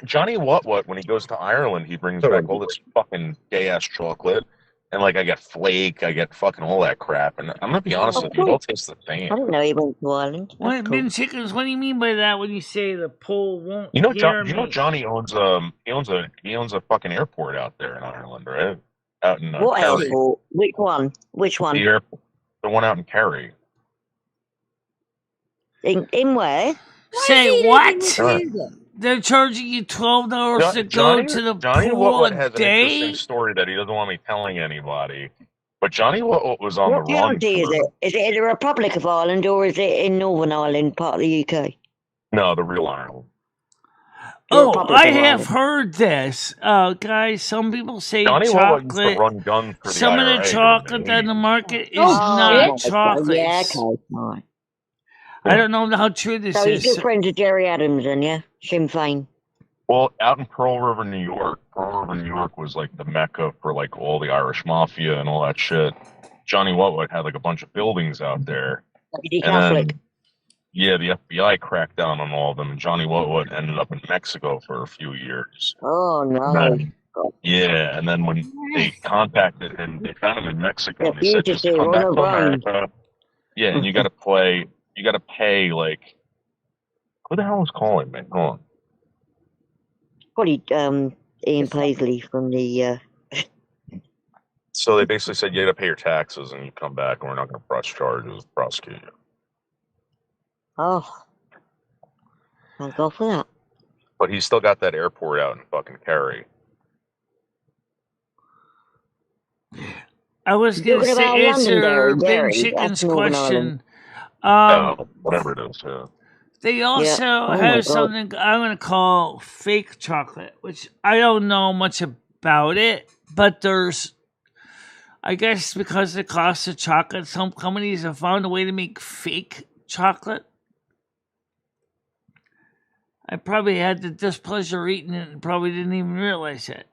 Johnny What when he goes to Ireland, he brings back all this fucking gay ass chocolate, and like I get flake, I get fucking all that crap, and I'm gonna be honest with you, it all tastes the same. I didn't know he went to Ireland. What chickens? What do you mean by that? When you say the pole won't? You know, Johnny owns a fucking airport out there in Ireland, right? Out in what Kerry. airport? Which one? The one out in Kerry. In where? Say what? They're charging you $12 to go to the Johnny pool What a has day? an interesting story that he doesn't want me telling anybody. But Johnny What was on What the run. county is it? Is it in the Republic of Ireland or is it in Northern Ireland, part of the UK? No, the real Ireland. I have heard this. Guys, some people say Johnny chocolate. What used to run guns for some the of IRA the chocolate on the market is yeah. not chocolate. Yeah, okay. I don't know how true this So is. he's good friends with Jerry Adams, then, yeah? Sinn Féin. Well, out in Pearl River, New York, was like the mecca for like all the Irish mafia and all that shit. Johnny What had like a bunch of buildings out there. Is Catholic? Yeah, the FBI cracked down on all of them, and Johnny What ended up in Mexico for a few years. Oh, no. And then when they contacted him, they found him in Mexico, and they said, just come back to America. Yeah, and you got to pay, like, who the hell was calling me? Hold on. Probably Ian Paisley from the... So they basically said, you got to pay your taxes, and you come back, and we're not going to press charges, prosecute you. Oh. Thank God for that. But he's still got that airport out in fucking Kerry. I was going to answer Ben Chicken's question. Whatever it is, yeah. They also have something I'm going to call fake chocolate, which I don't know much about it, but there's, I guess because of the cost of chocolate, some companies have found a way to make fake chocolate. I probably had the displeasure eating it and probably didn't even realize it.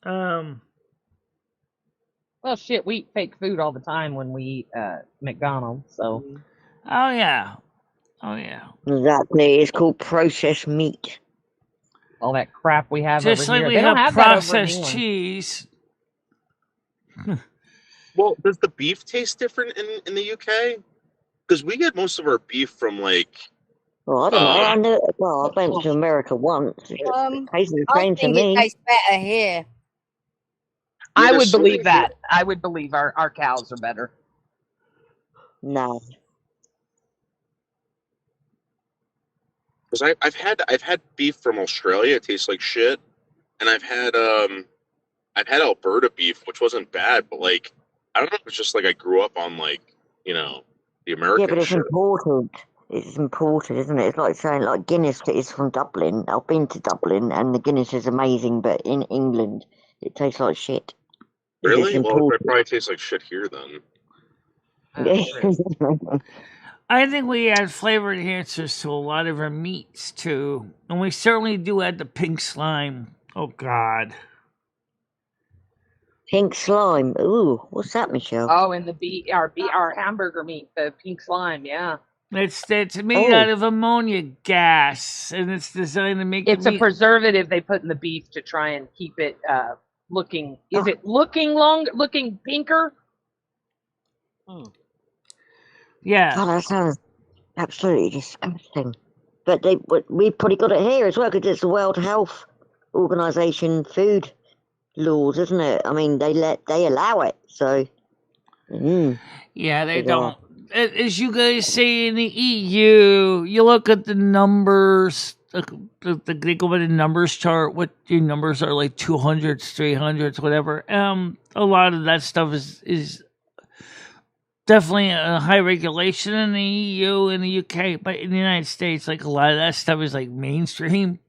Well, shit, we eat fake food all the time when we eat McDonald's, so. Oh, yeah. Exactly. It's called processed meat. All that crap we have just over like here. We have processed cheese. Well, does the beef taste different in the UK? Because we get most of our beef from, like... Well, I don't know. I went to America once. It tastes the same to me. It tastes better here. I would believe that. I would believe our cows are better. No. Because I've had beef from Australia. It tastes like shit, and I've had Alberta beef, which wasn't bad, but like I don't know. It's just like I grew up on like the American. Yeah, but it's shit. important. It's imported, isn't it? It's like saying like Guinness is from Dublin. I've been to Dublin, and the Guinness is amazing, but in England, it tastes like shit. Really? Well, it probably tastes like shit here then. I think we add flavor enhancers to a lot of our meats too, and we certainly do add the pink slime. Oh God, Pink slime. Ooh, what's that, Michelle? Oh, and our hamburger meat, the pink slime. Yeah, it's made out of ammonia gas, and it's designed to make it's the a meat. preservative they put in the beef to try and keep it looking. Is it looking pinker? Yeah. Oh, that sounds absolutely disgusting. But we've probably got it here as well because it's the World Health Organization food laws, isn't it? I mean, they allow it, so. Yeah, they don't. As you guys say in the EU, you look at the numbers. They go by the numbers chart. What your numbers are, like 200s, 300s, whatever. A lot of that stuff is definitely a high regulation in the EU and the UK, but in the United States, like a lot of that stuff is like mainstream.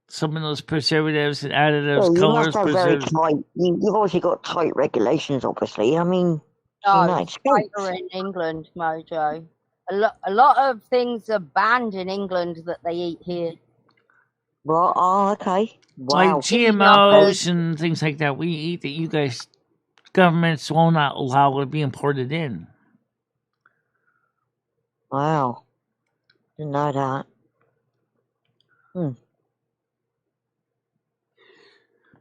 Some of those preservatives and additives, colors, preservatives. You've obviously got tight regulations, obviously. I mean, it's tighter in England, Mojo. A lot of things are banned in England that they eat here. Right. Oh, okay. Wow. Like GMOs and things like that we eat that you guys, governments will not allow to be imported in. Wow. Didn't know that.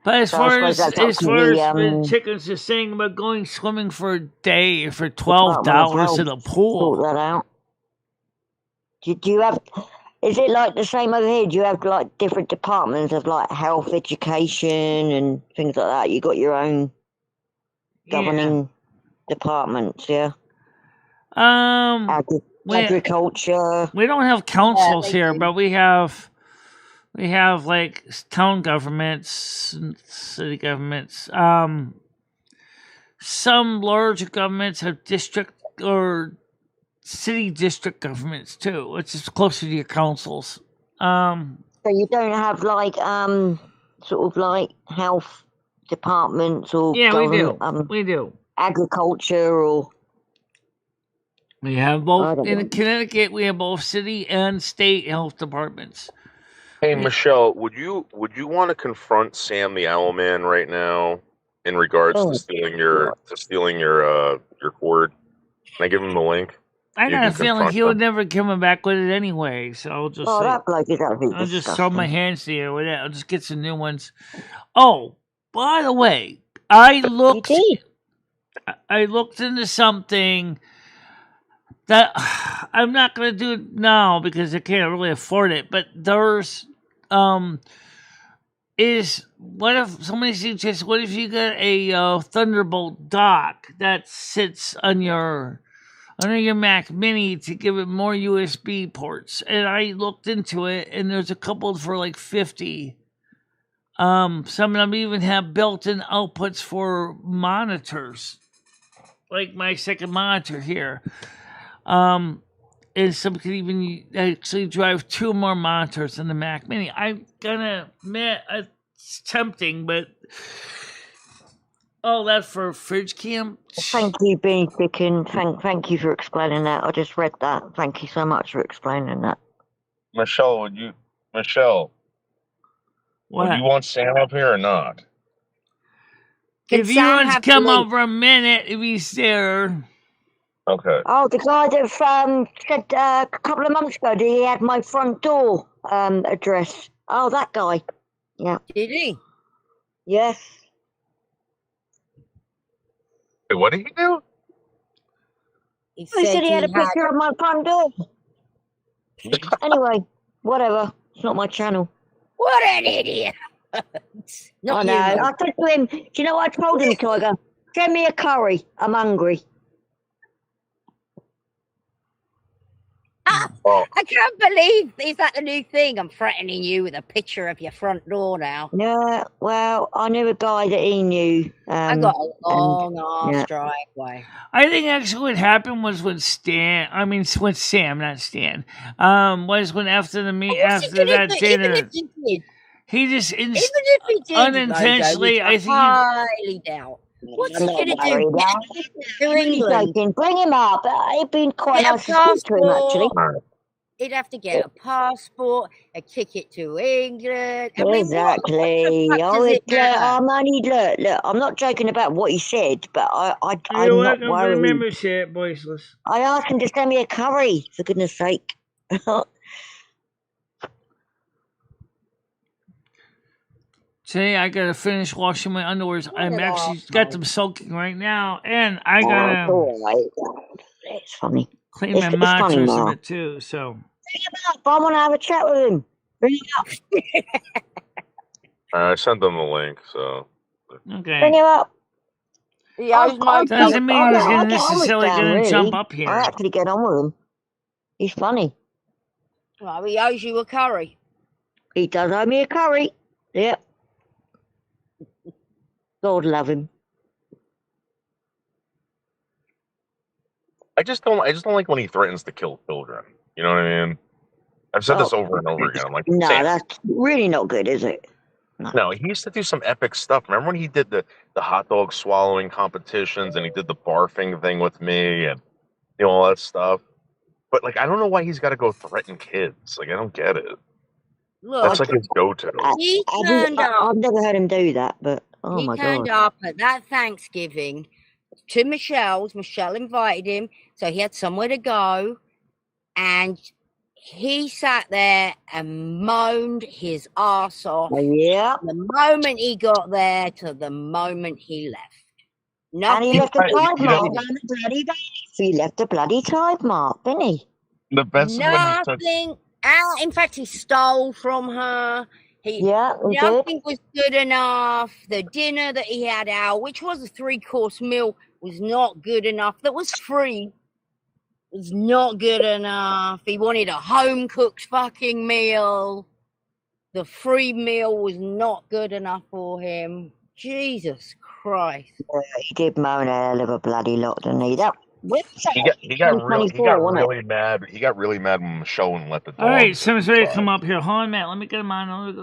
But as far as the chickens are saying about going swimming for a day for $12 in a pool. Sort that out. Do you have? Is it like the same over here? Do you have like different departments of like health, education, and things like that? You got your own governing departments, yeah. Agriculture. We don't have councils here, but we have like town governments and city governments. Some large governments have district or city district governments too, which is closer to your councils. So you don't have like sort of like health departments or we do agriculture or. We have both in Connecticut. We have both city and state health departments. Hey Michelle, would you want to confront Sam the Owlman right now in regards to stealing your cord? Can I give him the link? I got a feeling he would never come back with it anyway, so I'll just I'll just throw my hands there with it. I'll just get some new ones. Oh, by the way, I looked into something that I'm not going to do now because I can't really afford it, but there's what if somebody suggests, what if you got a Thunderbolt dock that sits on your Mac Mini to give it more USB ports? And I looked into it, and there's a couple for like $50. Some of them even have built-in outputs for monitors, like my second monitor here. And some could even actually drive 2 more monitors in the Mac Mini. I'm gonna admit it's tempting, but that for fridge cam. Thank you, Beanie Chicken. Thank you for explaining that. I just read that. Thank you so much for explaining that. Michelle, would you want Sam up here or not? If he wants to come over a minute, if he's there. Okay. Oh, the guy that said a couple of months ago that he had my front door address. Oh, that guy. Yeah. Did he? Yes. Wait, what did he do? He said he had a picture of my front door. Anyway, whatever. It's not my channel. What an idiot. I know. I said to him, do you know what I told him, Tiger? Send me a curry. I'm hungry. I can't believe, is that the new thing? I'm threatening you with a picture of your front door now. Yeah, well, I knew a guy that he knew. I got a long ass driveway. I think actually what happened was with Sam, not Stan, was when after that dinner, he just unintentionally, I highly doubt. What's I'm he not gonna worried. do? I'm To really England? joking. Bring him up. It'd been quite Get a nice to speak to him, actually. passport. He'd have to get a passport, a ticket to England. I mean, what Exactly. the fuck does it matter? I'm only look. I'm not joking about what he said, but I'm You're not welcome for the worried. membership, voiceless. I asked him to send me a curry, for goodness sake. Today I gotta finish washing my underwears. I'm actually got them soaking right now, and I It's gotta all right. It's funny. clean my It's funny mattress a now. bit too. So Bring him up. I want to have a chat with him. Bring him up. I sent them the link, so. Bring okay, him up. doesn't mean he's I gonna get on with necessarily Dan, gonna really. jump up I here. actually get on with him. He's funny. Well, he owes you a curry. He does owe me a curry. Yep. God love him. I just don't like when he threatens to kill children. You know what I mean? I've said this over and over again. I'm like, No, Sam, that's really not good, is it? no, he used to do some epic stuff. Remember when he did the hot dog swallowing competitions and he did the barfing thing with me and all that stuff? But like, I don't know why he's got to go threaten kids. Like, I don't get it. Look, That's like his go-to. he turned up. I've never heard him do that, but oh He my turned God. up at that Thanksgiving to Michelle's. Michelle invited him, so he had somewhere to go, and he sat there and moaned his ass off. Yeah. The moment he got there to the moment he left. And he left a tide you mark know- down the bloody base. He left a bloody tide mark, didn't he? The best is when he took. Nothing. In fact, he stole from her. Yeah, he did. Nothing was good enough. The dinner that he had out, which was a 3-course meal, was not good enough. That was free. Was not good enough. He wanted a home-cooked fucking meal. The free meal was not good enough for him. Jesus Christ. Yeah, he did moan a hell of a bloody lot, didn't he? That He got wasn't it? really mad. He got really mad when Michelle wouldn't let the dog. All right, someone's ready to come up here. Hold on, Matt. Let me get him on.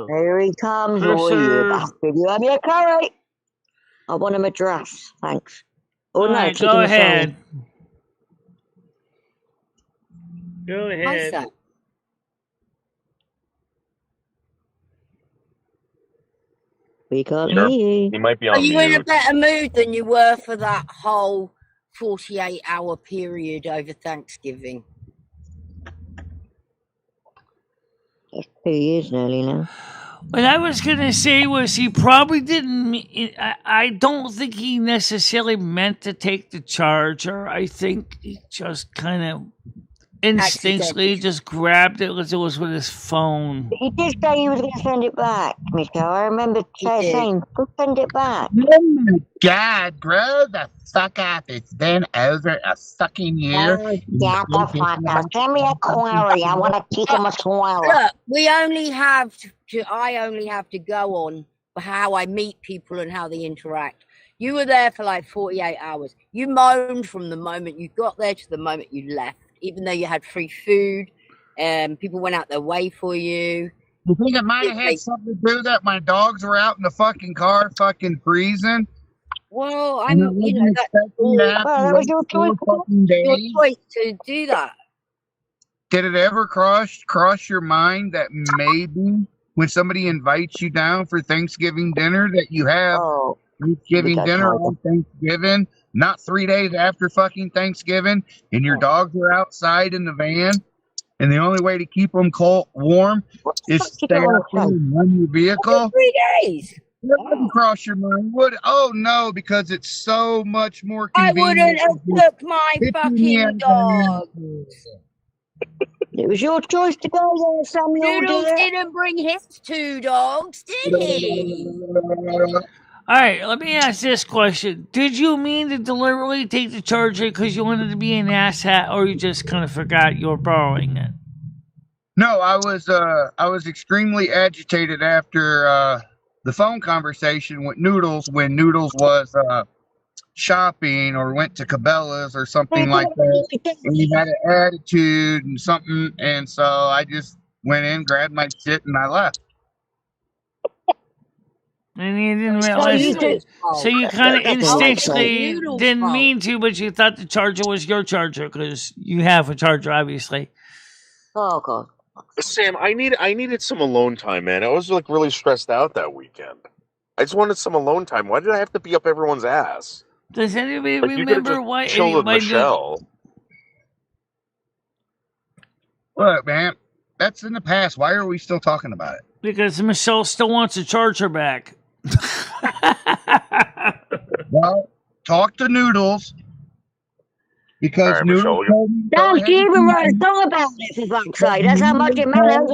Here he comes. Oh, you Cursor. bastard. You owe me a curry. I want him a dress. Thanks. Oh, All no, right, chicken go masala. ahead. Go What's ahead. that? We can't Sure. hear you. He might be Are on you in a mute. better mood than you were for that whole 48-hour period over Thanksgiving? That's 2 years nearly now. What I was gonna say was he probably didn't. I don't think he necessarily meant to take the charger. I think he just kind of instinctually just grabbed it because it was with his phone. He did say he was going to send it back, Michelle. I remember saying, go send it back. Oh my God, grow the fuck up. It's been over a fucking year. Oh, yeah, the fuck up. Send me a query. I want to teach him a swallow. Look, I only have to go on how I meet people and how they interact. You were there for like 48 hours. You moaned from the moment you got there to the moment you left, even though you had free food. People went out their way for you. You think it might have had something to do that my dogs were out in the fucking car fucking freezing? Well, And I wasn't expecting to have to wait 4 fucking your days. choice to do that. Did it ever cross your mind that maybe when somebody invites you down for Thanksgiving dinner that you have Thanksgiving dinner on Thanksgiving, not 3 days after fucking Thanksgiving, and your dogs are outside in the van, and the only way to keep them warm is to stay outside and run your vehicle? 3 days. That wouldn't cross your mind, would it? Oh no, because it's so much more I convenient. wouldn't have took my fucking dog. It was your choice to go there, Samuel. Noodles didn't bring his 2 dogs, did he? All right, let me ask this question: did you mean to deliberately take the charger because you wanted to be an asshat, or you just kind of forgot you were borrowing it? No, I was extremely agitated after the phone conversation with Noodles when Noodles was shopping or went to Cabela's or something like that, and he had an attitude and something, and so I just went in, grabbed my shit, and I left. And you didn't So realize. you do. So you kind of That's all right, instinctually Noodles didn't fault. mean to, but you thought the charger was your charger because you have a charger, obviously. Oh God. Sam, I needed some alone time, man. I was like really stressed out that weekend. I just wanted some alone time. Why did I have to be up everyone's ass? Does anybody Like, you could've remember just why? chilled with Michelle. Look, man, that's in the past. Why are we still talking about it? Because Michelle still wants a charger back. Well, talk to Noodles. Because All right, Noodles Michelle, told me to go Don't ahead you and even keep write a it. song about it, for fuck's sake. That's how much it matters.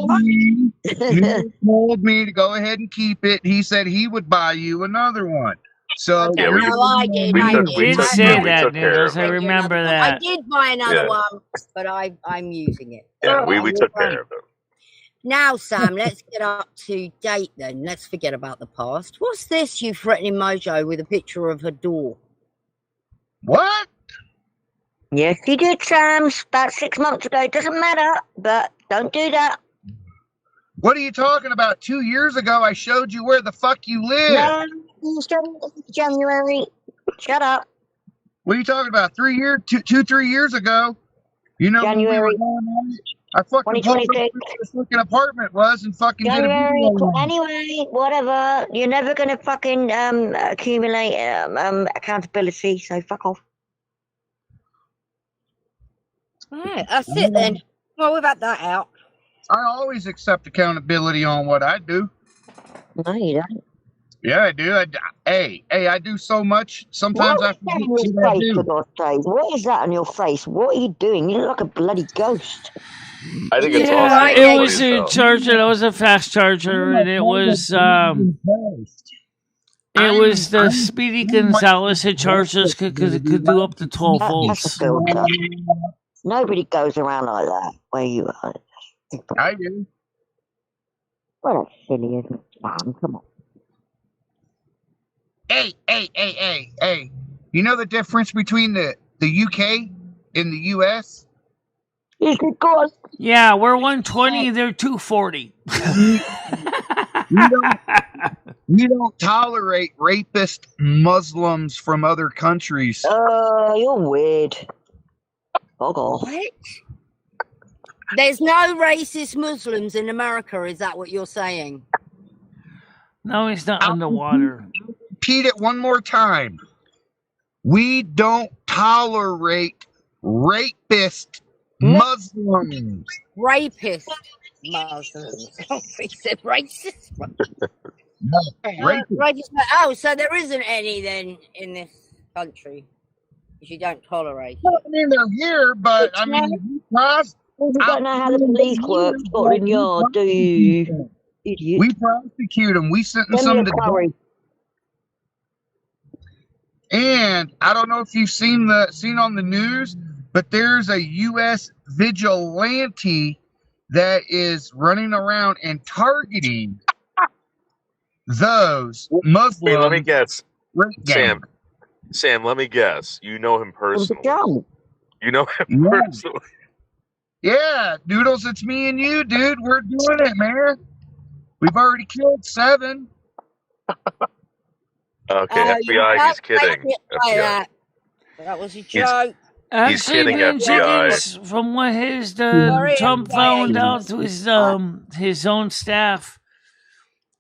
Noodles told me to go ahead and keep it. He said he would buy you another one. So Okay, Yeah, we- no, I did. we I took- did. we did took- say yeah, we that, took care Noodles. of I it. remember I that. did buy another Yeah. one, but I'm using it. Yeah, we took Right. care of it. Now, Sam, let's get up to date then. Let's forget about the past. What's this, you threatening Mojo with a picture of her door? what? Yes, you did, Sam. About 6 months ago. It doesn't matter, but don't do that. What are you talking about? 2 years ago, I showed you where the fuck you live. No, you started in January. Shut up. What are you talking about? 3 years, 3 years ago. You know when we were January going on it? I fucking pulled up 2026. where this fucking apartment was and fucking did a January. video on it. Anyway, whatever. You're never gonna fucking accumulate accountability. So fuck off. All right, that's it then. Well, we've had that out. I always accept accountability on what I do. No, you don't. Yeah, I do. I do so much. Sometimes What I is that forget on what your I face, for do. God's sake? What is that on your face? What are you doing? You look like a bloody ghost. I think it's Yeah, awesome. it was a charger. That was a fast charger, and it was the Speedy Gonzalez had chargers because it could do up to 12 That's a volts. filter. Nobody goes around like that where you are. I do. Well, that's silly, isn't it? Sam, come on. Hey. You know the difference between the UK and the US? Yeah, we're 120, they're 240. We don't tolerate rapist Muslims from other countries. Oh, you're weird. Bog off. What? There's no racist Muslims in America, is that what you're saying? No, he's not underwater. Repeat it one more time. We don't tolerate rapist Muslims. Rapist Muslims. He said racist. Rapist. Oh, so there isn't any then in this country because you don't tolerate it. I mean, they're here, but I mean, You don't know how the police work, Scotland Yard, do you? Idiot. We prosecute them. We sentence Send me them a to curry. death. And I don't know if you've seen on the news, but there's a U.S. vigilante that is running around and targeting those Muslims. Hey, let me guess. rape gangs. Sam, let me guess. You know him personally. You know him Yeah. personally. Yeah, Noodles, it's me and you, dude. We're doing it, man. We've already killed 7. Okay, FBI, he's kidding. FBI. That was a joke. He's kidding, Ben FBI. Jenkins, from what Trump found out to his own staff,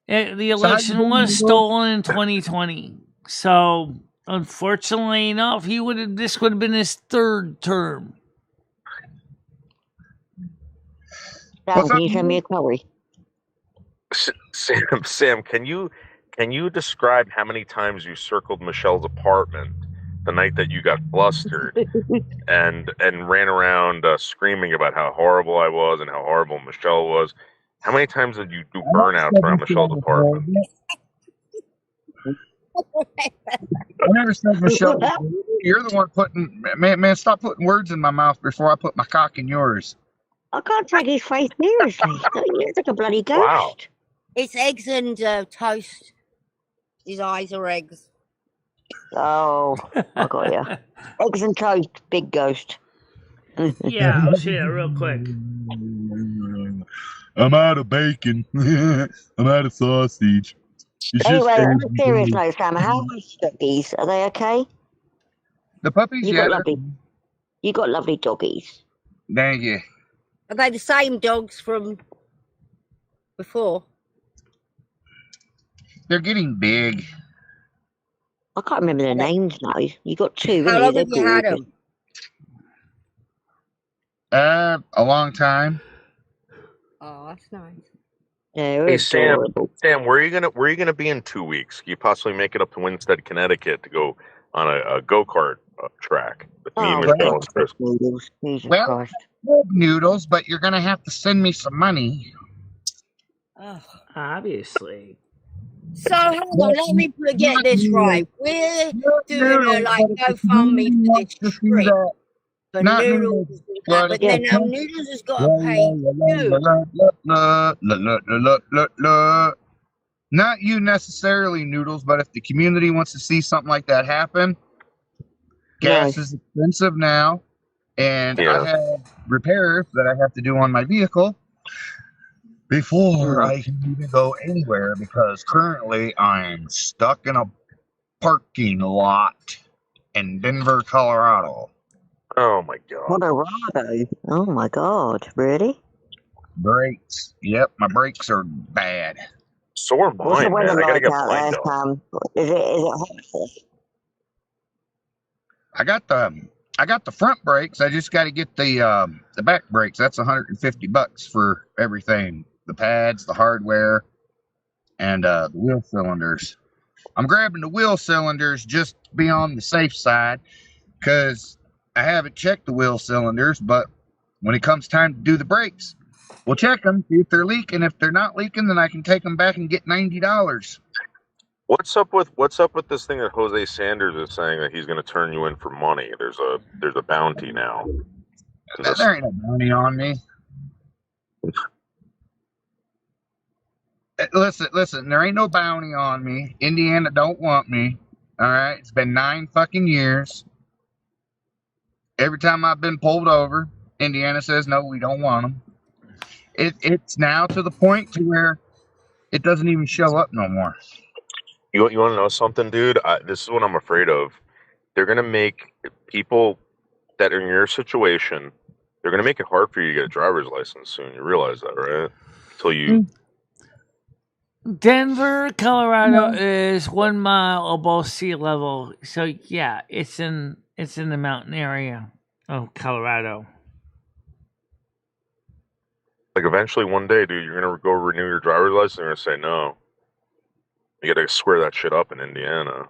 the election was stolen in 2020. So, unfortunately enough, this would have been his 3rd term. Sam, can you send me a curry? Sam, can you describe how many times you circled Michelle's apartment the night that you got flustered and ran around screaming about how horrible I was and how horrible Michelle was? How many times did you do burnouts around Michelle's apartment? I never said Michelle. You're the one putting man. Stop putting words in my mouth before I put my cock in yours. I can't take his face seriously. He looks like a bloody ghost. Wow. It's eggs and toast. His eyes are eggs. Oh, I got you. Eggs and toast, big ghost. Yeah, I'll see that real quick. I'm out of bacon. I'm out of sausage. Anyway, on a serious note, Sam, how are the doggies? Are they okay? The puppies, You yeah. got lovely doggies. Thank you. Are they the same dogs from before? They're getting big. I can't remember their names now. You got two, How long have you had them? A long time. Oh, that's nice. Yeah, Hey Sam, where are you gonna be in 2 weeks? Can you possibly make it up to Winstead, Connecticut to go on a go-kart track with me, Michelle, and Chris? Well, noodles, but you're gonna have to send me some money. Oh, obviously. So hang on, let me get this right. We're doing a GoFundMe for this trip. For Noodles, but then Noodles has got to pay you. Not you necessarily, Noodles, but if the community wants to see something like that happen, gas is expensive now, and I have repairs that I have to do on my vehicle before I can even go anywhere, because currently I'm stuck in a parking lot in Denver, Colorado. Oh my god. Colorado? Oh my god, really? Brakes. Yep, my brakes are bad. So are What's the mine, weather man. I gotta like get out mine there, done. Sam? Is it hot? I got the front brakes. I just got to get the back brakes. That's $150 for everything: the pads, the hardware, and the wheel cylinders. I'm grabbing the wheel cylinders just to be on the safe side, because I haven't checked the wheel cylinders. But when it comes time to do the brakes, we'll check them, see if they're leaking. If they're not leaking, then I can take them back and get $90. What's up with this thing that Jose Sanders is saying that he's going to turn you in for money? There's a bounty now. There ain't no bounty on me. Listen. There ain't no bounty on me. Indiana don't want me. All right. It's been 9 fucking years. Every time I've been pulled over, Indiana says no, we don't want them. It's now to the point to where it doesn't even show up no more. You want to know something, dude? This is what I'm afraid of. They're going to make people that are in your situation, they're going to make it hard for you to get a driver's license soon. You realize that, right? Until you... Denver, Colorado is 1 mile above sea level. So yeah, it's in the mountain area of Colorado. Like eventually one day, dude, you're going to go renew your driver's license and they're going to say no. You got to square that shit up in Indiana.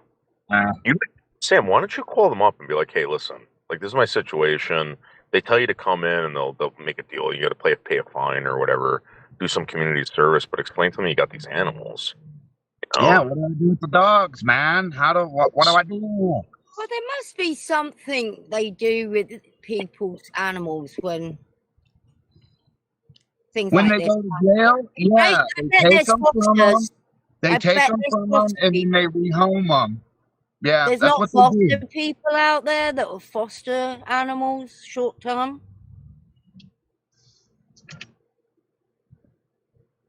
Sam, why don't you call them up and be like, hey, listen, like this is my situation. They tell you to come in and they'll make a deal. You got to pay a fine or whatever, do some community service, but explain to them you got these animals. You know? Yeah, what do I do with the dogs, man? What do I do? Well, there must be something they do with people's animals when things when like they this. go to jail. Yeah, they take them from them. They take them from them and then they rehome them. Yeah, there's that's not what they do. foster people out there that will foster animals short term.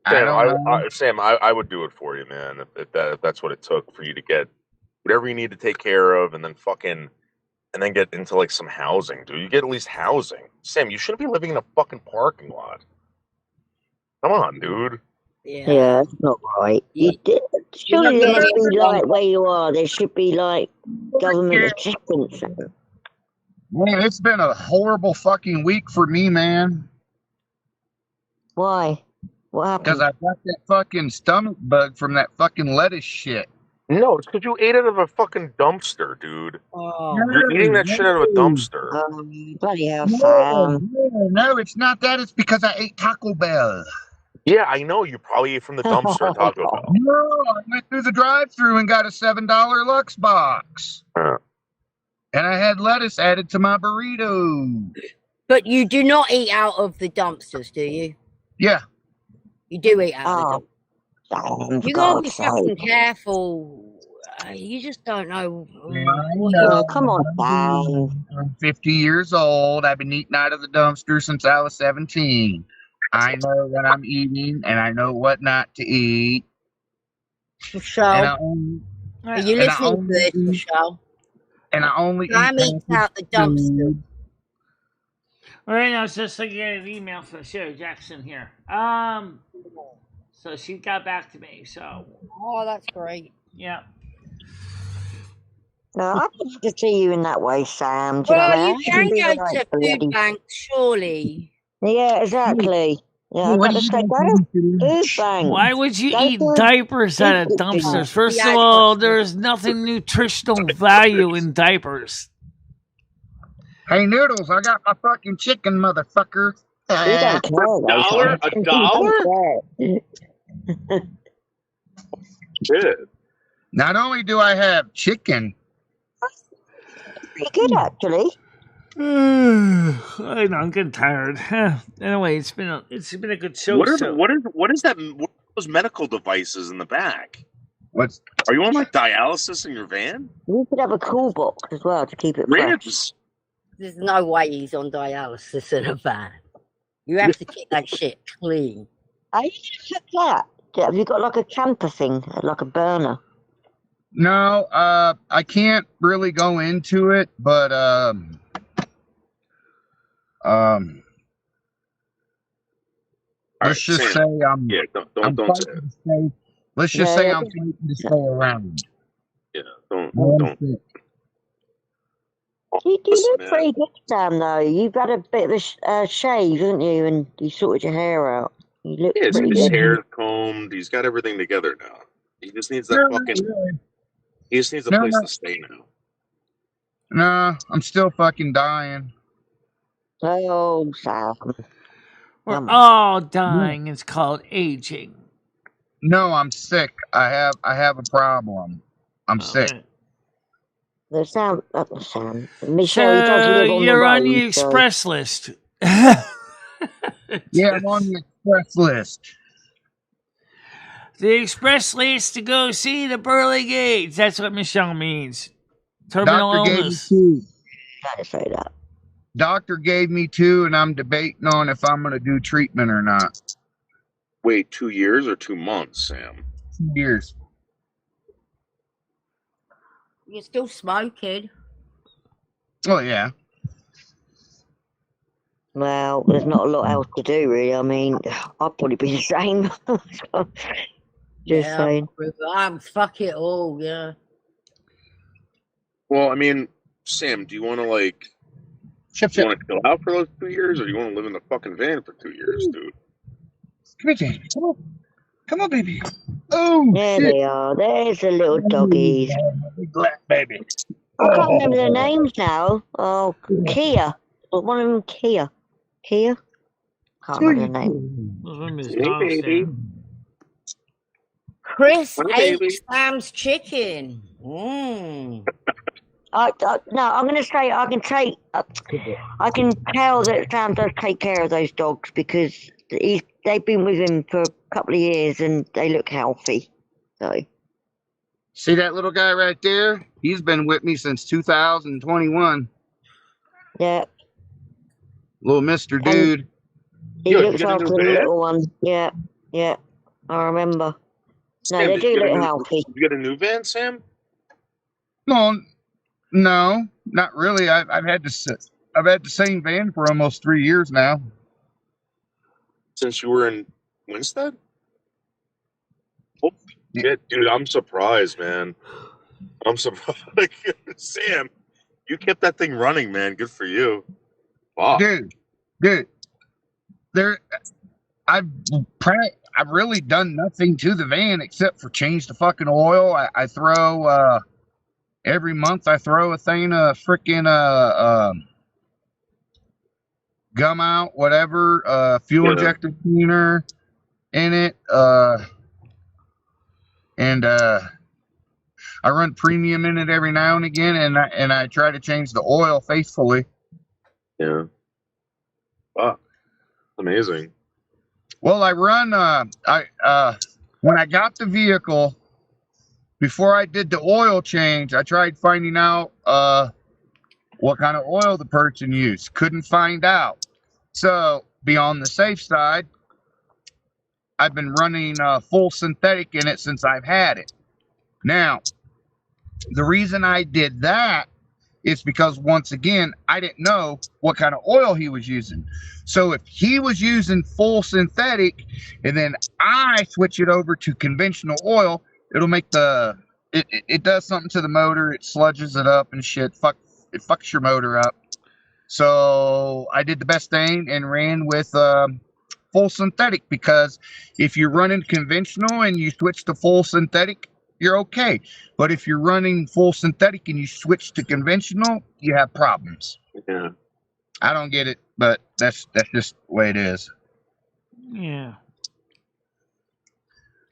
Sam, I would do it for you, man. If that's what it took for you to get whatever you need to take care of, and then get into like some housing, dude. You get at least housing. Sam, you shouldn't be living in a fucking parking lot. Come on, dude. Yeah, that's not right. Surely there must be like where you are. There should be like government assistance. Man, it's been a horrible fucking week for me, man. Why? What happened? Because I got that fucking stomach bug from that fucking lettuce shit. No, it's because you ate out of a fucking dumpster, dude. Oh. You're eating that shit out of a dumpster. Bloody hell, No, it's not that. It's because I ate Taco Bell. Yeah, I know. You probably ate from the dumpster at Taco Bell. No, I went through the drive-thru and got a $7 Lux box. And I had lettuce added to my burrito. But you do not eat out of the dumpsters, do you? Yeah. You do eat out of the dumpsters. You gotta be fucking careful. You just don't know. Come on, I'm 50 years old. I've been eating out of the dumpster since I was 17. I know what I'm eating, and I know what not to eat. Michelle, are you listening to this, Michelle? And I only Sam eats out the dumpster. All right, now it's just like an email from Sherry Jackson here. So she got back to me. So. Oh, that's great. Yeah. No, I'd love to see you in that way, Sam. Do you know what I Well, mean? you can go to food banks, surely. Yeah, exactly. Yeah, I've got to stay food bank. Why would you eat diapers out of dumpsters? First of all, there's nothing nutritional value in diapers. Hey, Noodles, I got my fucking chicken, motherfucker. $1? Shit. Not only do I have chicken. Pretty good, actually. I know, I'm getting tired. Anyway, it's been a good show. What is that? What are those medical devices in the back? Are you on like dialysis in your van? You could have a cool box as well to keep it fresh. There's no way he's on dialysis in a van. You have to keep that shit clean. I used to that. Have you got like a camper thing, like a burner? No, I can't really go into it, but let's just say I'm. Yeah, don't say it. Let's just say I'm fighting to stay around. Yeah, don't. You look pretty good, Sam, though. You've had a bit of a shave, haven't you? And you sorted your hair out. You look pretty his good. hair's combed. He's got everything together now. He just needs that fucking. He just needs a place to stay now. Nah, I'm still fucking dying. Oh, Sam. We're all dying. It's called aging. No, I'm sick. I have a problem. I'm sick. Sam. Michelle, he does live on you're the road, on the express list. Yeah, I'm on the express list. The express list to go see the pearly gates. That's what Michelle means. Terminal illness. Gotta say that. Doctor gave me 2, and I'm debating on if I'm going to do treatment or not. Wait, 2 years or 2 months, Sam? 2 years. You're still smoking. Oh, yeah. Well, there's not a lot else to do, really. I mean, I'd probably be the same. Just saying. I'm fuck it all, yeah. Well, I mean, Sam, do you want to like... Do you want to chill out for those 2 years, or do you want to live in the fucking van for 2 years, dude? Come here, Jamie. Come on. Come on, baby. Oh, there shit. They are. There's the little doggies. Black baby. I can't remember their names now. Oh, Kia. One of them, Kia. Kia? Can't remember the name. Hey, baby. Chris Hey, ate Sam's chicken. No, I'm going to say I can tell that Sam does take care of those dogs because they've been with him for a couple of years and they look healthy. So. See that little guy right there? He's been with me since 2021. Yeah. Little Mr. Dude. He looks after the little one. Yeah. Yeah. I remember. Sam, no, they do look healthy. Did you get a new van, Sam? No, not really. I've had the same van for almost 3 years now. Since you were in Winstead? Oh, shit, dude, I'm surprised, man. I'm surprised. Sam, you kept that thing running, man. Good for you. Wow. Dude. I've really done nothing to the van except for change the fucking oil. I throw every month I throw a thing of freaking gum out, whatever, fuel injector cleaner in it, and I run premium in it every now and again, and I try to change the oil faithfully. Yeah. Wow. Amazing. Well, I run when I got the vehicle, before I did the oil change, I tried finding out what kind of oil the person used. Couldn't find out. So, be on the safe side, I've been running full synthetic in it since I've had it. Now, the reason I did that is because, once again, I didn't know what kind of oil he was using. So if he was using full synthetic and then I switch it over to conventional oil, it'll make it does something to the motor. It sludges it up and shit. It fucks your motor up. So I did the best thing and ran with full synthetic, because if you're running conventional and you switch to full synthetic, you're okay. But if you're running full synthetic and you switch to conventional, you have problems. Yeah. I don't get it, but that's just the way it is. Yeah.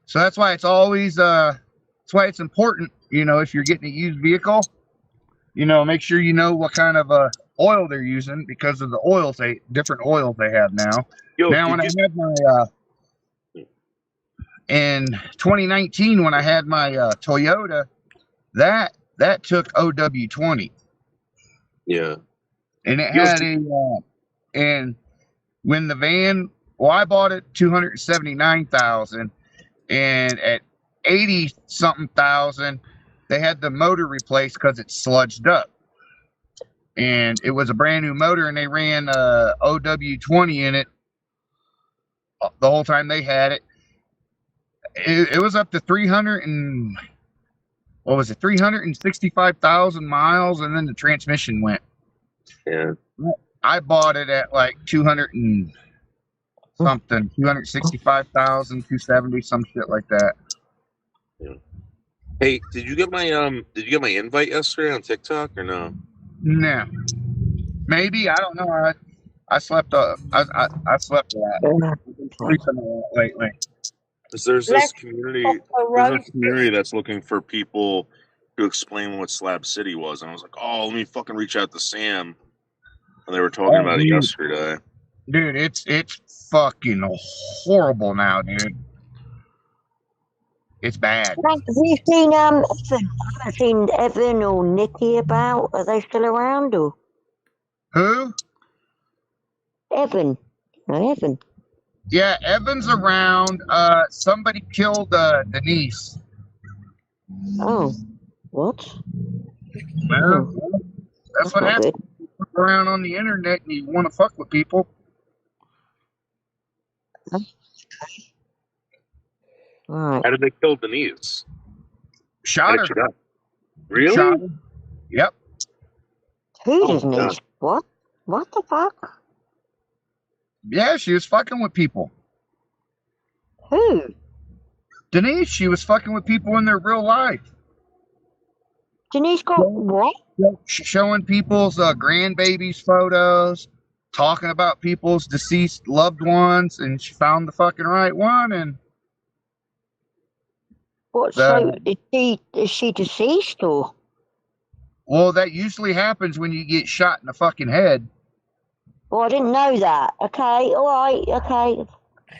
So that's why it's always that's why it's important, if you're getting a used vehicle, make sure you know what kind of oil they're using, because of the different oils they have now. When I had my in 2019, when I had my Toyota, that took OW20. Yeah. And it had and when the van, I bought it $279,000, and at 80 something thousand, they had the motor replaced because it sludged up. And it was a brand new motor, and they ran OW20 in it the whole time they had it. It was up to 365,000 miles, and then the transmission went. Yeah. I bought it at like 200 and something, 265,000, 270, some shit like that. Yeah. Hey, did you get my invite yesterday on TikTok or no? No. Maybe, I don't know. I slept I slept a lot. I've been sleeping a lot lately. Because there's this community that's looking for people to explain what Slab City was, and I was like, oh, let me fucking reach out to Sam. And they were talking about it yesterday. Dude, it's fucking horrible now, dude. It's bad. Have you seen Evan? I haven't seen Evan or Nikki about. Are they still around, or who? Evan. Evan. Yeah, Evan's around. Somebody killed Denise. Oh, what? Well, that's what happens. You look around on the internet and you want to fuck with people. Right. How did they kill Denise? Shot her. Really? Shot her. Yep. Who Denise? What? What the fuck? Yeah, she was fucking with people. Who? Denise, she was fucking with people in their real life. Denise got what? Showing people's grandbabies' photos, talking about people's deceased loved ones, and she found the fucking right one. And what? So is she deceased, or? Well, that usually happens when you get shot in the fucking head. Oh, I didn't know that. Okay, all right, okay.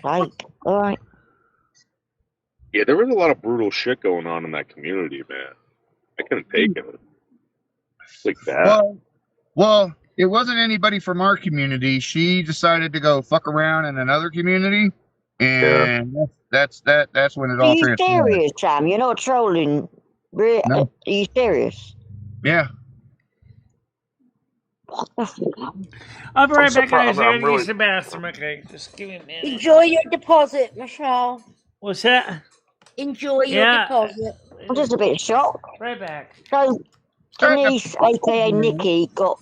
Right, all right. Yeah, there was a lot of brutal shit going on in that community, man. I couldn't take it. It's like that. Well, it wasn't anybody from our community. She decided to go fuck around in another community, and that's when it all transpired. Are you serious, Sam? You're not trolling? Really? No. Are you serious? Yeah. I'll be right back, guys. I gotta use the bathroom. Okay, just give me a minute. Enjoy your deposit, Michelle. What's that? Enjoy your deposit. I'm just a bit shocked. Right back. So Denise, aka Nikki, got.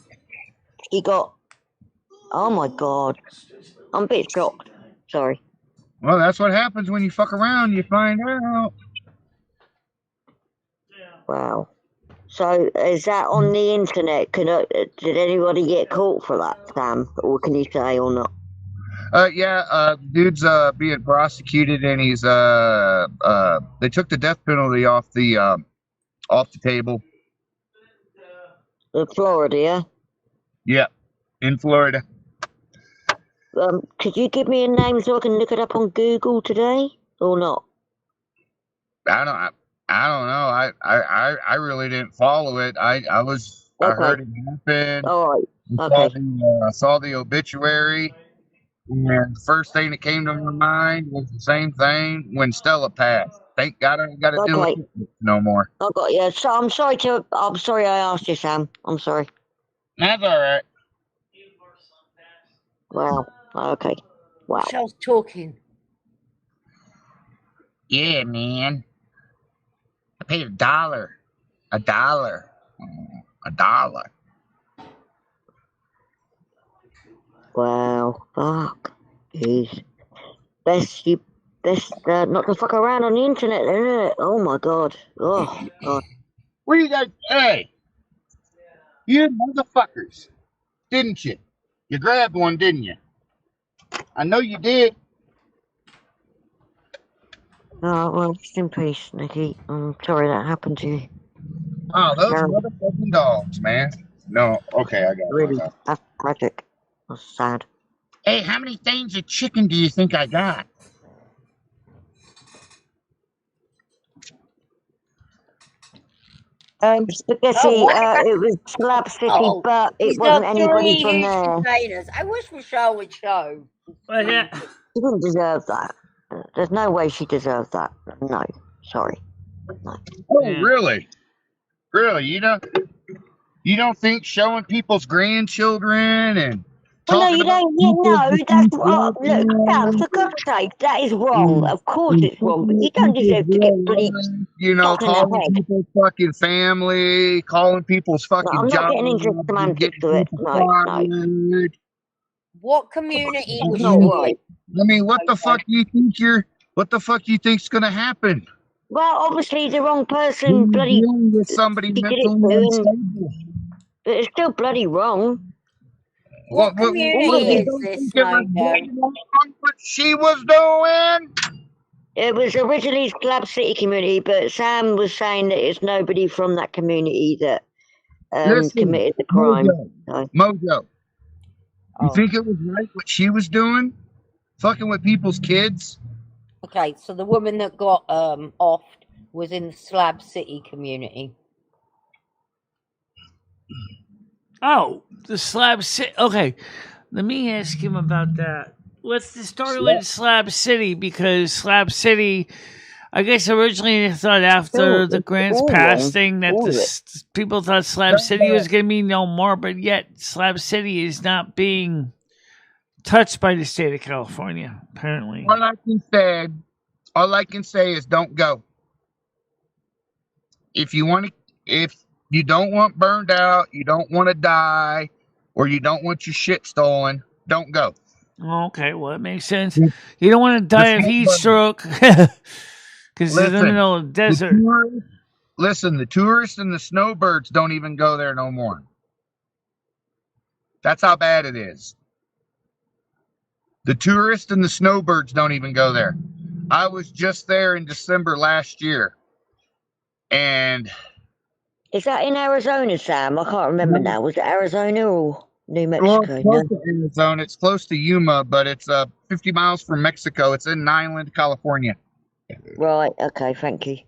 Oh my god, I'm a bit shocked. Sorry. Well, that's what happens when you fuck around. You find out. Wow. So is that on the internet? Did anybody get caught for that, Sam? Or can you say or not? Dude's being prosecuted, and he's they took the death penalty off the table. In Florida, yeah? Yeah, in Florida. Could you give me a name so I can look it up on Google today, or not? I don't know. I really didn't follow it. I heard it happen. All right. Okay. I saw the obituary, And the first thing that came to my mind was the same thing when Stella passed. Thank God I ain't got to deal with it no more. I got you. So I'm sorry I asked you, Sam. I'm sorry. That's all right. Wow. Okay. Wow. Michelle's talking. Yeah, man. I paid $1. $1. $1. Wow. Fuck. Jeez. Best not to fuck around on the internet, isn't it? Oh my god. Oh god. What do you guys? Hey, you motherfuckers, didn't you? You grabbed one, didn't you? I know you did. Oh, well, rest in peace, Nikki. I'm sorry that happened to you. Oh, those motherfucking dogs, man. No, okay, I got it. Really, that's tragic. That's sad. Hey, how many things of chicken do you think I got? Spaghetti, it was Slab City, but it wasn't anybody from there. Containers. I wish Michelle would show. She didn't deserve that. There's no way she deserved that. No, sorry. No. Oh, really? Really? You don't think showing people's grandchildren and well, no, you don't. That's look, Sam, for God's sake, that is wrong. Of course it's wrong, but you don't deserve to get bleached. Calling people's fucking family, calling people's fucking I'm not jobs, getting into semantics to it. No. What community was not right? I mean, what the fuck do you think what the fuck do you think's gonna happen? Well, obviously the wrong person bloody with somebody mentally unstable. But it's still bloody wrong. What community is this, what she was doing? It was originally Slab City community, but Sam was saying that it's nobody from that community that committed the crime. Mojo. You think it was right what she was doing? Fucking with people's kids? Okay, so the woman that got offed was in the Slab City community. Oh, the Slab City. Okay, let me ask him about that. What's the story with Slab City? Because Slab City, I guess originally they thought after the Grants passing that people thought Slab City was going to be no more, but yet Slab City is not being touched by the state of California, apparently. All I can say is don't go. If you don't want burned out, you don't want to die, or you don't want your shit stolen, don't go. Okay, well, it makes sense. You don't want to die of heat stroke because it's in the middle of the desert. The tourists and the snowbirds don't even go there no more. That's how bad it is. The tourists and the snowbirds don't even go there. I was just there in December last year. And is that in Arizona, Sam? I can't remember now. Was it Arizona or New Mexico? Well, it's close to Arizona. It's close to Yuma, but it's 50 miles from Mexico. It's in Niland, California. Right. Okay. Thank you.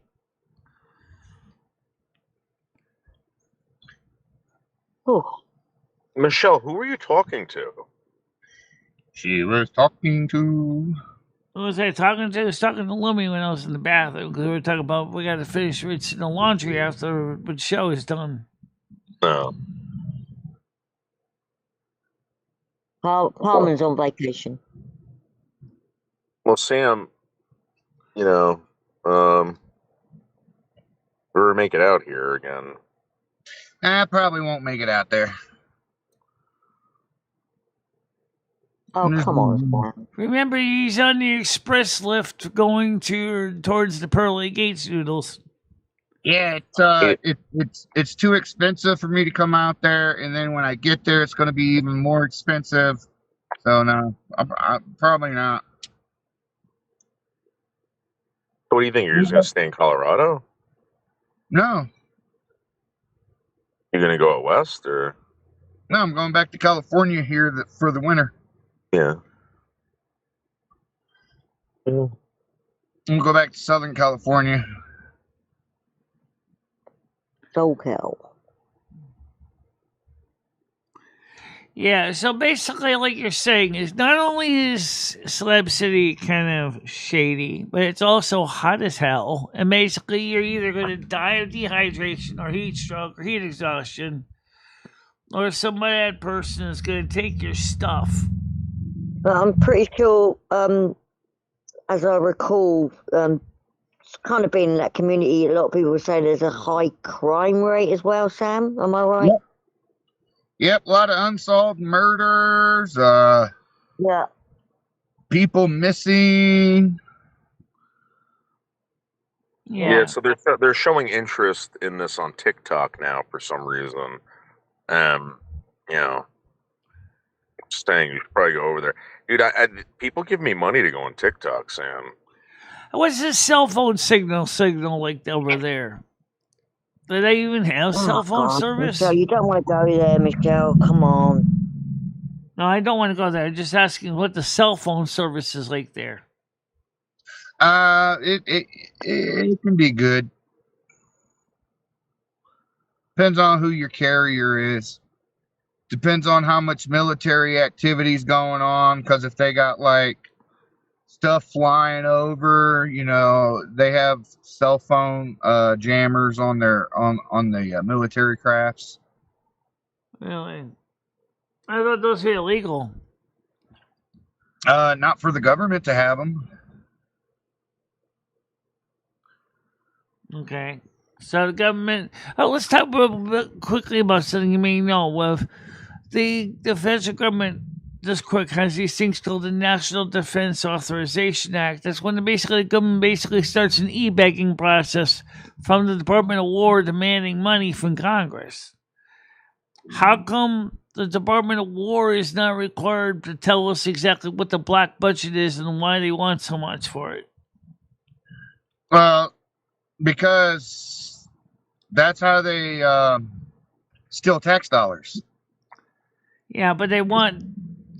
Oh. Michelle, who were you talking to? She was talking to... Who was I talking to? I was talking to Lumi when I was in the bathroom because we were talking about we got to finish rinsing the laundry after the show is done. No. Carmen's on vacation. Well, Sam, we'll make it out here again. I probably won't make it out there. Oh, come on. Remember, he's on the express lift going towards the Pearly Gates noodles. Yeah, it's too expensive for me to come out there, and then when I get there, it's going to be even more expensive. So no, I'm probably not. What do you think? You're just going to stay in Colorado? No. You're going to go out west, or? No, I'm going back to California here for the winter. Yeah. I'm going to go back to Southern California. SoCal. Yeah, so basically, like you're saying, is not only is Celeb City kind of shady, but it's also hot as hell. And basically, you're either going to die of dehydration or heat stroke or heat exhaustion, or some bad person is going to take your stuff. But I'm pretty sure, as I recall, it's kind of been in that community. A lot of people say there's a high crime rate as well. Sam, am I right? Yep, a lot of unsolved murders. Yeah. People missing. Yeah, so they're showing interest in this on TikTok now for some reason. You know, staying, you should probably go over there, dude. People give me money to go on TikTok, Sam. What's this cell phone signal like over there? Do they even have cell phone service? Michelle, you don't want to go there, Michelle. Come on. No, I don't want to go there. I'm just asking what the cell phone service is like there. It can be good. Depends on who your carrier is. Depends on how much military activity's going on. Because if they got like stuff flying over, you know, they have cell phone jammers on their on the military crafts. Really? I thought those were illegal. Not for the government to have them. Okay. So the government. Oh, let's talk quickly about something you may know. With the federal government, just quick, has these things called the National Defense Authorization Act. That's when the government starts an e-begging process from the Department of War demanding money from Congress. How come the Department of War is not required to tell us exactly what the black budget is and why they want so much for it? Well, because that's how they steal tax dollars. Yeah, but they want,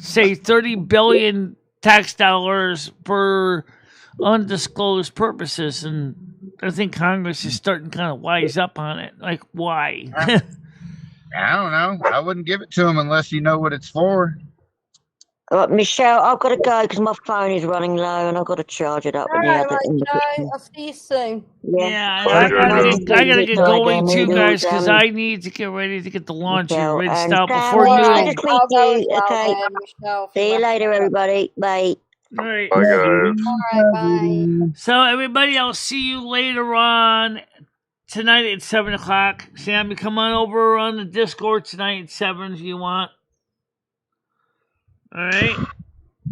say, 30 billion tax dollars for undisclosed purposes, and I think Congress is starting to kind of wise up on it. Like, why? I don't know. I wouldn't give it to them unless you know what it's for. Michelle, I've got to go because my phone is running low and I've got to charge it up. All right, Joe. I'll see you soon. Yeah, I gotta get going too, guys, because I need to get ready to get the laundry rinsed out before noon. Okay. See you later, everybody. Bye. All right. Bye, guys. All right, bye. So, everybody, I'll see you later on tonight at 7 o'clock. Sam, you come on over on the Discord tonight at 7 if you want. All right.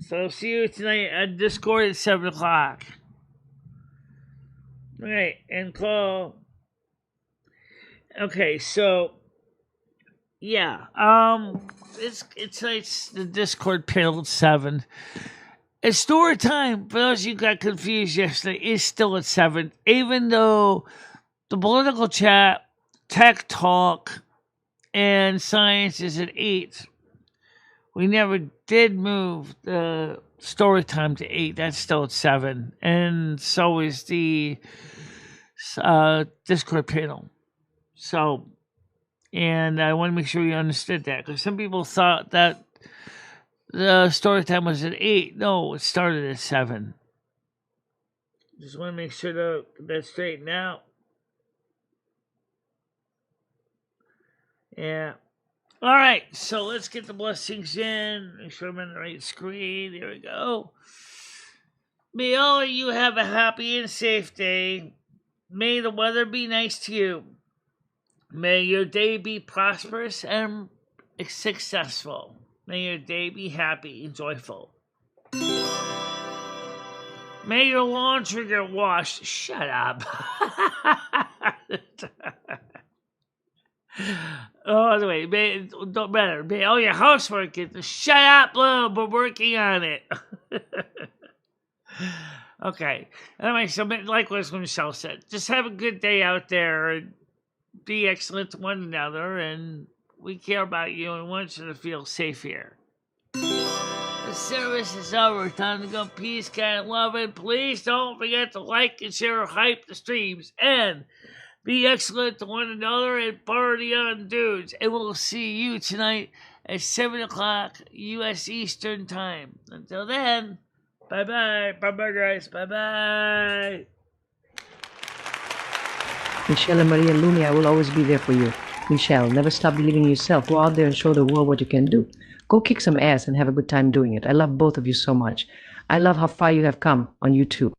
So, see you tonight at Discord at 7 o'clock. All right. And call. Okay, so. Yeah. It's the Discord panel at 7. And story time, for those of you who got confused yesterday, is still at 7, even though the political chat, tech talk, and science is at 8. We never did move the story time to 8. That's still at 7. And so is the Discord panel. So, and I want to make sure you understood that, because some people thought that the story time was at 8. No, it started at 7. Just want to make sure that's straightened out. Yeah. All right, so let's get the blessings in. Make sure I'm on the right screen. There we go. May all of you have a happy and safe day. May the weather be nice to you. May your day be prosperous and successful. May your day be happy and joyful. May your laundry get washed. Shut up. Oh, anyway, don't matter. May all your housework get shut up, love. We're working on it. Okay. Anyway, so like what Michelle said, just have a good day out there and be excellent to one another, and we care about you and want you to feel safe here. The service is over. Time to go. Peace, kind, love, and please don't forget to like and share, hype the streams, and Be excellent to one another and party on, dudes. And we'll see you tonight at 7 o'clock U.S. Eastern Time. Until then, bye-bye. Bye-bye, guys. Bye-bye. Michele Marie and Lumi, I will always be there for you. Michele, never stop believing in yourself. Go out there and show the world what you can do. Go kick some ass and have a good time doing it. I love both of you so much. I love how far you have come on YouTube.